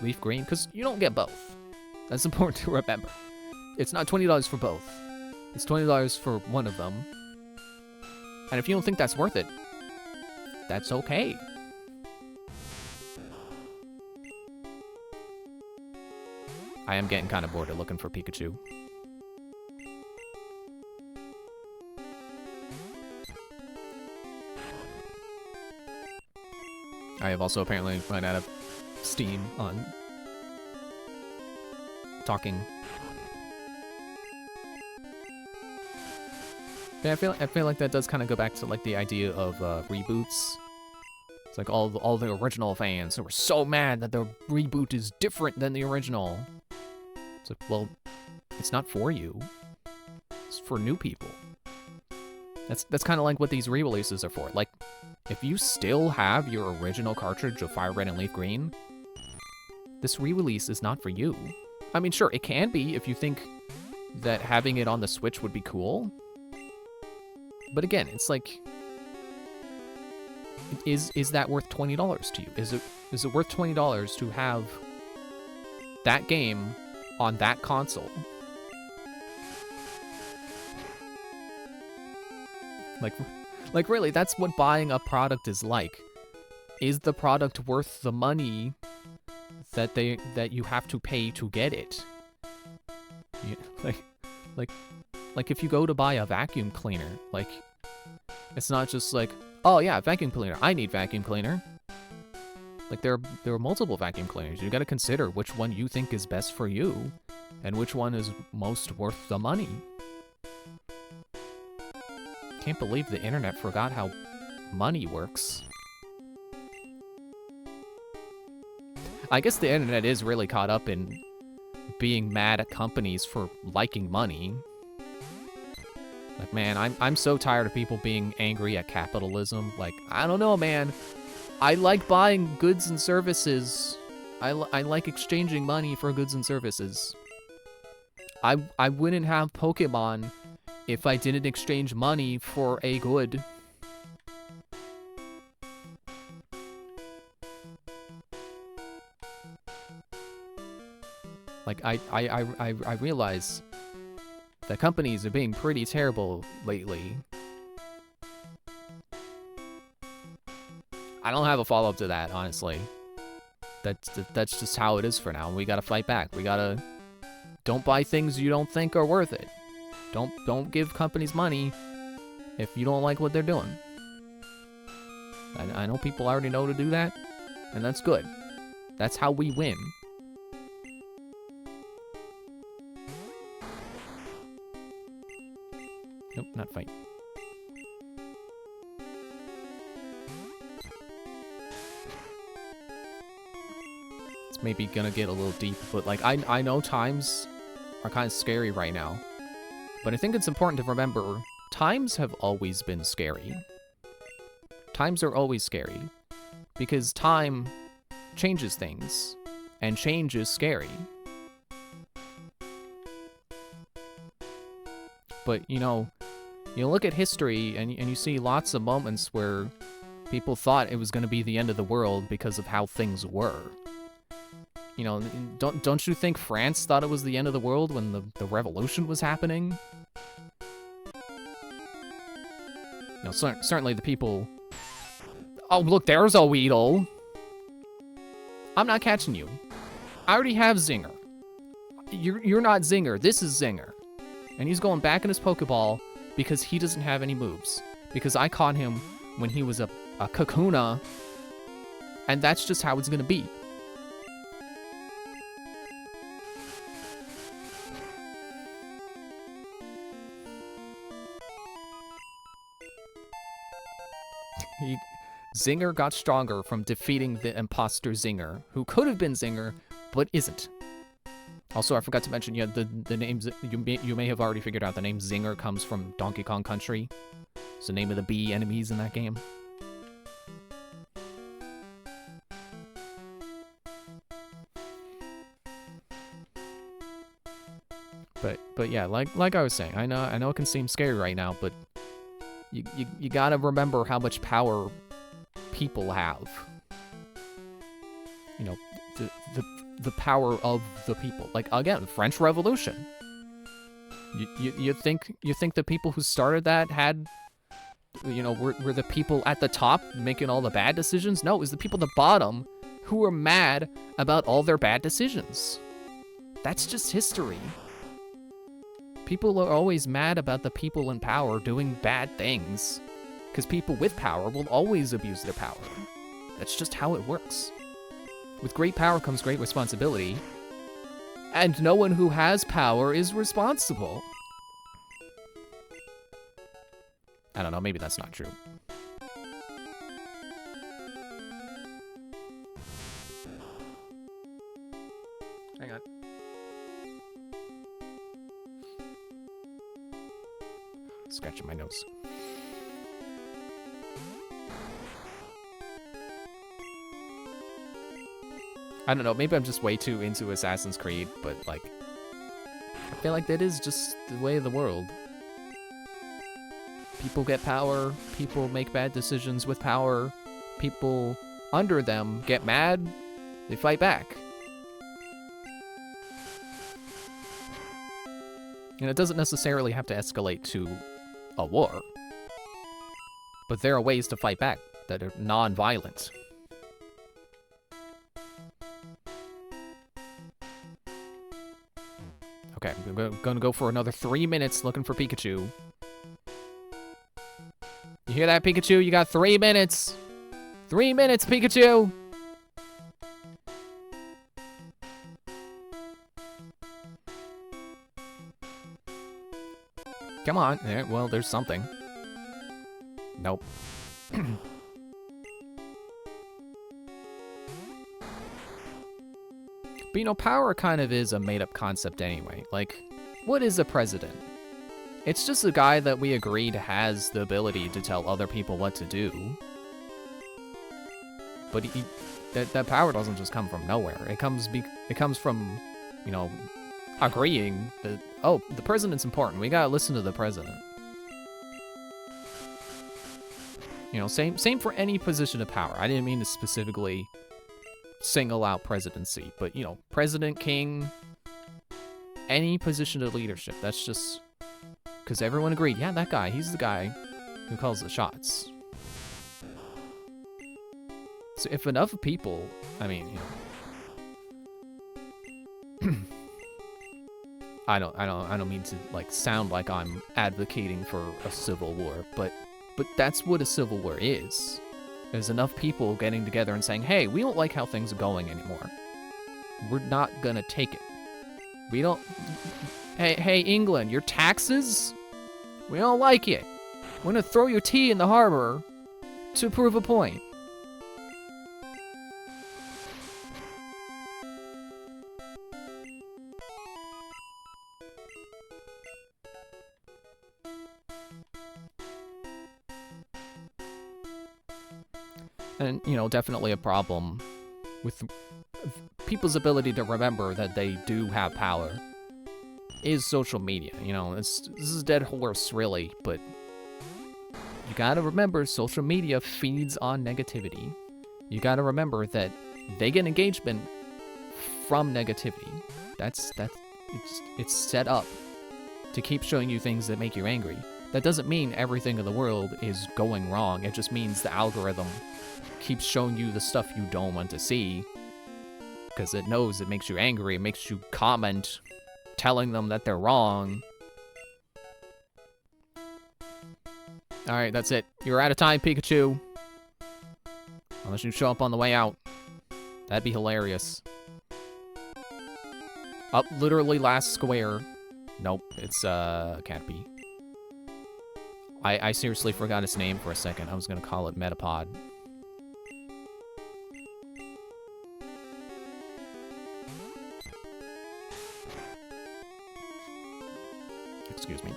Leaf Green, because you don't get both. That's important to remember. It's not $20 for both. It's $20 for one of them. And if you don't think that's worth it, that's okay. I am getting kind of bored of looking for Pikachu. I have also apparently run out of steam on talking. Yeah, I feel like that does kind of go back to like the idea of reboots. It's like all the original fans who were so mad that the reboot is different than the original. It's like, well, it's not for you. It's for new people. That's kind of like what these re-releases are for. Like, if you still have your original cartridge of Fire Red and Leaf Green, this re-release is not for you. I mean, sure, it can be if you think that having it on the Switch would be cool. But again, it's like, is that worth $20 to you? Is it worth $20 to have that game on that console? Like really, that's what buying a product is like. Is the product worth the money that you have to pay to get it? Like if you go to buy a vacuum cleaner, like, it's not just like, oh yeah, vacuum cleaner, I need vacuum cleaner. Like, there are multiple vacuum cleaners. You gotta consider which one you think is best for you, and which one is most worth the money. Can't believe the internet forgot how money works. I guess the internet is really caught up in being mad at companies for liking money. Like, man, I'm so tired of people being angry at capitalism. Like, I don't know, man. I like buying goods and services. I like exchanging money for goods and services. I wouldn't have Pokemon if I didn't exchange money for a good. Like, I realize that companies are being pretty terrible lately. I don't have a follow-up to that, honestly. That's just how it is for now. We gotta fight back. We gotta... Don't buy things you don't think are worth it. Don't give companies money if you don't like what they're doing. I know people already know to do that, and that's good. That's how we win. Nope, not fight. It's maybe gonna get a little deep, but like, I know times are kind of scary right now. But I think it's important to remember, times have always been scary. Times are always scary. Because time changes things. And change is scary. But, you know, you look at history and you see lots of moments where people thought it was going to be the end of the world because of how things were. You know, don't you think France thought it was the end of the world when the revolution was happening? No, certainly the people... Oh, look, there's a Weedle. I'm not catching you. I already have Zinger. You're not Zinger. This is Zinger. And he's going back in his Pokeball because he doesn't have any moves. Because I caught him when he was a Kakuna. And that's just how it's gonna be. Zinger got stronger from defeating the imposter Zinger, who could have been Zinger, but isn't. Also, I forgot to mention, yeah, the names, you may have already figured out the name Zinger comes from Donkey Kong Country. It's the name of the bee enemies in that game. But yeah, like I was saying, I know it can seem scary right now, but you gotta remember how much power people have. You know, the power of the people. Like, again, French Revolution. You think the people who started that had, you know, were the people at the top making all the bad decisions? No, it was the people at the bottom who were mad about all their bad decisions. That's just history. People are always mad about the people in power doing bad things, because people with power will always abuse their power. That's just how it works. With great power comes great responsibility, and no one who has power is responsible. I don't know, maybe that's not true. Hang on. Scratching my nose. I don't know, maybe I'm just way too into Assassin's Creed, but like, I feel like that is just the way of the world. People get power, people make bad decisions with power, people under them get mad, they fight back. And it doesn't necessarily have to escalate to a war, but there are ways to fight back that are non-violent. Okay, I'm gonna go for another 3 minutes looking for Pikachu. You hear that, Pikachu? You got 3 minutes! 3 minutes, Pikachu! Come on. Well, there's something. Nope. But you know, power kind of is a made-up concept anyway. Like, what is a president? It's just a guy that we agreed has the ability to tell other people what to do. But that power doesn't just come from nowhere. It comes from, you know, agreeing that, oh, the president's important. We gotta listen to the president. You know, same for any position of power. I didn't mean to specifically single out presidency, but you know, president, king, any position of leadership. That's just because everyone agreed, yeah, that guy, he's the guy who calls the shots. So if enough people, I mean, you know, I don't mean to like sound like I'm advocating for a civil war, but that's what a civil war is. There's enough people getting together and saying, hey, we don't like how things are going anymore. We're not gonna take it. We don't... Hey, England, your taxes? We don't like it. We're gonna throw your tea in the harbor to prove a point. And, you know, definitely a problem with people's ability to remember that they do have power is social media. You know, this is a dead horse, really, but you gotta remember social media feeds on negativity. You gotta remember that they get engagement from negativity. It's set up to keep showing you things that make you angry. That doesn't mean everything in the world is going wrong. It just means the algorithm keeps showing you the stuff you don't want to see because it knows it makes you angry. It makes you comment telling them that they're wrong. Alright, that's it. You're out of time, Pikachu. Unless you show up on the way out. That'd be hilarious. Up literally last square. Nope, it's can't be. I seriously forgot its name for a second. I was gonna call it Metapod. Excuse me.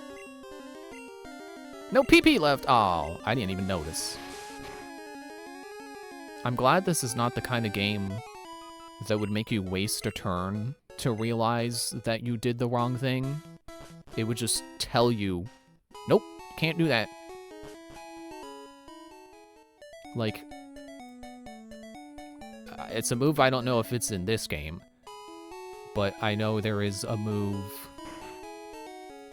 No PP left! Oh, I didn't even notice. I'm glad this is not the kind of game that would make you waste a turn to realize that you did the wrong thing. It would just tell you, nope, can't do that. Like, it's a move I don't know if it's in this game, but I know there is a move,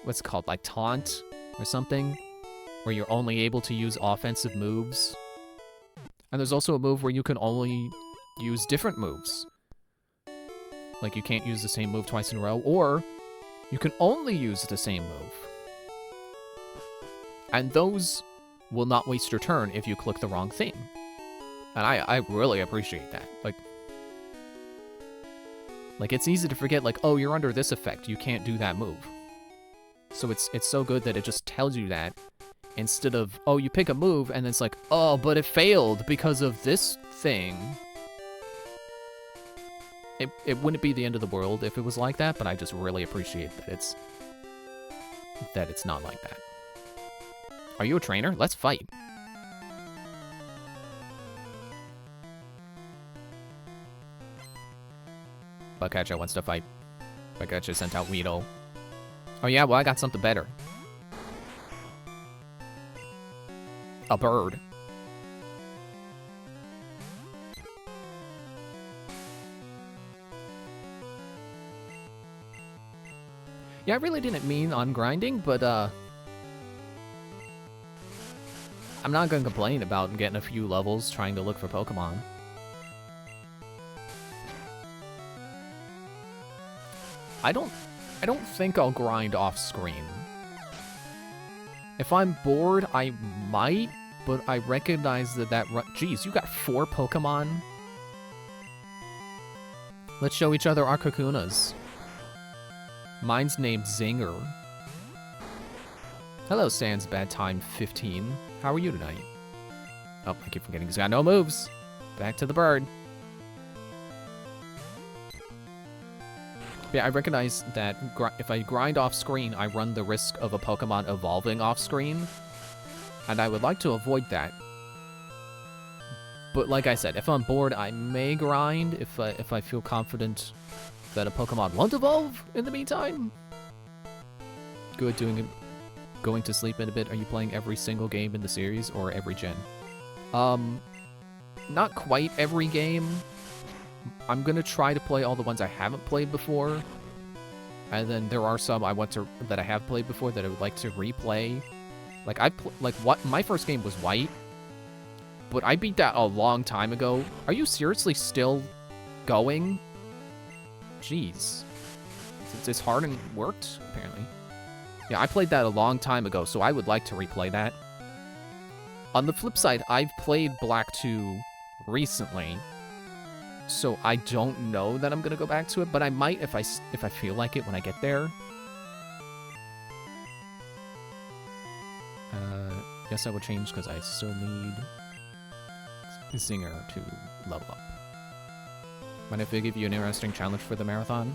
what's it called, like Taunt or something, where you're only able to use offensive moves. And there's also a move where you can only use different moves. Like you can't use the same move twice in a row, or you can only use the same move. And those will not waste your turn if you click the wrong thing. And I really appreciate that. Like it's easy to forget, like, oh, you're under this effect, you can't do that move. So it's so good that it just tells you that, instead of, oh, you pick a move, and it's like, oh, but it failed because of this thing. It wouldn't be the end of the world if it was like that, but I just really appreciate that it's not like that. Are you a trainer? Let's fight. Bugcatcher wants to fight. Bugcatcher sent out Weedle. Oh yeah, well I got something better. A bird. Yeah, I really didn't mean on grinding, but I'm not gonna complain about getting a few levels trying to look for Pokemon. I don't think I'll grind off screen. If I'm bored, I might, but I recognize Jeez, you got 4 Pokemon? Let's show each other our Kakunas. Mine's named Zinger. Hello, Sans Bad Time 15. How are you tonight? Oh, I keep forgetting he's got no moves. Back to the bird. Yeah, I recognize that if I grind off screen, I run the risk of a Pokemon evolving off screen. And I would like to avoid that. But like I said, if I'm bored, I may grind if I feel confident that a Pokemon won't evolve in the meantime. Good, going to sleep in a bit. Are you playing every single game in the series or every gen? Not quite every game. I'm gonna try to play all the ones I haven't played before, and then there are some that I have played before that I would like to replay. Like my first game was White, but I beat that a long time ago. Are you seriously still going? Jeez, it's hard and worked apparently. Yeah, I played that a long time ago, so I would like to replay that. On the flip side, I've played Black 2 recently. So I don't know that I'm gonna go back to it, but I might if I feel like it when I get there. Guess I will change because I still need Zinger to level up. Mind if I give you an interesting challenge for the marathon?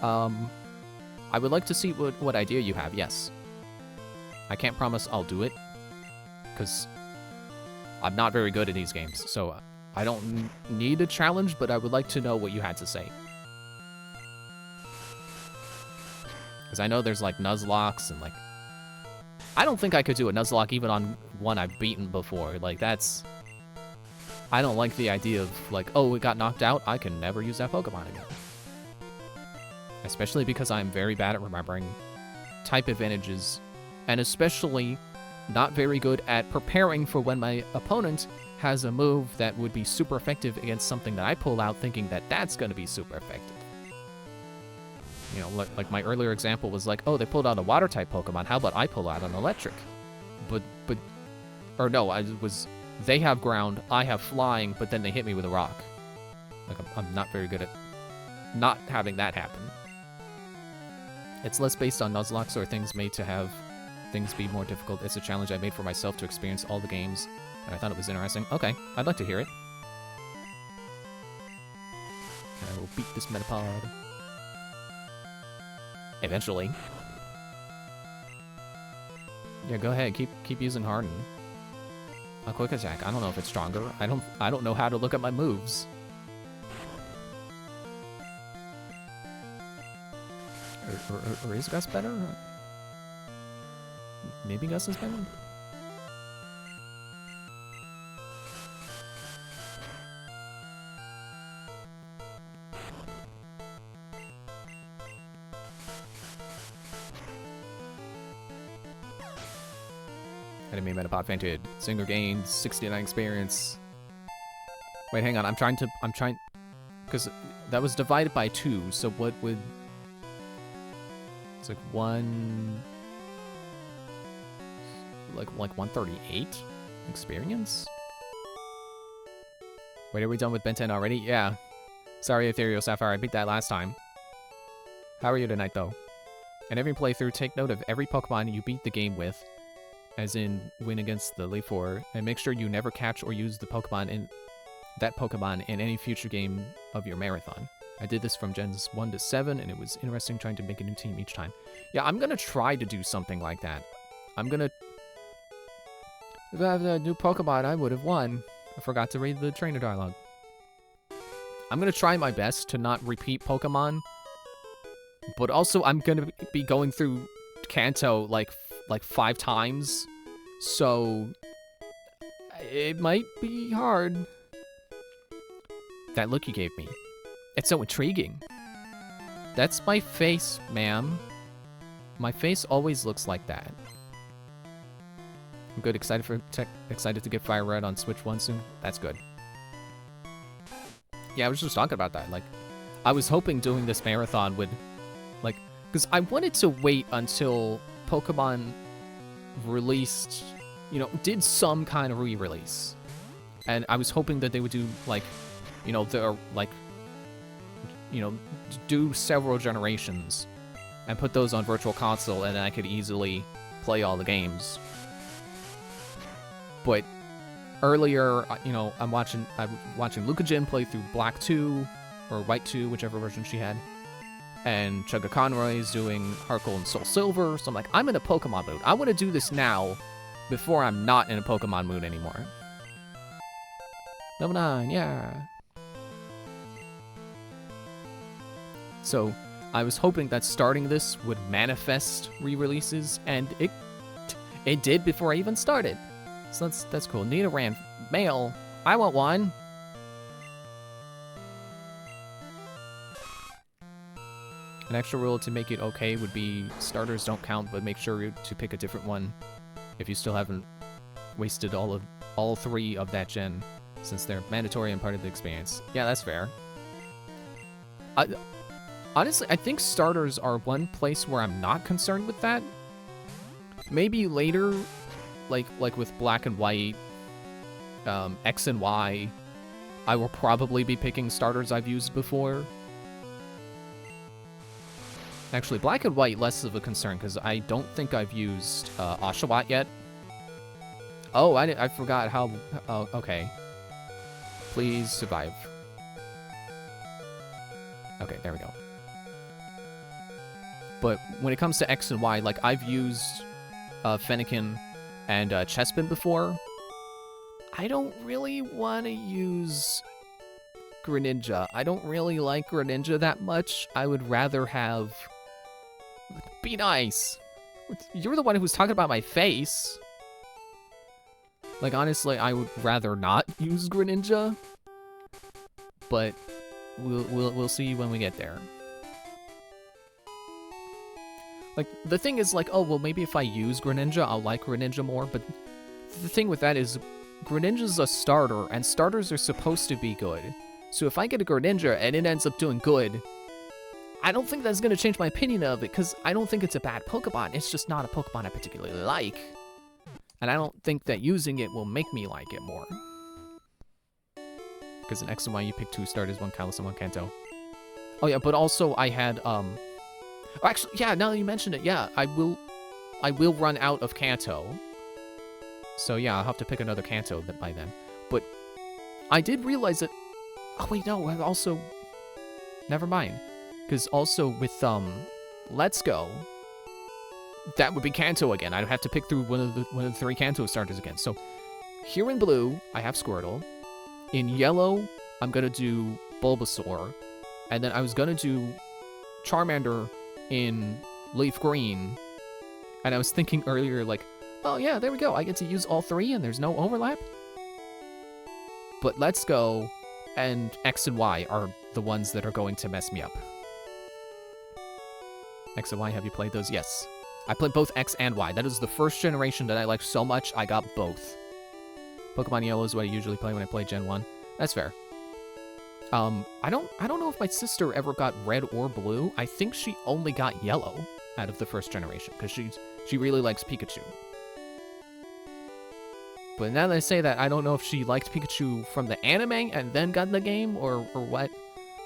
I would like to see what idea you have, yes. I can't promise I'll do it, because I'm not very good at these games, so I don't need a challenge, but I would like to know what you had to say. Because I know there's like Nuzlocks and like... I don't think I could do a Nuzlocke even on one I've beaten before. Like that's... I don't like the idea of like, oh, it got knocked out, I can never use that Pokemon again. Especially because I'm very bad at remembering type advantages, and especially not very good at preparing for when my opponent has a move that would be super effective against something that I pull out thinking that that's going to be super effective. You know, like my earlier example was like, oh, they pulled out a water-type Pokemon, how about I pull out an electric? Or no, they have ground, I have flying, but then they hit me with a rock. Like, I'm not very good at not having that happen. It's less based on Nuzlocke or things made to have things be more difficult. It's a challenge I made for myself to experience all the games, and I thought it was interesting. Okay, I'd like to hear it. And I will beat this Metapod. Eventually. Yeah, go ahead. Keep using Harden. A quick attack. I don't know if it's stronger. I don't know how to look at my moves. Or is Gus better? Maybe Gus is better? Enemy Metapod fainted. Zinger gained 69 experience. Wait, hang on. I'm trying... Because that was divided by 2, so what would... It's like 138 experience? Wait, are we done with Ben 10 already? Yeah. Sorry, Ethereal Sapphire, I beat that last time. How are you tonight, though? In every playthrough, take note of every Pokemon you beat the game with, as in win against the Elite Four, and make sure you never catch or use that Pokemon in any future game of your marathon. I did this from Gens 1 to 7, and it was interesting trying to make a new team each time. Yeah, I'm gonna try to do something like that. If I had a new Pokemon, I would have won. I forgot to read the trainer dialogue. I'm gonna try my best to not repeat Pokemon, but also I'm gonna be going through Kanto like 5 times, so it might be hard. That look you gave me. It's so intriguing. That's my face, ma'am. My face always looks like that. I'm good. Excited to get Fire Red on Switch 1 soon. That's good. Yeah, I was just talking about that. Like, I was hoping doing this marathon would, like, because I wanted to wait until Pokemon released, you know, did some kind of re-release. And I was hoping that they would do, like, you know, do several generations and put those on Virtual Console, and then I could easily play all the games. But earlier, you know, I'm watching Luca Jin play through Black 2 or White 2, whichever version she had. And Chugga Conroy is doing Harkle and Soul Silver. So I'm like, I'm in a Pokemon mood. I want to do this now before I'm not in a Pokemon mood anymore. Number 9, yeah. So I was hoping that starting this would manifest re-releases, and it did before I even started. So that's cool. Nina ran mail. I want one. An extra rule to make it okay would be starters don't count, but make sure to pick a different one if you still haven't wasted all 3 of that gen, since they're mandatory and part of the experience. Yeah, that's fair. Honestly, I think starters are one place where I'm not concerned with that. Maybe later, like with Black and White, X and Y, I will probably be picking starters I've used before. Actually, Black and White, less of a concern, because I don't think I've used Oshawott yet. Oh, I forgot how... Oh, okay. Please survive. Okay, there we go. But when it comes to X and Y, like, I've used Fennekin and Chespin before. I don't really want to use Greninja. I don't really like Greninja that much. I would rather have... Be nice! You're the one who was talking about my face. Like, honestly, I would rather not use Greninja. But we'll see when we get there. Like, the thing is, like, oh, well, maybe if I use Greninja, I'll like Greninja more, but the thing with that is, Greninja's a starter, and starters are supposed to be good. So if I get a Greninja and it ends up doing good, I don't think that's going to change my opinion of it, because I don't think it's a bad Pokemon, it's just not a Pokemon I particularly like. And I don't think that using it will make me like it more. Because in X and Y, you pick 2 starters, 1 Kalos and 1 Kanto. Oh yeah, but also I had, actually, yeah, now that you mention it, yeah, I will run out of Kanto. So yeah, I'll have to pick another Kanto by then. But I did realize that... Oh wait, no, I also... Never mind. Because also with, Let's Go, that would be Kanto again. I'd have to pick through one of the 3 Kanto starters again. So here in blue, I have Squirtle. In yellow, I'm gonna do Bulbasaur. And then I was gonna do Charmander in Leaf Green. And I was thinking earlier, like, oh yeah, there we go. I get to use all 3 and there's no overlap. But Let's Go and X and Y are the ones that are going to mess me up. X and Y, have you played those? Yes. I played both X and Y. That is the first generation that I liked so much, I got both. Pokemon Yellow is what I usually play when I play Gen 1. That's fair. I don't know if my sister ever got Red or Blue. I think she only got Yellow out of the first generation, because she really likes Pikachu. But now that I say that, I don't know if she liked Pikachu from the anime and then got in the game or what.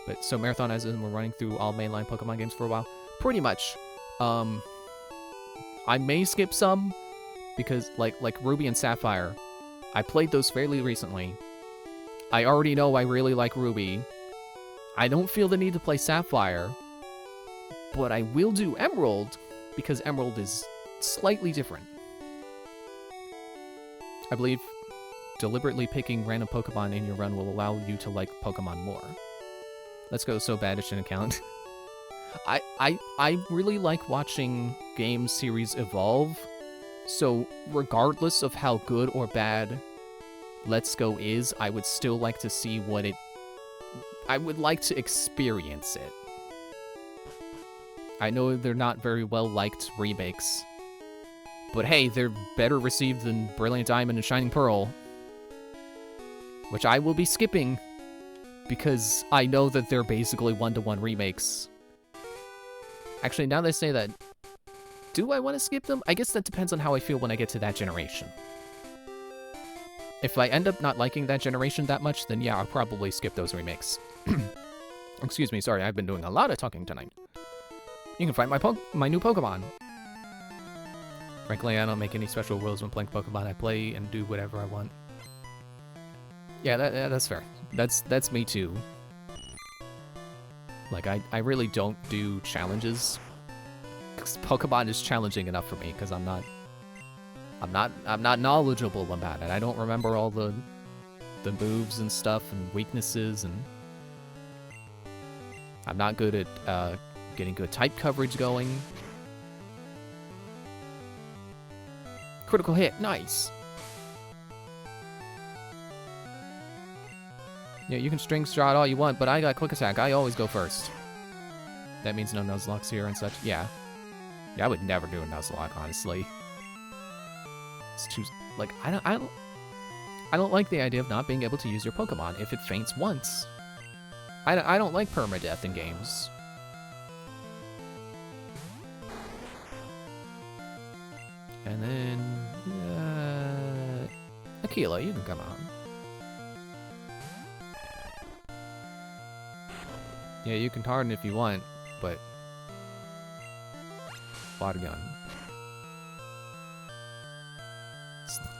But so Marathon as in we're running through all mainline Pokemon games for a while. Pretty much. I may skip some because like Ruby and Sapphire, I played those fairly recently. I already know I really like Ruby. I don't feel the need to play Sapphire, but I will do Emerald because Emerald is slightly different. I believe deliberately picking random Pokemon in your run will allow you to like Pokemon more. Let's go so bad it shouldn't count. I really like watching game series evolve, so regardless of how good or bad Let's Go is, I would still like to see what it... I would like to experience it. I know they're not very well-liked remakes, but hey, they're better received than Brilliant Diamond and Shining Pearl, which I will be skipping because I know that they're basically one-to-one remakes. Actually, now that I say that, do I want to skip them? I guess that depends on how I feel when I get to that generation. If I end up not liking that generation that much, then yeah, I'll probably skip those remakes. Excuse me, sorry, I've been doing a lot of talking tonight. You can find my new Pokemon. Frankly, I don't make any special rules when playing Pokemon. I play and do whatever I want. Yeah, that's fair. That's me too. Like, I really don't do challenges. 'Cause Pokemon is challenging enough for me, because I'm not knowledgeable about it. I don't remember all the moves and stuff and weaknesses, and I'm not good at getting good type coverage going. Critical hit, nice. Yeah, you can string shot all you want, but I got quick attack. I always go first. That means no Nuzlocks here and such. Yeah. Yeah, I would never do a Nuzlocke, honestly. It's too, like, I don't like the idea of not being able to use your Pokemon if it faints once. I don't like permadeath in games. And then, Aquila, you can come on. Yeah, you can harden if you want, but water gun.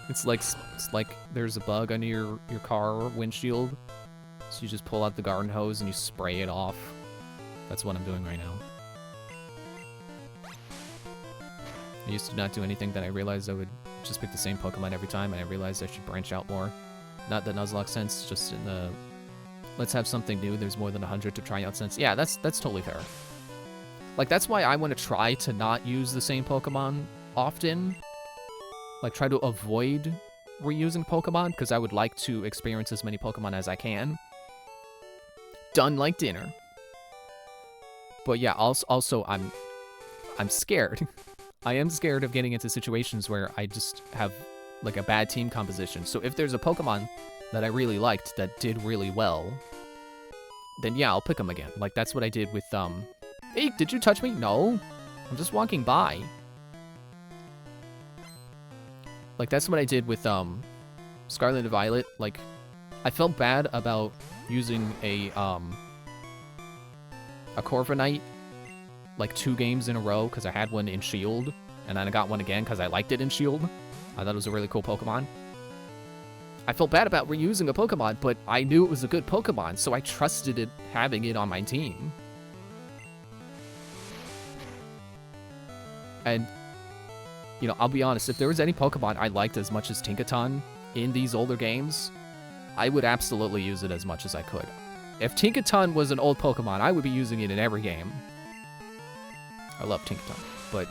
It's like there's a bug under your car windshield, so you just pull out the garden hose and you spray it off. That's what I'm doing right now. I used to not do anything, then I realized I would just pick the same Pokemon every time, and I realized I should branch out more. Not the Nuzlocke sense, just in the let's have something new, there's more than 100 to try out sense. Yeah, that's totally fair. Like, that's why I want to try to not use the same Pokemon often. Like, try to avoid reusing Pokemon, because I would like to experience as many Pokemon as I can. Done like dinner. But yeah, also I'm scared. I am scared of getting into situations where I just have, like, a bad team composition. So if there's a Pokemon that I really liked that did really well, then yeah, I'll pick them again. Like, that's what I did with, Hey, did you touch me? No. I'm just walking by. Like, that's what I did with, Scarlet and Violet. Like, I felt bad about using a Corviknight, like, 2 games in a row, because I had one in Shield, and then I got one again because I liked it in Shield. I thought it was a really cool Pokemon. I felt bad about reusing a Pokemon, but I knew it was a good Pokemon, so I trusted it having it on my team. And, you know, I'll be honest, if there was any Pokemon I liked as much as Tinkaton in these older games, I would absolutely use it as much as I could. If Tinkaton was an old Pokemon, I would be using it in every game. I love Tinkaton, but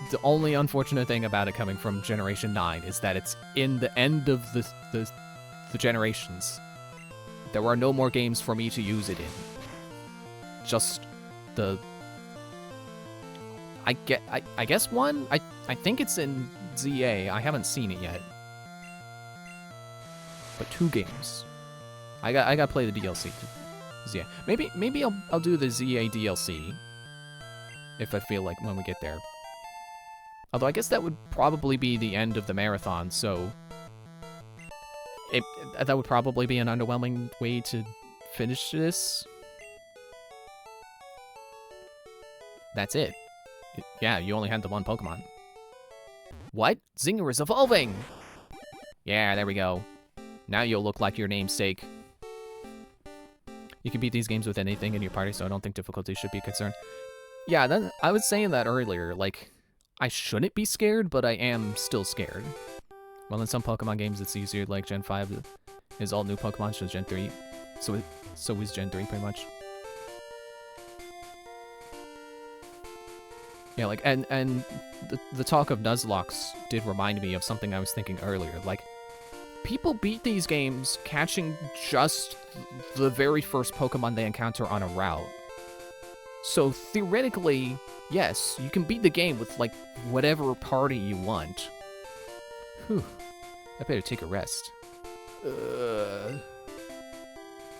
the only unfortunate thing about it coming from Generation 9 is that it's in the end of the generations. There are no more games for me to use it in. Just the... I guess one? I think it's in ZA. I haven't seen it yet. But 2 games. I gotta play the DLC. ZA. Maybe I'll do the ZA DLC if I feel like when we get there. Although I guess that would probably be the end of the marathon, so... that would probably be an underwhelming way to finish this. That's it. Yeah, you only had the one Pokemon. What? Zinger is evolving! Yeah, there we go. Now you'll look like your namesake. You can beat these games with anything in your party, so I don't think difficulty should be a concern. Yeah, I was saying that earlier. Like, I shouldn't be scared, but I am still scared. Well, in some Pokemon games, it's easier. Like Gen 5 is all new Pokemon, so Gen 3. So is Gen 3 pretty much. Yeah, like, and the talk of Nuzlocke did remind me of something I was thinking earlier. Like, people beat these games catching just the very first Pokemon they encounter on a route. So theoretically, yes, you can beat the game with, like, whatever party you want. Whew. I better take a rest.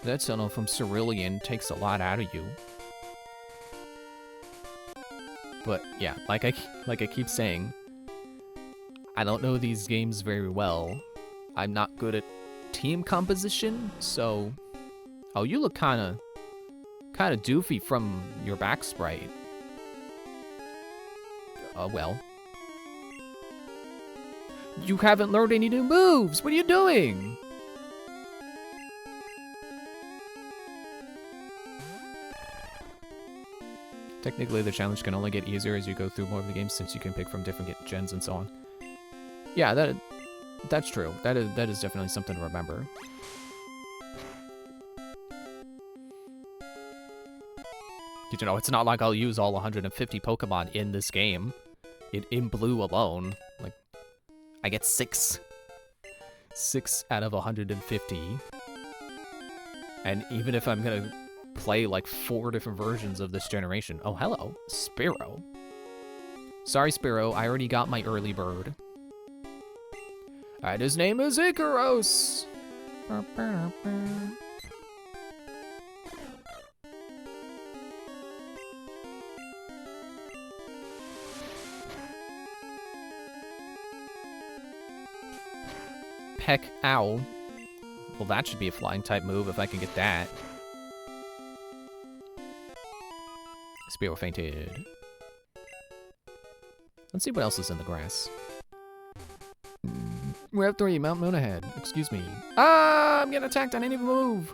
That tunnel from Cerulean takes a lot out of you. But yeah, like I keep saying, I don't know these games very well. I'm not good at team composition, so... Oh, you look kinda doofy from your back sprite. Oh, well. You haven't learned any new moves! What are you doing? Technically, the challenge can only get easier as you go through more of the game, since you can pick from different gens and so on. Yeah, that's true. That is definitely something to remember. You know, it's not like I'll use all 150 Pokemon in this game. In Blue alone. Like, I get 6. 6 out of 150. And even if I'm gonna play like 4 different versions of this generation. Oh, hello, Spearow. Sorry, Spearow, I already got my early bird. And his name is Icaros! Peck Owl. Well, that should be a flying type move if I can get that. Spearow fainted. Let's see what else is in the grass. We're at 3, Mount Moon ahead. Excuse me. Ah, I'm getting attacked. I didn't even move.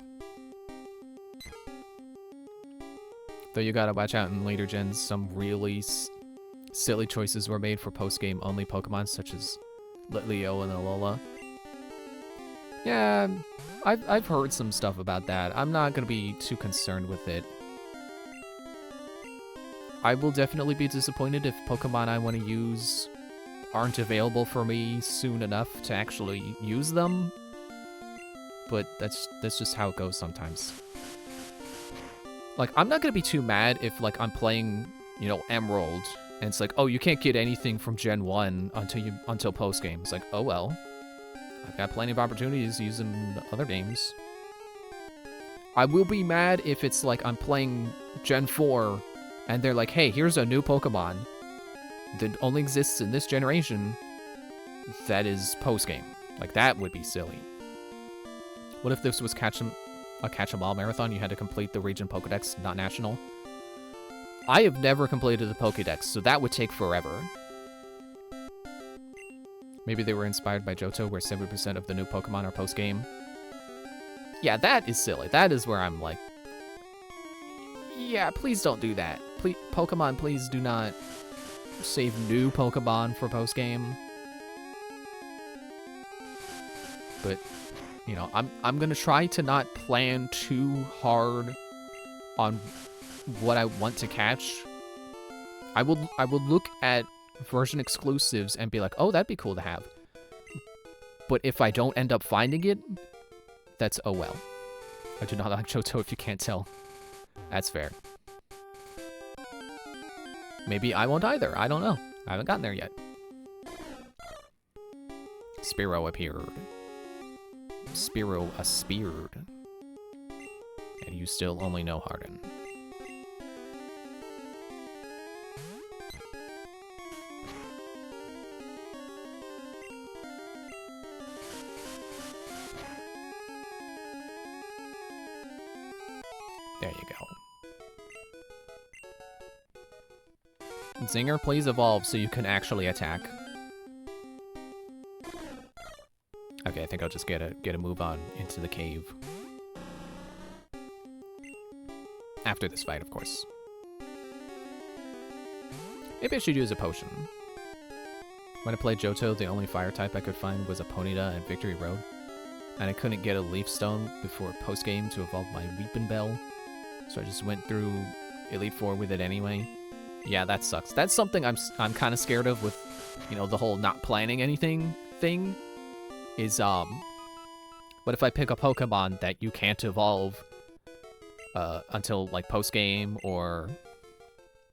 Though you gotta watch out in later gens, some really silly choices were made for post-game only Pokemon, such as Litleo and Alola. Yeah, I've heard some stuff about that. I'm not gonna be too concerned with it. I will definitely be disappointed if Pokemon I want to use aren't available for me soon enough to actually use them. But that's just how it goes sometimes. Like, I'm not gonna be too mad if, like, I'm playing, you know, Emerald, and it's like, oh, you can't get anything from Gen 1 until post-game. It's like, oh well. I've got plenty of opportunities to use them in other games. I will be mad if it's like I'm playing Gen 4, and they're like, hey, here's a new Pokemon that only exists in this generation that is post-game. Like, that would be silly. What if this was a catch-em-all marathon? You had to complete the region Pokedex, not national. I have never completed the Pokedex, so that would take forever. Maybe they were inspired by Johto, where 70% of the new Pokemon are post-game. Yeah, that is silly. That is where I'm like, yeah, please don't do that. Please, Pokemon, please do not save new Pokemon for post-game. But, you know, I'm gonna try to not plan too hard on what I want to catch. I will look at version exclusives and be like, oh, that'd be cool to have. But if I don't end up finding it, that's oh well. I do not like Johto, if you can't tell. That's fair. Maybe I won't either. I don't know. I haven't gotten there yet. Spearow appeared. Spearow appeared. And you still only know Harden. There you go. Zinger, please evolve so you can actually attack. Okay, I think I'll just get a move on into the cave. After this fight, of course. Maybe I should use a potion. When I played Johto, the only fire type I could find was a Ponyta and Victory Road. And I couldn't get a Leaf Stone before post-game to evolve my Weepin' Bell. So I just went through Elite Four with it anyway. Yeah, that sucks. That's something I'm kind of scared of with, you know, the whole not planning anything thing. Is, what if I pick a Pokemon that you can't evolve until, like, post-game, or,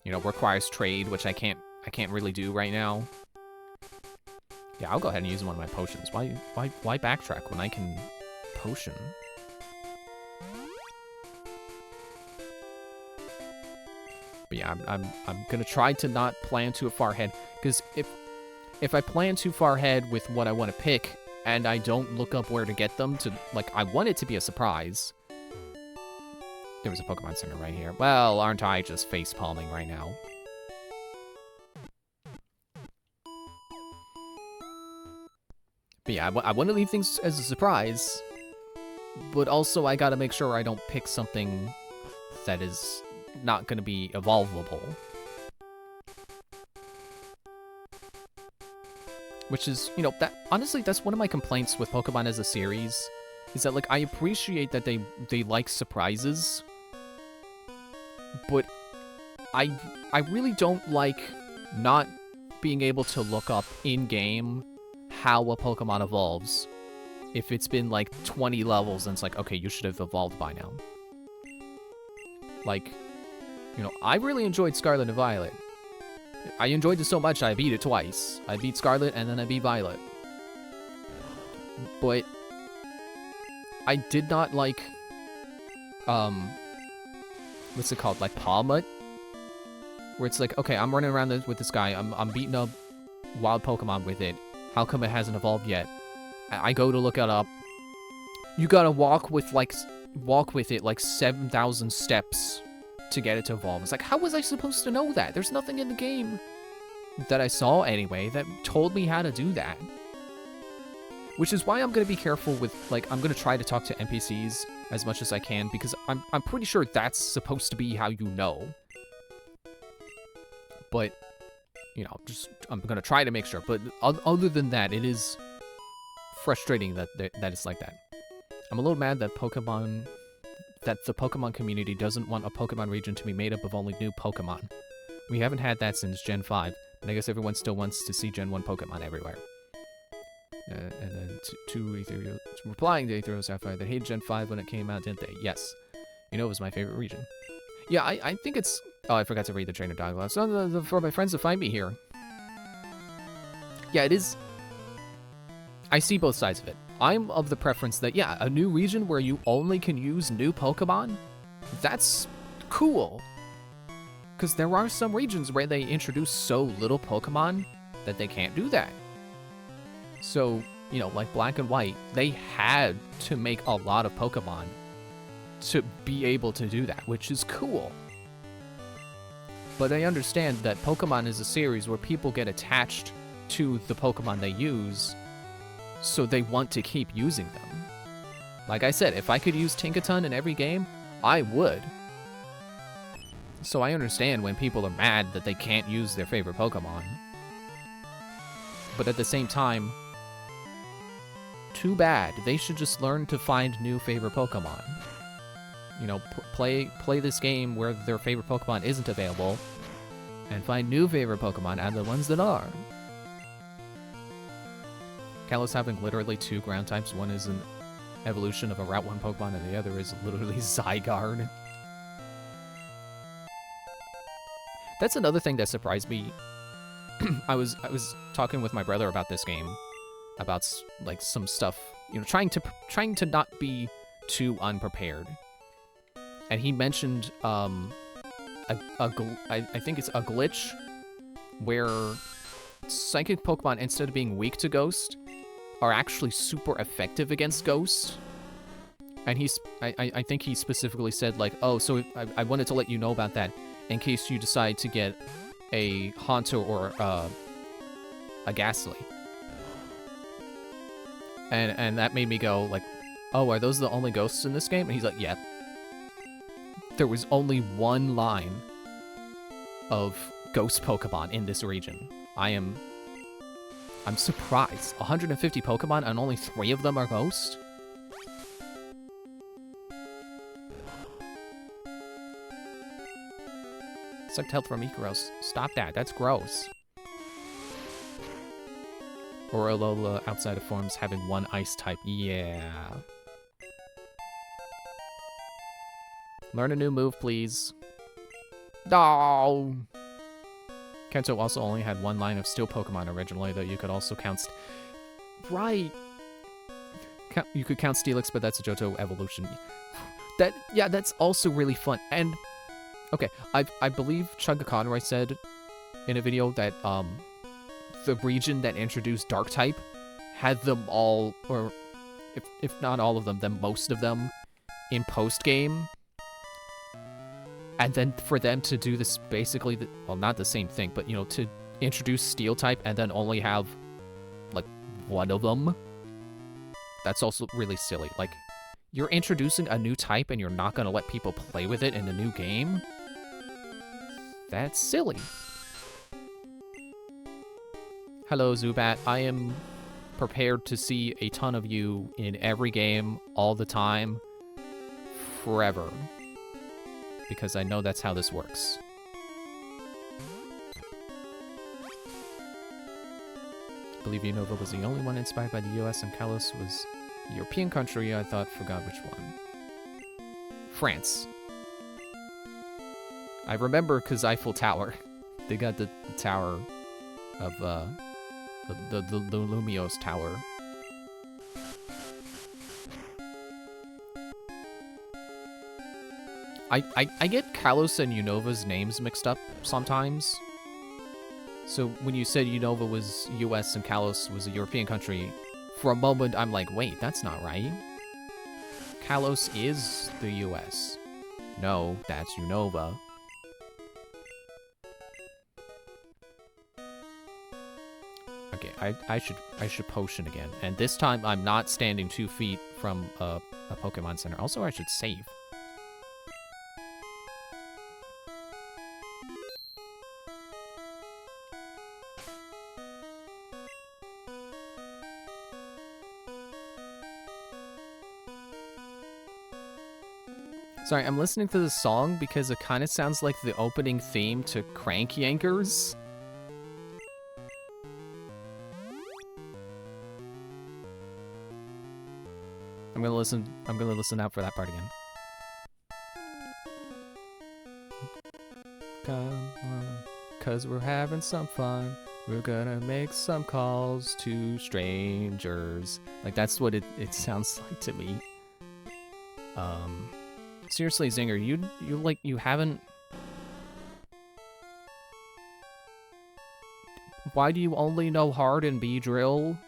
you know, requires trade, which I can't really do right now. Yeah, I'll go ahead and use one of my potions. Why backtrack when I can potion? But yeah, I'm gonna try to not plan too far ahead, because if I plan too far ahead with what I want to pick, and I don't look up where to get them to, like, I want it to be a surprise. There was a Pokemon Center right here. Well, aren't I just face palming right now? But yeah, I want to leave things as a surprise, but also I gotta make sure I don't pick something that is not gonna be evolvable. Which is, you know, that honestly, that's one of my complaints with Pokemon as a series, is that, like, I appreciate that they like surprises, but I really don't like not being able to look up in-game how a Pokemon evolves if it's been, like, 20 levels and it's like, okay, you should have evolved by now. Like, you know, I really enjoyed Scarlet and Violet. I enjoyed it so much I beat it twice. I beat Scarlet and then I beat Violet. But I did not like, what's it called? Like Palmut? Where it's like, okay, I'm running around with this guy. I'm beating up wild Pokemon with it. How come it hasn't evolved yet? I go to look it up. You gotta walk with it like 7,000 steps to get it to evolve. It's like, how was I supposed to know that? There's nothing in the game that I saw anyway that told me how to do that. Which is why I'm gonna be careful with, like, I'm gonna try to talk to NPCs as much as I can, because I'm pretty sure that's supposed to be how you know. But, you know, I'm gonna try to make sure. But other than that, it is frustrating that it's like that. I'm a little mad that the Pokemon community doesn't want a Pokemon region to be made up of only new Pokemon. We haven't had that since Gen 5, and I guess everyone still wants to see Gen 1 Pokemon everywhere. And then replying to Aetherial Sapphire, they hated Gen 5 when it came out, didn't they? Yes. You know it was my favorite region. Yeah, I think it's... Oh, I forgot to read the trainer dialogue. So, for my friends to find me here. Yeah, it is... I see both sides of it. I'm of the preference that, yeah, a new region where you only can use new Pokemon, that's cool. Because there are some regions where they introduce so little Pokemon that they can't do that. So, you know, like Black and White, they had to make a lot of Pokemon to be able to do that, which is cool. But I understand that Pokemon is a series where people get attached to the Pokemon they use, so they want to keep using them. Like I said, if I could use Tinkaton in every game, I would. So I understand when people are mad that they can't use their favorite Pokemon. But at the same time, too bad. They should just learn to find new favorite Pokemon. You know, play this game where their favorite Pokemon isn't available, and find new favorite Pokemon out of the ones that are. Kalos having literally 2 ground types. One is an evolution of a Route 1 Pokemon, and the other is literally Zygarde. That's another thing that surprised me. I was talking with my brother about this game, about like some stuff, you know, trying to not be too unprepared. And he mentioned I think it's a glitch where Psychic Pokemon, instead of being weak to Ghost, are actually super effective against Ghost. And I think he specifically said, like, oh, so I wanted to let you know about that in case you decide to get a Haunter or a Ghastly. And that made me go, like, oh, are those the only ghosts in this game? And he's like, yeah. There was only one line of ghost Pokemon in this region. I'm surprised. 150 Pokemon and only 3 of them are ghost? Sucked health from Ikaros. Stop that. That's gross. Or Alola outside of forms having 1 ice type. Yeah. Learn a new move, please. No. Kanto also only had 1 line of steel Pokemon originally, though you could also count... Right. You could count Steelix, but that's a Johto evolution. Yeah, that's also really fun. And... Okay, I believe Chugga Conroy said in a video that the region that introduced Dark-type had them all, or if not all of them, then most of them in post-game. And then for them to do this basically, well, not the same thing, but, you know, to introduce Steel-type and then only have, like, 1 of them, that's also really silly. Like, you're introducing a new type and you're not going to let people play with it in a new game? That's silly. Hello, Zubat. I am prepared to see a ton of you in every game, all the time, forever. Because I know that's how this works. I believe Unova was the only one inspired by the US and Kalos was a European country. I forgot which one. France. I remember because Eiffel Tower. They got the tower of, the Lumiose Tower. I get Kalos and Unova's names mixed up sometimes. So when you said Unova was US and Kalos was a European country, for a moment I'm like, wait, that's not right. Kalos is the US. No, that's Unova. Okay, I should potion again. And this time I'm not standing 2 feet from a Pokemon Center. Also, I should save. Sorry, I'm listening to this song because it kind of sounds like the opening theme to Crank Yankers. I'm gonna listen out for that part again. Come on, 'cause we're having some fun. We're gonna make some calls to strangers. Like, that's what it sounds like to me. Seriously, Zinger, you haven't... Why do you only know hard and Beedrill?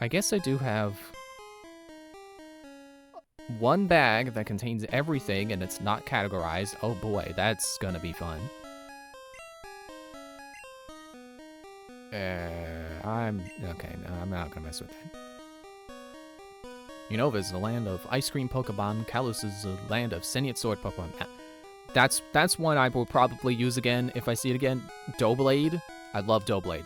I guess I do have 1 bag that contains everything and it's not categorized. Oh boy, that's gonna be fun. Okay, no, I'm not gonna mess with that. Unova is the land of ice cream Pokemon. Kalos is the land of Seniot Sword Pokemon. That's one I will probably use again if I see it again. Doublade. I love Doublade.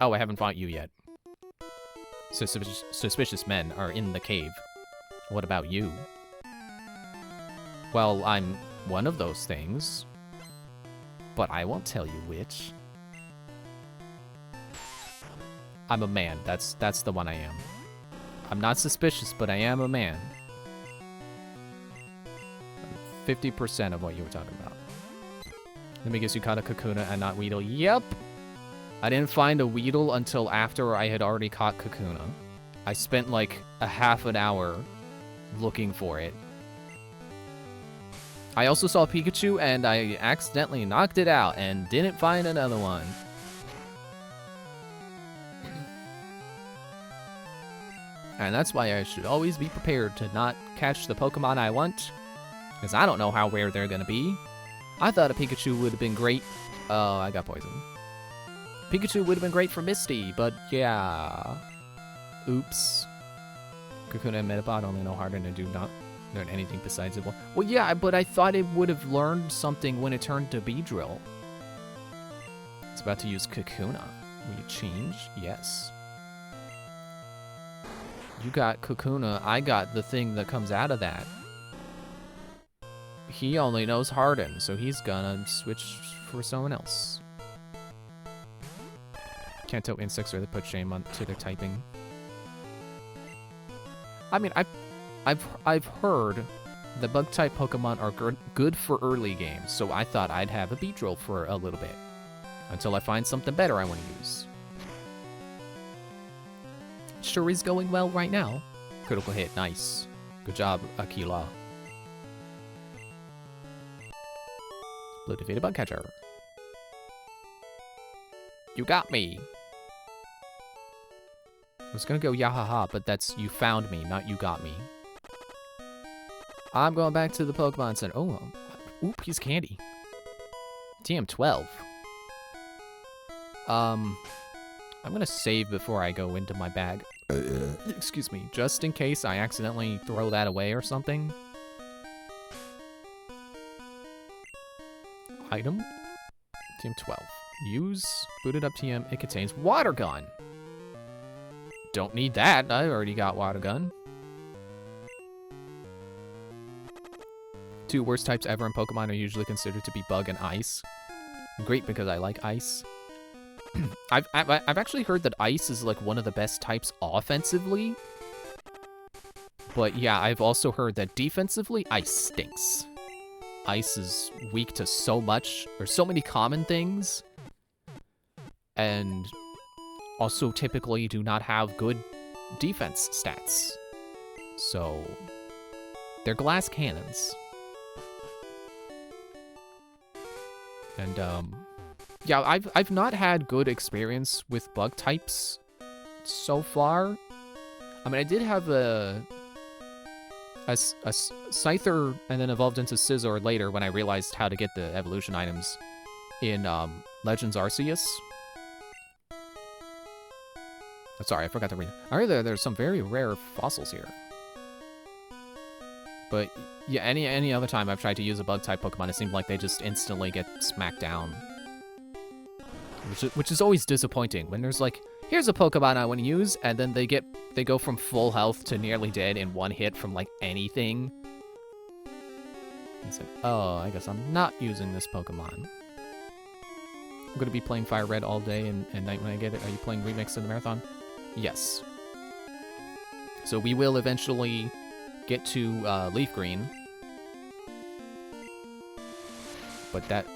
Oh, I haven't fought you yet. Suspicious men are in the cave. What about you? Well, I'm one of those things. But I won't tell you which. I'm a man. That's the one I am. I'm not suspicious, but I am a man. 50% of what you were talking about. Let me guess, you caught a Kakuna and not Weedle. Yep! I didn't find a Weedle until after I had already caught Kakuna. I spent like a half an hour looking for it. I also saw Pikachu, and I accidentally knocked it out and didn't find another one. And that's why I should always be prepared to not catch the Pokemon I want, because I don't know how rare they're gonna be. I thought a Pikachu would have been great. Oh, I got poisoned. Pikachu would have been great for Misty, but yeah. Oops. Kakuna and Metapod only know Harden do not learn anything besides it. Well, yeah, but I thought it would have learned something when it turned to Beedrill. It's about to use Kakuna. Will you change? Yes. You got Kakuna, I got the thing that comes out of that. He only knows Harden, so he's gonna switch for someone else. Kanto insects really put shame to their typing. I mean, I've heard the bug-type Pokemon are good for early games, so I thought I'd have a Beedrill for a little bit. Until I find something better I want to use. Sure is going well right now. Critical hit, nice. Good job, Aquila. Blue defeated Bugcatcher. You got me. I was gonna go yahaha, but that's you found me, not you got me. I'm going back to the Pokemon Center. Oh, oop, he's candy. TM12. I'm gonna save before I go into my bag. Excuse me, just in case I accidentally throw that away or something. Item. TM12. Use booted up TM. It contains water gun. Don't need that. I already got water gun. 2 worst types ever in Pokemon are usually considered to be bug and ice. Great because I like ice. I've actually heard that ice is like one of the best types offensively. But yeah, I've also heard that defensively, ice stinks. Ice is weak to so much, or so many common things. And also typically do not have good defense stats. So, they're glass cannons. And, yeah, I've not had good experience with bug types so far. I mean, I did have a Scyther and then evolved into Scizor later when I realized how to get the evolution items in Legends Arceus. Oh, sorry, I forgot to read. I heard there's some very rare fossils here. But yeah, any other time I've tried to use a bug type Pokemon, it seemed like they just instantly get smacked down. Which is always disappointing when there's like, here's a Pokemon I want to use, and then they go from full health to nearly dead in one hit from like anything. It's like, oh, I guess I'm not using this Pokemon. I'm gonna be playing Fire Red all day and night when I get it. Are you playing Remix in the Marathon? Yes. So we will eventually get to Leaf Green. But that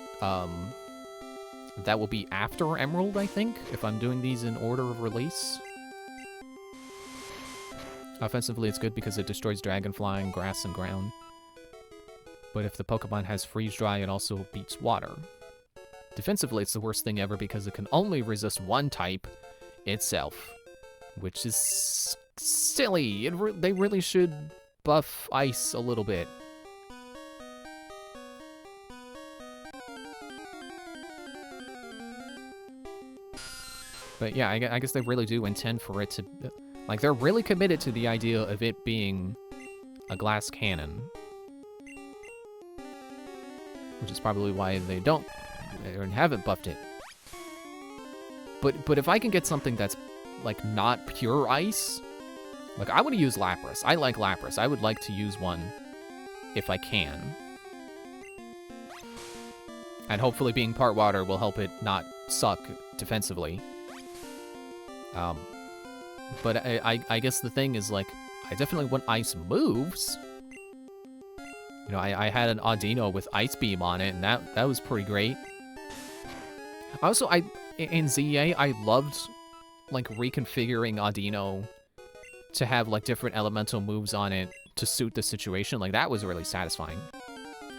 will be after Emerald, I think, if I'm doing these in order of release. Offensively, it's good because it destroys Dragonfly and grass and ground. But if the Pokemon has Freeze Dry, it also beats water. Defensively, it's the worst thing ever because it can only resist one type itself. Which is silly. They really should buff Ice a little bit. But yeah, I guess they really do intend for it to... Like, they're really committed to the idea of it being a glass cannon. Which is probably why they haven't buffed it. But if I can get something that's, like, not pure ice... Like, I want to use Lapras. I like Lapras. I would like to use one if I can. And hopefully being part water will help it not suck defensively. But I guess the thing is, like, I definitely want ice moves. You know, I had an Audino with Ice Beam on it, and that was pretty great. Also, in ZA, I loved, like, reconfiguring Audino to have, like, different elemental moves on it to suit the situation. Like, that was really satisfying.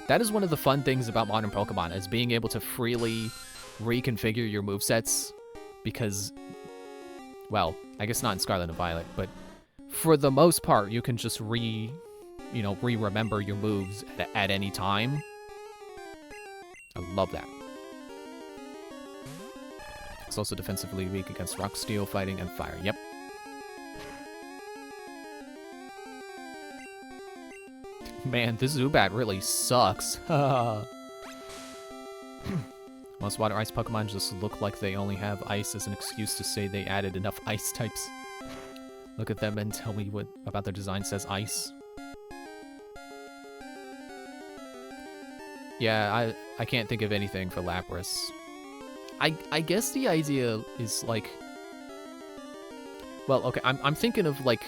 That is one of the fun things about modern Pokemon, is being able to freely reconfigure your movesets, because, well, I guess not in Scarlet and Violet, but for the most part, you can just re-remember your moves at any time. I love that. It's also defensively weak against rock, steel, fighting, and fire. Yep. Man, this Zubat really sucks. Most water ice Pokemon just look like they only have ice as an excuse to say they added enough ice types. Look at them and tell me what about their design says ice. Yeah, I can't think of anything for Lapras. I guess the idea is like, well, okay, I'm thinking of like,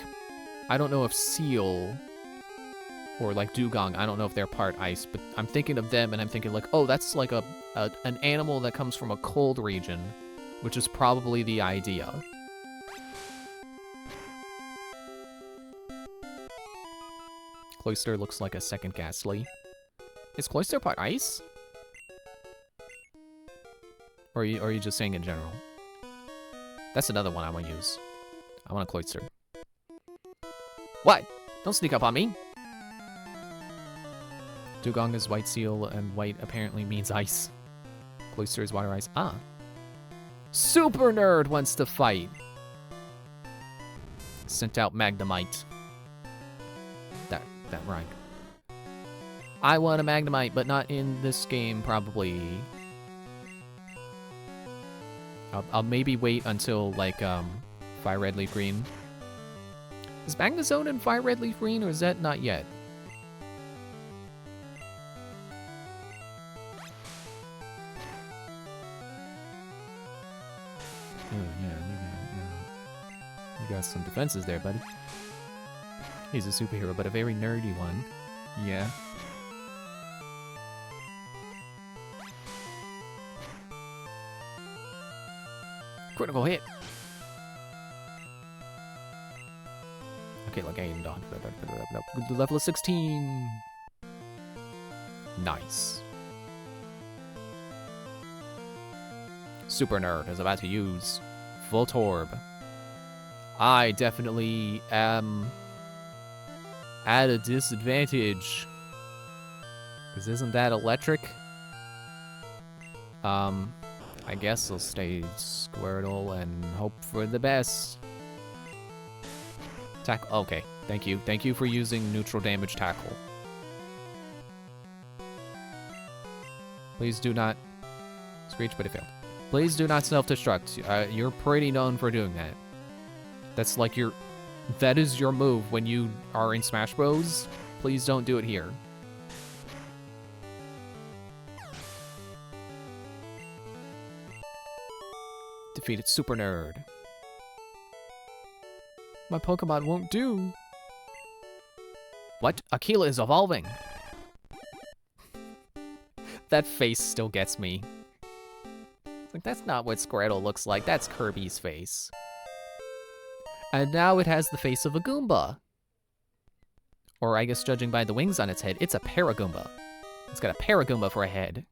I don't know if Seal or like Dugong, I don't know if they're part ice, but I'm thinking of them and I'm thinking like, oh, that's like an animal that comes from a cold region, which is probably the idea. Cloyster looks like a second Ghastly. Is Cloyster part ice? Or are you just saying in general? That's another one I want to use. I want a Cloyster. What? Don't sneak up on me! Dugong is white seal, and white apparently means ice. Cloyster is water ice. Ah. Super Nerd wants to fight! Sent out Magnemite. That rhymed. I want a Magnemite, but not in this game, probably. I'll maybe wait until, like, Fire Red Leaf Green. Is Magnezone in Fire Red Leaf Green, or is that not yet? Oh, yeah, you got some defenses there, buddy. He's a superhero, but a very nerdy one. Yeah. Critical hit. Okay, like aim done. Level of 16. Nice. Super Nerd is about to use Voltorb. I definitely am at a disadvantage. Because isn't that electric? I guess I'll stay Squirtle and hope for the best. Tackle. Okay, thank you. Thank you for using neutral damage tackle. Please do not screech, but it failed. Please do not self-destruct. You're pretty known for doing that. That's like that is your move when you are in Smash Bros. Please don't do it here. Defeated Super Nerd. My Pokemon won't do. What? Aquila is evolving. That face still gets me. Like, that's not what Squirtle looks like. That's Kirby's face. And now it has the face of a Goomba. Or I guess judging by the wings on its head, it's a Paragoomba. It's got a Paragoomba for a head.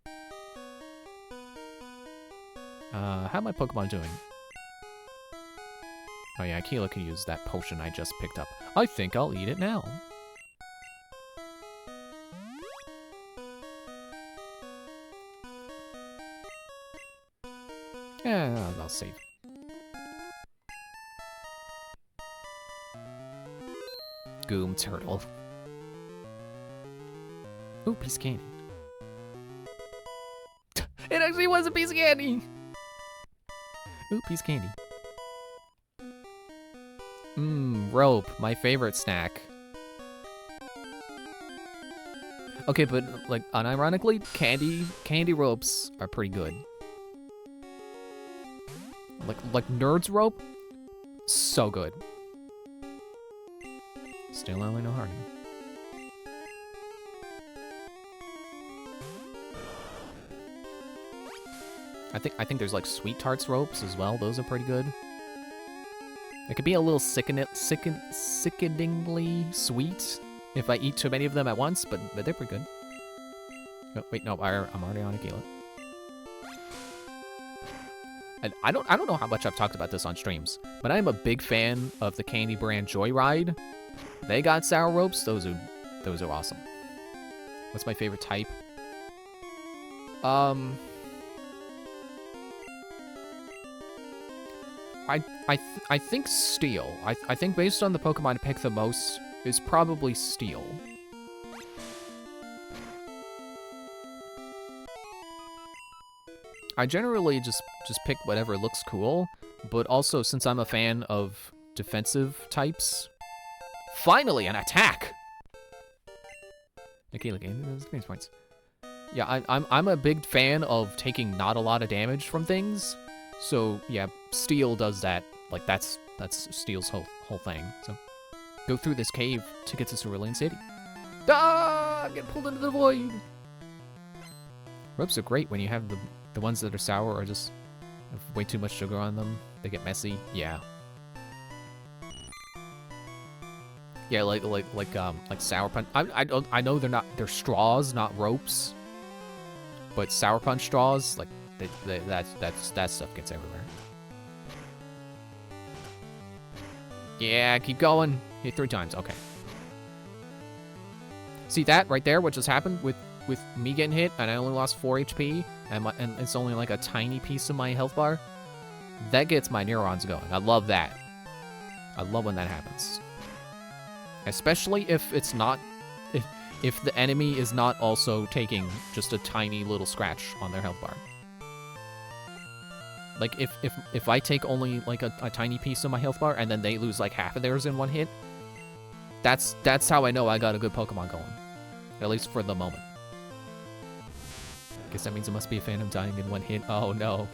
How my Pokemon doing? Oh yeah, Aquila can use that potion I just picked up. I think I'll eat it now. Yeah, I'll save. Goom Turtle. Ooh, piece of candy. It actually was a piece of candy! Ooh, piece of candy. Mmm, rope, my favorite snack. Okay, but, like, unironically, candy ropes are pretty good. Like Nerds rope? So good. Still only no harder. I think there's like Sweet Tarts ropes as well. Those are pretty good. It could be a little sickeningly sweet if I eat too many of them at once, but they're pretty good. Oh, wait, no, I'm already on Aquila. And I don't know how much I've talked about this on streams, but I'm a big fan of the Candy brand Joyride. They got sour ropes. Those are awesome. What's my favorite type? I think Steel. I think based on the Pokemon I pick the most is probably Steel. I generally just pick whatever looks cool, but also since I'm a fan of defensive types, finally an attack. Okay, look, those experience points. Yeah, I'm a big fan of taking not a lot of damage from things, so yeah, Steel does that. Like that's Steel's whole thing. So go through this cave to get to Cerulean City. Ah! I'm getting pulled into the void. Ropes are great when you have the ones that are sour or just have way too much sugar on them. They get messy. Yeah. Yeah, like Sour Punch. I know they're straws, not ropes. But Sour Punch straws, like that stuff gets everywhere. Yeah, keep going. Hit 3 times. Okay. See that right there? What just happened with me getting hit, and I only lost 4 HP, and it's only like a tiny piece of my health bar? That gets my neurons going. I love that. I love when that happens. Especially if it's not... If the enemy is not also taking just a tiny little scratch on their health bar. Like, if I take only, like, a tiny piece of my health bar, and then they lose, like, half of theirs in one hit, that's how I know I got a good Pokemon going. At least for the moment. Guess that means it must be a Phantom dying in one hit. Oh, no.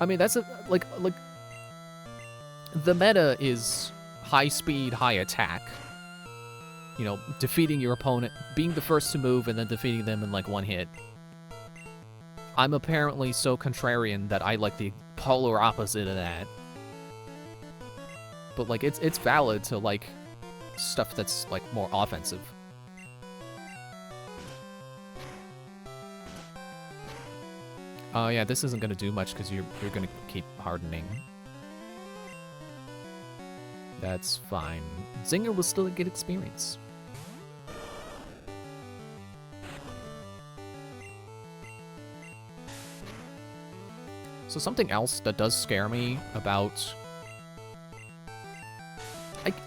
I mean, that's like... The meta is high speed, high attack. You know, defeating your opponent, being the first to move, and then defeating them in, like, one hit. I'm apparently so contrarian that I like the polar opposite of that. But, like, it's valid to, like, stuff that's, like, more offensive. Oh, yeah, this isn't gonna do much because you're gonna keep hardening. That's fine. Zinger will still get experience. So something else that does scare me about...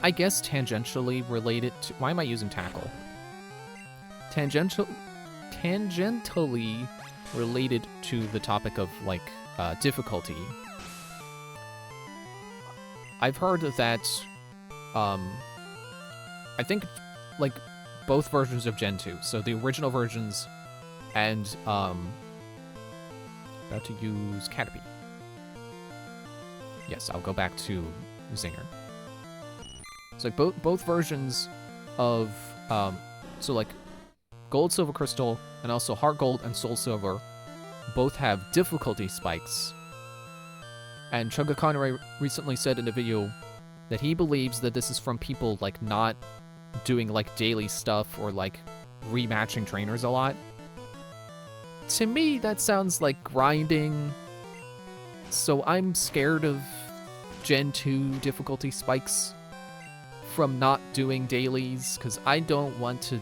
I guess tangentially related to... Why am I using tackle? Tangentially related to the topic of, like, difficulty. I've heard that, I think, like, both versions of Gen 2, so the original versions and, about to use Caterpie. Yes, I'll go back to Zinger. So like both versions of so like Gold, Silver, Crystal, and also Heart Gold and Soul Silver both have difficulty spikes. And Chugga Conway recently said in a video that he believes that this is from people like not doing like daily stuff or like rematching trainers a lot. To me, that sounds like grinding. So I'm scared of Gen 2 difficulty spikes from not doing dailies, because I don't want to...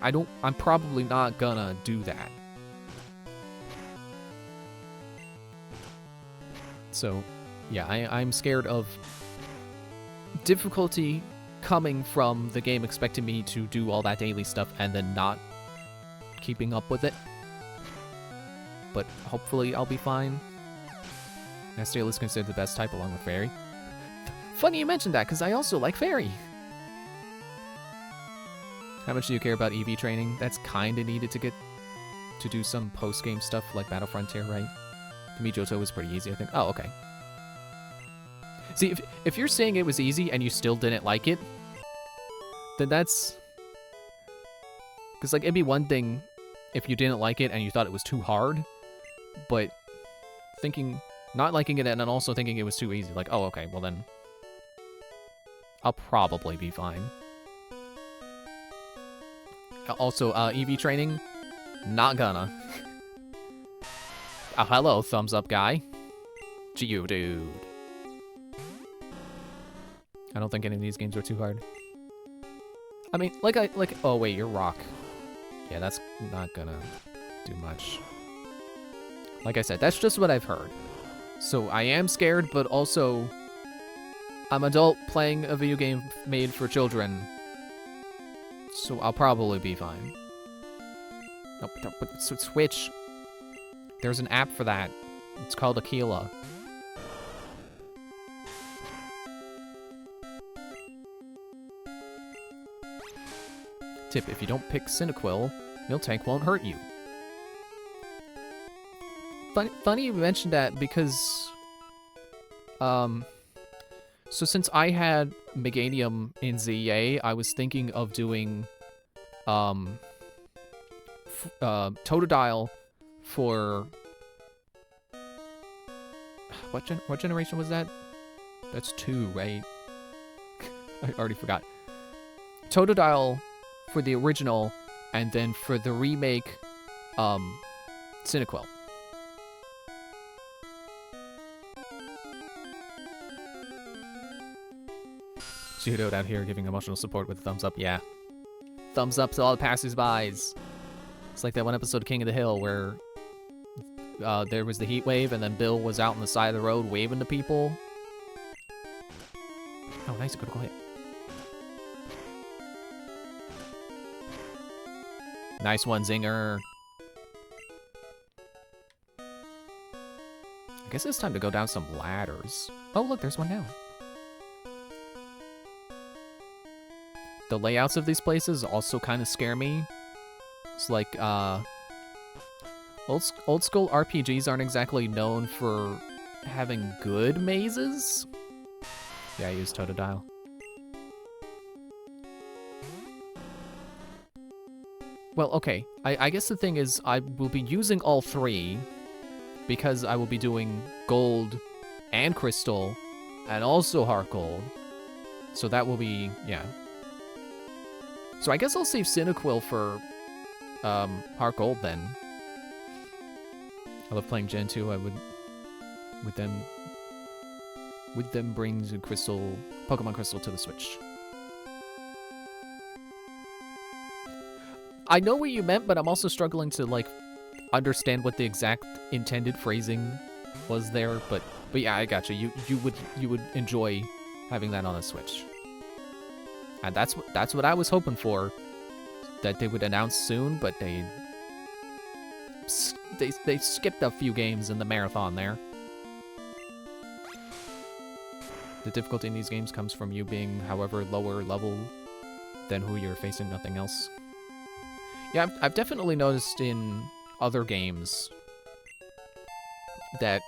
I'm probably not gonna do that. So, yeah, I'm scared of difficulty coming from the game expecting me to do all that daily stuff and then not keeping up with it. But hopefully I'll be fine. Nestale is considered the best type along with Fairy. Funny you mentioned that, because I also like Fairy. How much do you care about EV training? That's kinda needed to do some post-game stuff like Battle Frontier, right? To me, Johto was pretty easy, I think. Oh, okay. See, if you're saying it was easy and you still didn't like it, then that's... Because, like, it'd be one thing if you didn't like it and you thought it was too hard, but not liking it and then also thinking it was too easy, like, oh, okay, well then, I'll probably be fine. Also, EV training, not gonna. Oh, hello, thumbs up guy. Geodude. I don't think any of these games are too hard. I mean, oh wait, you're rock. Yeah, that's not gonna do much. Like I said, that's just what I've heard. So I am scared, but also I'm adult playing a video game made for children. So I'll probably be fine. Nope, but Switch. There's an app for that. It's called Aquila. Tip, if you don't pick Cyndaquil, Miltank won't hurt you. Funny you mentioned that because... So since I had Meganium in ZA, I was thinking of doing... Totodile for... What generation was that? That's 2, right? I already forgot. Totodile for the original, and then for the remake, Cyndaquil. Geodude out here giving emotional support with a thumbs up, yeah. Thumbs up to all the passers-bys. It's like that one episode of King of the Hill where there was the heat wave, and then Bill was out on the side of the road waving to people. Oh, nice, critical hit. Nice one, Zinger. I guess it's time to go down some ladders. Oh, look, there's one now. The layouts of these places also kind of scare me. It's like, old school RPGs aren't exactly known for having good mazes. Yeah, I used Totodile. Well, okay. I guess the thing is I will be using all 3 because I will be doing Gold and Crystal and also Heart Gold. So that will be, yeah. So I guess I'll save Cyndaquil for Heart Gold then. I love playing Gen 2. I would with them bring the Pokemon Crystal to the Switch. I know what you meant, but I'm also struggling to like understand what the exact intended phrasing was there. But yeah, I got you. You would enjoy having that on the Switch. And that's what I was hoping for, that they would announce soon, but they skipped a few games in the marathon there. The difficulty in these games comes from you being however lower level than who you're facing, nothing else. Yeah, I've definitely noticed in other games that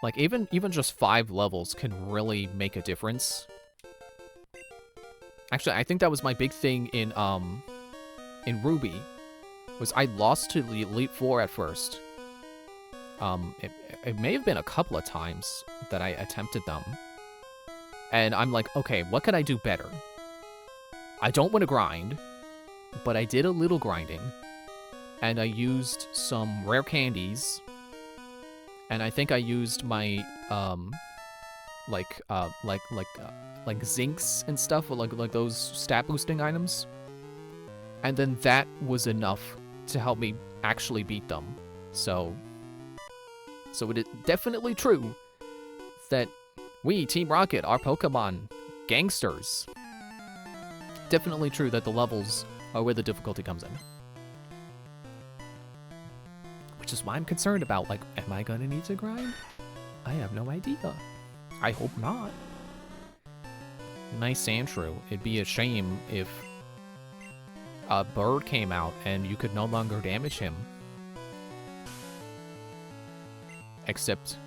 like even just 5 levels can really make a difference. Actually, I think that was my big thing in Ruby, was I lost to the Elite Four at first. It may have been a couple of times that I attempted them. And I'm like, okay, what could I do better? I don't want to grind, but I did a little grinding. And I used some rare candies. And I think I used my, like zincs and stuff, like those stat boosting items. And then that was enough to help me actually beat them. So it is definitely true that we, Team Rocket, are Pokemon gangsters. Definitely true that the levels are where the difficulty comes in. Which is why I'm concerned about, like, am I gonna need to grind? I have no idea. I hope not. Nice Sandshrew. It'd be a shame if a bird came out and you could no longer damage him. Except,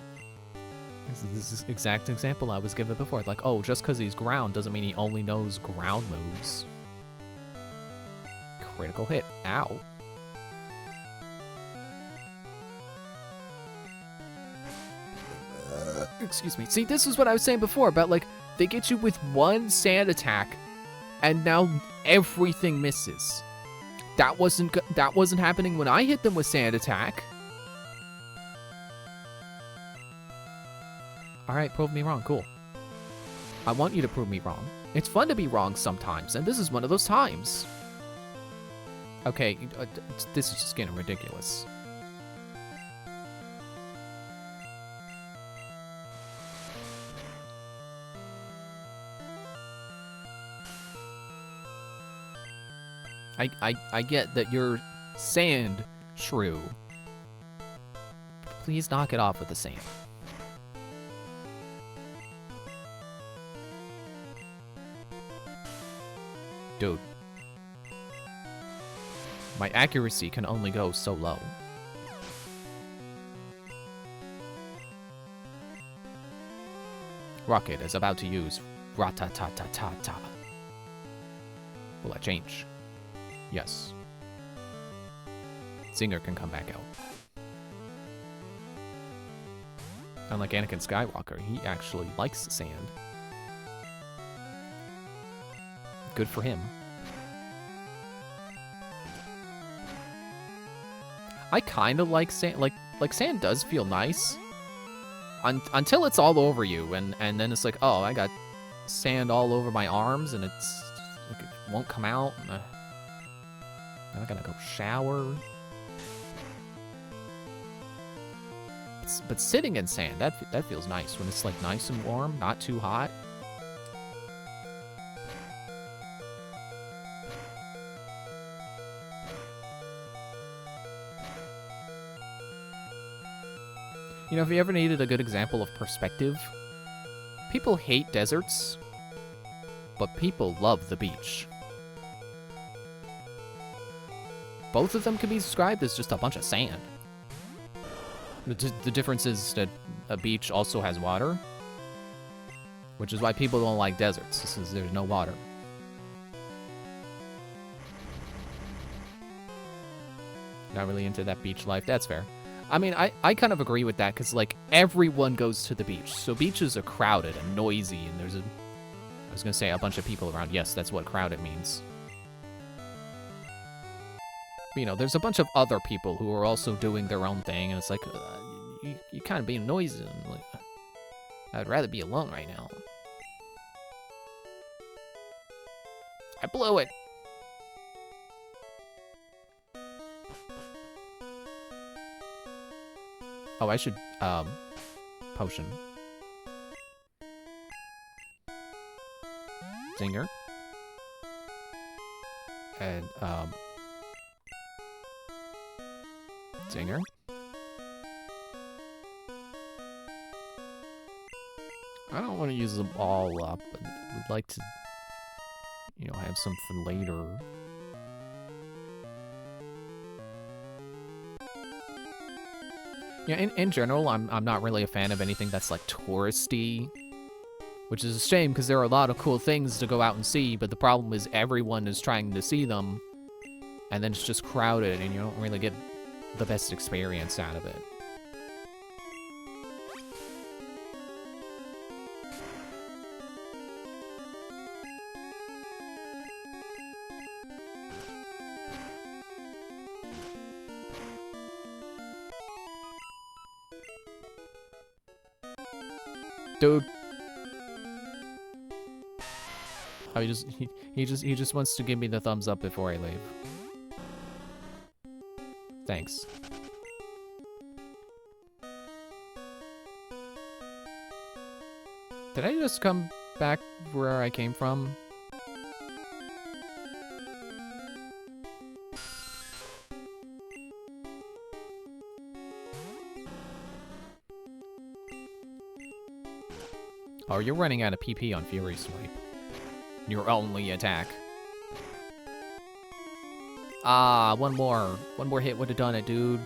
this is the exact example I was given before. Like, oh, just because he's ground doesn't mean he only knows ground moves. Critical hit. Ow. Excuse me. See, this is what I was saying before about, like, they get you with one sand attack, and now everything misses. That wasn't happening when I hit them with sand attack. Alright, prove me wrong. Cool. I want you to prove me wrong. It's fun to be wrong sometimes, and this is one of those times. Okay, this is just getting ridiculous. I get that you're sand shrew. Please knock it off with the sand. Dude. My accuracy can only go so low. Rocket is about to use Ratatatata. Will I change? Yes. Zinger can come back out. Unlike Anakin Skywalker, he actually likes sand. Good for him. I kind of like sand. Like sand does feel nice. Until it's all over you, and then it's like, oh, I got sand all over my arms, and it's like it won't come out. And I'm gonna go shower. But sitting in sand, that feels nice when it's like nice and warm, not too hot. You know, if you ever needed a good example of perspective, people hate deserts, but people love the beach. Both of them can be described as just a bunch of sand. The difference is that a beach also has water, which is why people don't like deserts, since there's no water. Not really into that beach life, that's fair. I mean, I kind of agree with that, because, like, everyone goes to the beach. So beaches are crowded and noisy, and there's I was going to say a bunch of people around. Yes, that's what crowded means. But, you know, there's a bunch of other people who are also doing their own thing, and it's like, you kind of being noisy. And, like, I'd rather be alone right now. I blew it. Oh, I should, potion. Zinger. And, Zinger. I don't want to use them all up, but we'd like to, you know, have some for later. Yeah, in general, I'm not really a fan of anything that's like touristy, which is a shame because there are a lot of cool things to go out and see, but the problem is everyone is trying to see them, and then it's just crowded and you don't really get the best experience out of it. Dude. Oh, he just wants to give me the thumbs up before I leave. Thanks. Did I just come back where I came from? Oh, you're running out of PP on Fury Swipe. Your only attack. Ah, one more. One more hit would have done it, dude.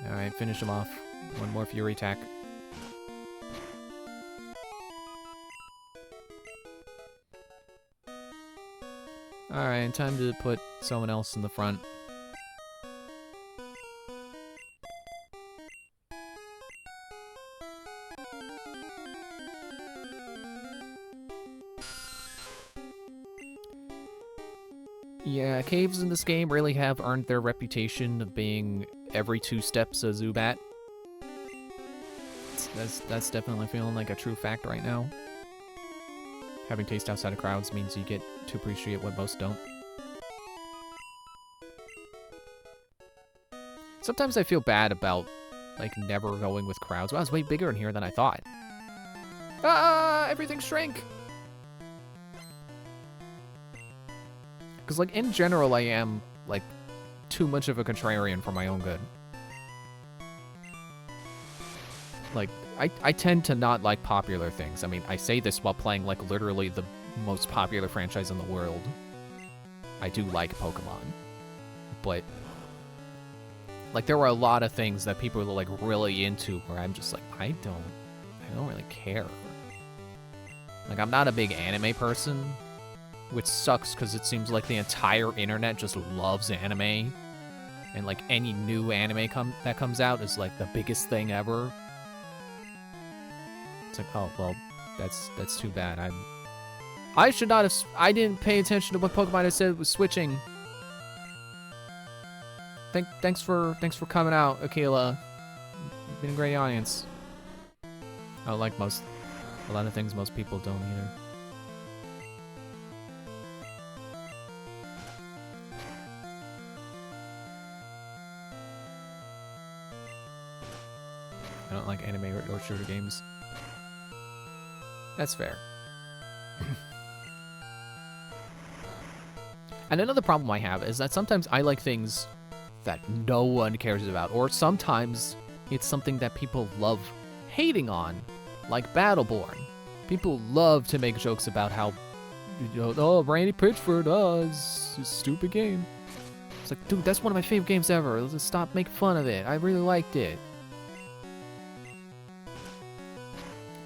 Alright, finish him off. One more Fury attack. Alright, time to put someone else in the front. Yeah, caves in this game really have earned their reputation of being every 2 steps a Zubat. That's definitely feeling like a true fact right now. Having taste outside of crowds means you get to appreciate what most don't. Sometimes I feel bad about, like, never going with crowds. Wow, it's way bigger in here than I thought. Ah, everything shrank! Because, like, in general, I am, like, too much of a contrarian for my own good. Like, I tend to not like popular things. I mean, I say this while playing, like, literally the most popular franchise in the world. I do like Pokemon. But, like, there were a lot of things that people were, like, really into where I'm just like, I don't really care. Like, I'm not a big anime person, which sucks because it seems like the entire internet just loves anime. And, like, any new anime that comes out is, like, the biggest thing ever. It's like, oh, well, that's too bad. I should not have... I didn't pay attention to what Pokemon I said was switching. Thanks for coming out, Akila. You've been a great audience. I don't like a lot of things most people don't either. I don't like anime or shooter games. That's fair. And another problem I have is that sometimes I like things that no one cares about, or sometimes it's something that people love hating on, like Battleborn. People love to make jokes about how, you know, oh, Randy Pitchford, it's a stupid game. It's like, dude, that's one of my favorite games ever. Let's just stop making fun of it. I really liked it.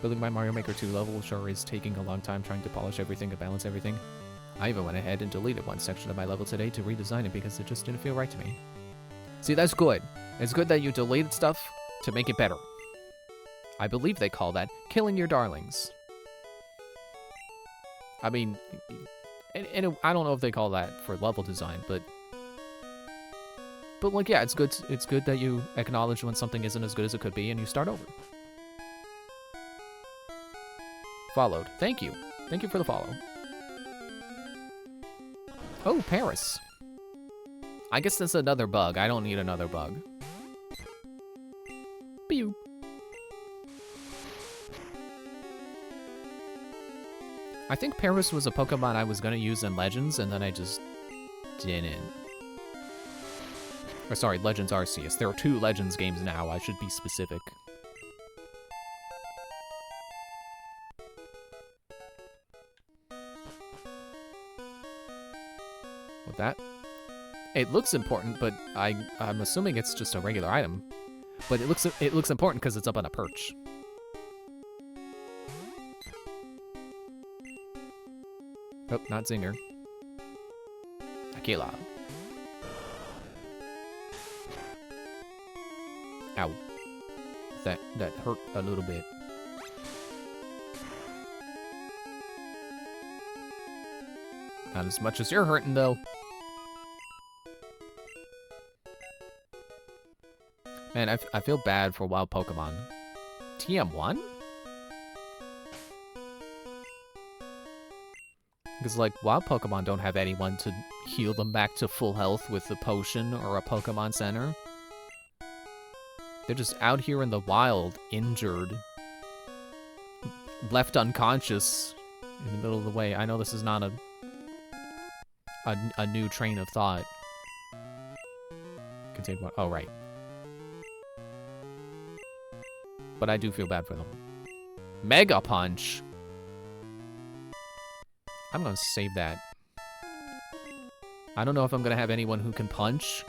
Building my Mario Maker 2 level sure is taking a long time trying to polish everything and balance everything. I even went ahead and deleted one section of my level today to redesign it because it just didn't feel right to me. See, that's good. It's good that you deleted stuff to make it better. I believe they call that killing your darlings. I mean, and I don't know if they call that for level design, but like, yeah, it's good that you acknowledge when something isn't as good as it could be and you start over. Followed. Thank you. Thank you for the follow. Oh, Paris. I guess that's another bug. I don't need another bug. Pew. I think Paris was a Pokemon I was gonna use in Legends, and then I just didn't. Or sorry, Legends Arceus. There are 2 Legends games now. I should be specific. With that, it looks important, but I'm assuming it's just a regular item. But it looks important because it's up on a perch. Oh, not Zinger. Akila. Ow. That hurt a little bit. Not as much as you're hurting, though. Man, I feel bad for wild Pokemon. TM1? Because, like, wild Pokemon don't have anyone to heal them back to full health with a potion or a Pokemon Center. They're just out here in the wild, injured, left unconscious in the middle of the way. I know this is not a new train of thought. Contain what? Oh, right. But I do feel bad for them. Mega Punch! I'm gonna save that. I don't know if I'm gonna have anyone who can punch,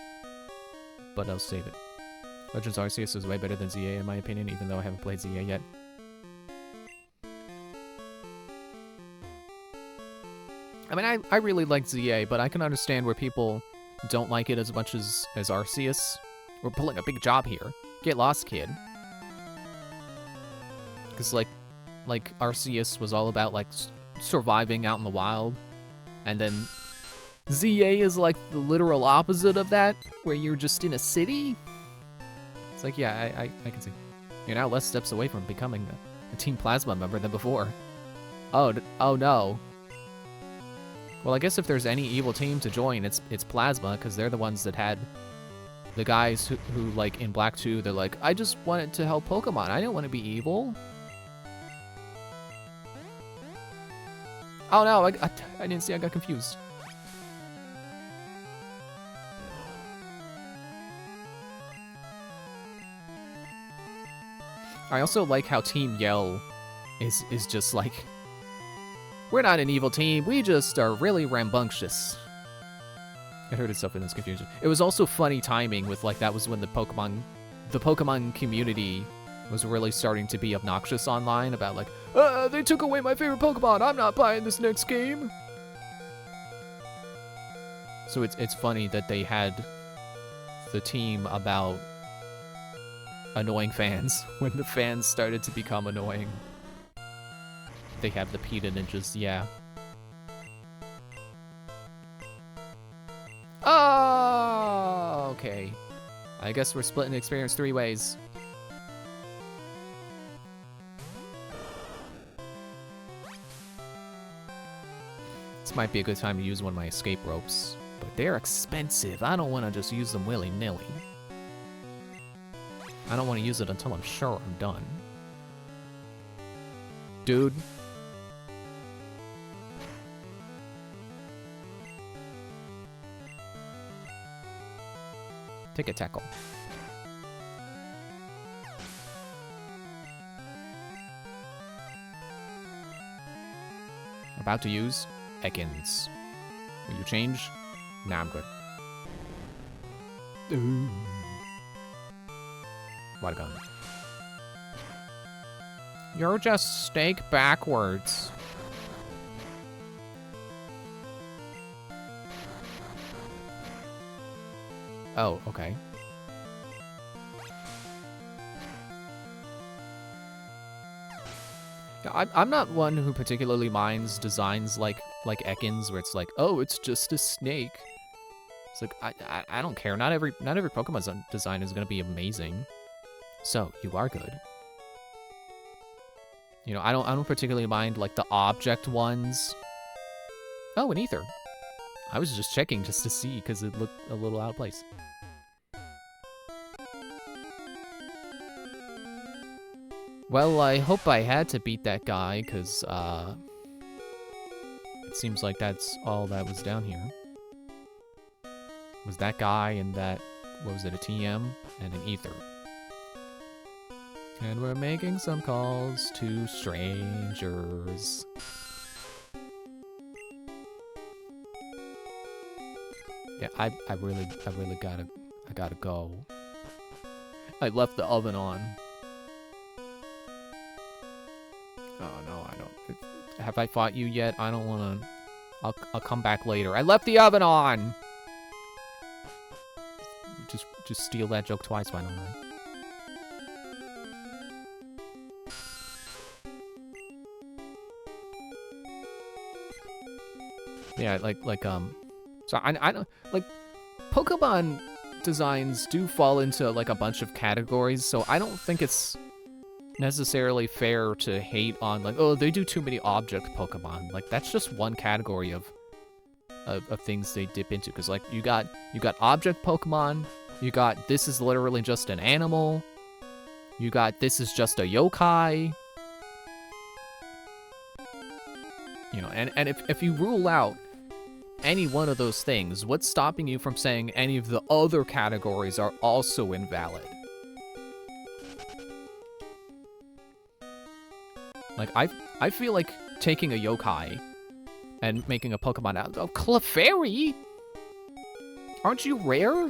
but I'll save it. Legends Arceus is way better than ZA in my opinion, even though I haven't played ZA yet. I mean, I really like ZA, but I can understand where people don't like it as much as Arceus. We're pulling a big job here. Get lost, kid. Because, like Arceus was all about, like, surviving out in the wild, and then ZA is like the literal opposite of that, where you're just in a city. It's like, yeah, I can see. You're now less steps away from becoming a Team Plasma member than before. Oh no. Well, I guess if there's any evil team to join, it's Plasma, because they're the ones that had the guys who like in Black 2, they're like, I just wanted to help Pokemon. I didn't want to be evil. Oh no, I didn't see. I got confused. I also like how Team Yell is just like, we're not an evil team, we just are really rambunctious. It hurt itself in this confusion. It was also funny timing with, like, that was when the Pokemon community was really starting to be obnoxious online about, like, they took away my favorite Pokemon, I'm not buying this next game. So it's funny that they had the team about annoying fans when the fans started to become annoying. They have the PETA ninjas, yeah. Oh, okay. I guess we're splitting the experience 3 ways. This might be a good time to use one of my escape ropes, but they're expensive. I don't want to just use them willy-nilly. I don't want to use it until I'm sure I'm done. Dude. Take a tackle. About to use Ekans. Will you change? Nah, I'm good. Ooh. What a gun. You're just stake backwards. Oh, okay. I'm not one who particularly minds designs like Ekans, where it's like, oh, it's just a snake. It's like I don't care. Not every Pokemon's design is gonna be amazing. So you are good. You know, I don't particularly mind like the object ones. Oh, an ether. I was just checking just to see because it looked a little out of place. Well, I hope I had to beat that guy, because, it seems like that's all that was down here. Was that guy and that, what was it, a TM and an ether. And we're making some calls to strangers. Yeah, I really gotta go. I left the oven on. Oh no, I don't. Have I fought you yet? I don't wanna. I'll come back later. I left the oven on! Just steal that joke twice, why don't I? Yeah, so I don't, like, Pokemon designs do fall into, like, a bunch of categories, so I don't think it's necessarily fair to hate on, like, oh, they do too many object Pokemon. Like, that's just one category of things they dip into, because, like, you got object Pokemon, you got this is literally just an animal, you got this is just a yokai. You know, and if you rule out any one of those things, what's stopping you from saying any of the other categories are also invalid? Like, I feel like taking a yokai and making a Pokemon out of Clefairy? Aren't you rare?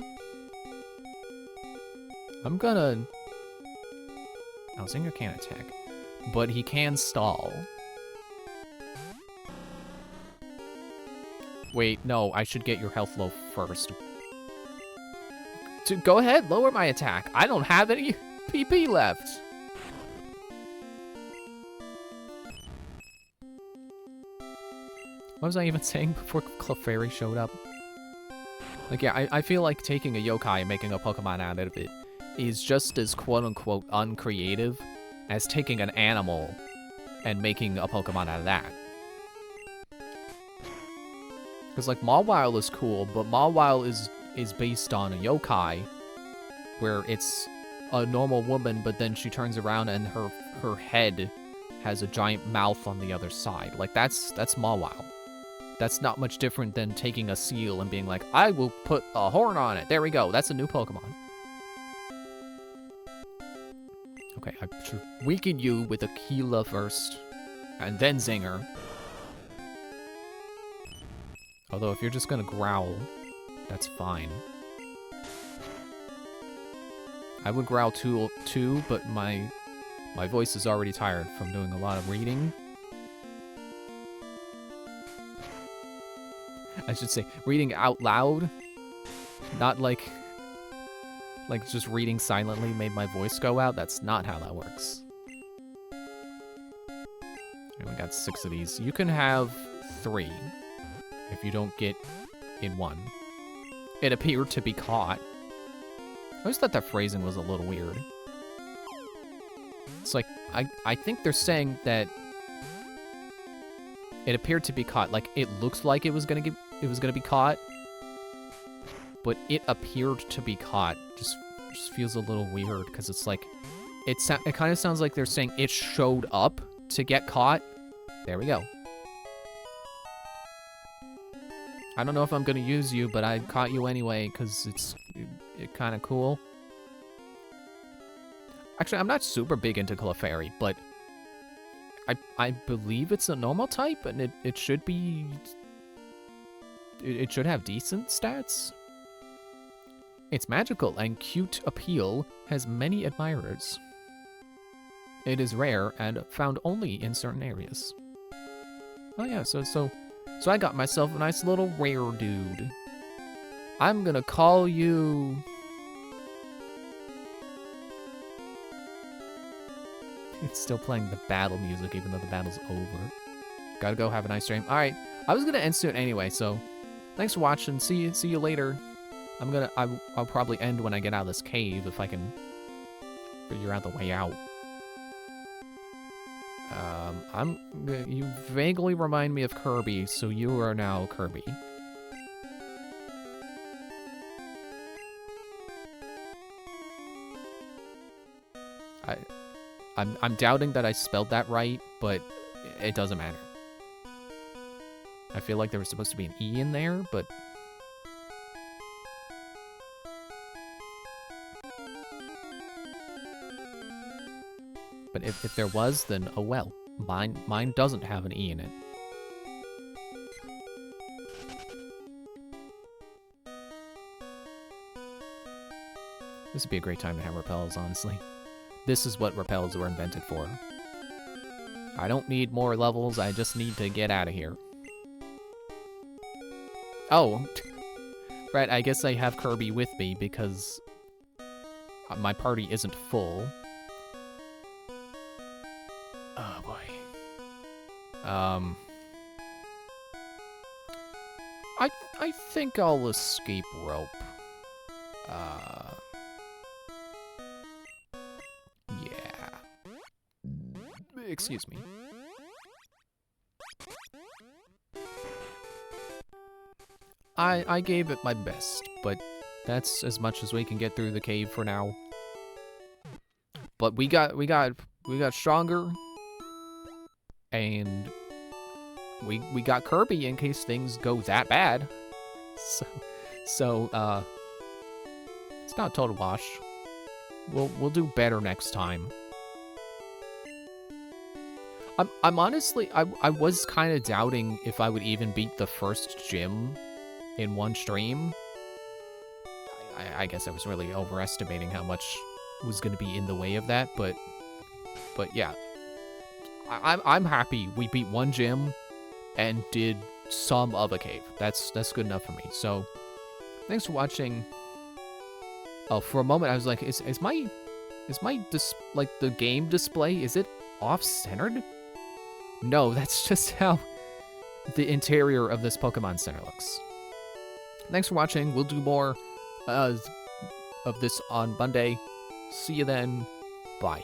I'm gonna... Oh, Zinger can't attack, but he can stall. Wait, no, I should get your health low first. Go ahead, lower my attack. I don't have any PP left. What was I even saying before Clefairy showed up? Like, yeah, I feel like taking a yokai and making a Pokemon out of it is just as quote-unquote uncreative as taking an animal and making a Pokemon out of that. Because, like, Mawile is cool, but Mawile is based on a yokai, where it's a normal woman, but then she turns around and her head has a giant mouth on the other side. Like, that's Mawile. That's not much different than taking a seal and being like, I will put a horn on it. There we go. That's a new Pokemon. Okay, I should weaken you with Aquila first, and then Zinger. Although, if you're just gonna growl, that's fine. I would growl too, but my voice is already tired from doing a lot of reading. I should say, reading out loud, not like just reading silently made my voice go out. That's not how that works. And we got 6 of these. You can have 3 if you don't get in 1. It appeared to be caught. I always thought that phrasing was a little weird. It's like, I think they're saying that it appeared to be caught. Like, it looks like it was gonna be caught, but it appeared to be caught. Just feels a little weird, because it's like, it kind of sounds like they're saying it showed up to get caught. There we go. I don't know if I'm gonna use you, but I caught you anyway, because it's kind of cool. Actually, I'm not super big into Clefairy, but I believe it's a normal type, and it should be... It should have decent stats. Its magical and cute appeal has many admirers. It is rare and found only in certain areas. Oh yeah, so I got myself a nice little rare dude. I'm gonna call you... It's still playing the battle music even though the battle's over. Gotta go, have a nice stream. Alright, I was gonna end soon anyway, so thanks for watching. See you later. I'll probably end when I get out of this cave if I can figure out the way out. You vaguely remind me of Kirby, so you are now Kirby. I'm doubting that I spelled that right, but it doesn't matter. I feel like there was supposed to be an E in there, but... But if there was, then oh well. Mine doesn't have an E in it. This would be a great time to have repels, honestly. This is what repels were invented for. I don't need more levels, I just need to get out of here. Oh, right, I guess I have Kirby with me because my party isn't full. Oh boy. I think I'll escape rope. Yeah. Excuse me. I gave it my best, but that's as much as we can get through the cave for now. But we got stronger, and we got Kirby in case things go that bad. So it's not a total wash. We'll do better next time. I'm honestly I was kind of doubting if I would even beat the first gym in one stream. I guess I was really overestimating how much was going to be in the way of that, but yeah, I'm happy we beat one gym and did some of a cave. That's good enough for me. So thanks for watching. Oh, for a moment I was like, is my like the game display, is it off-centered? No, that's just how the interior of this Pokemon Center looks. Thanks for watching. We'll do more of this on Monday. See you then. Bye.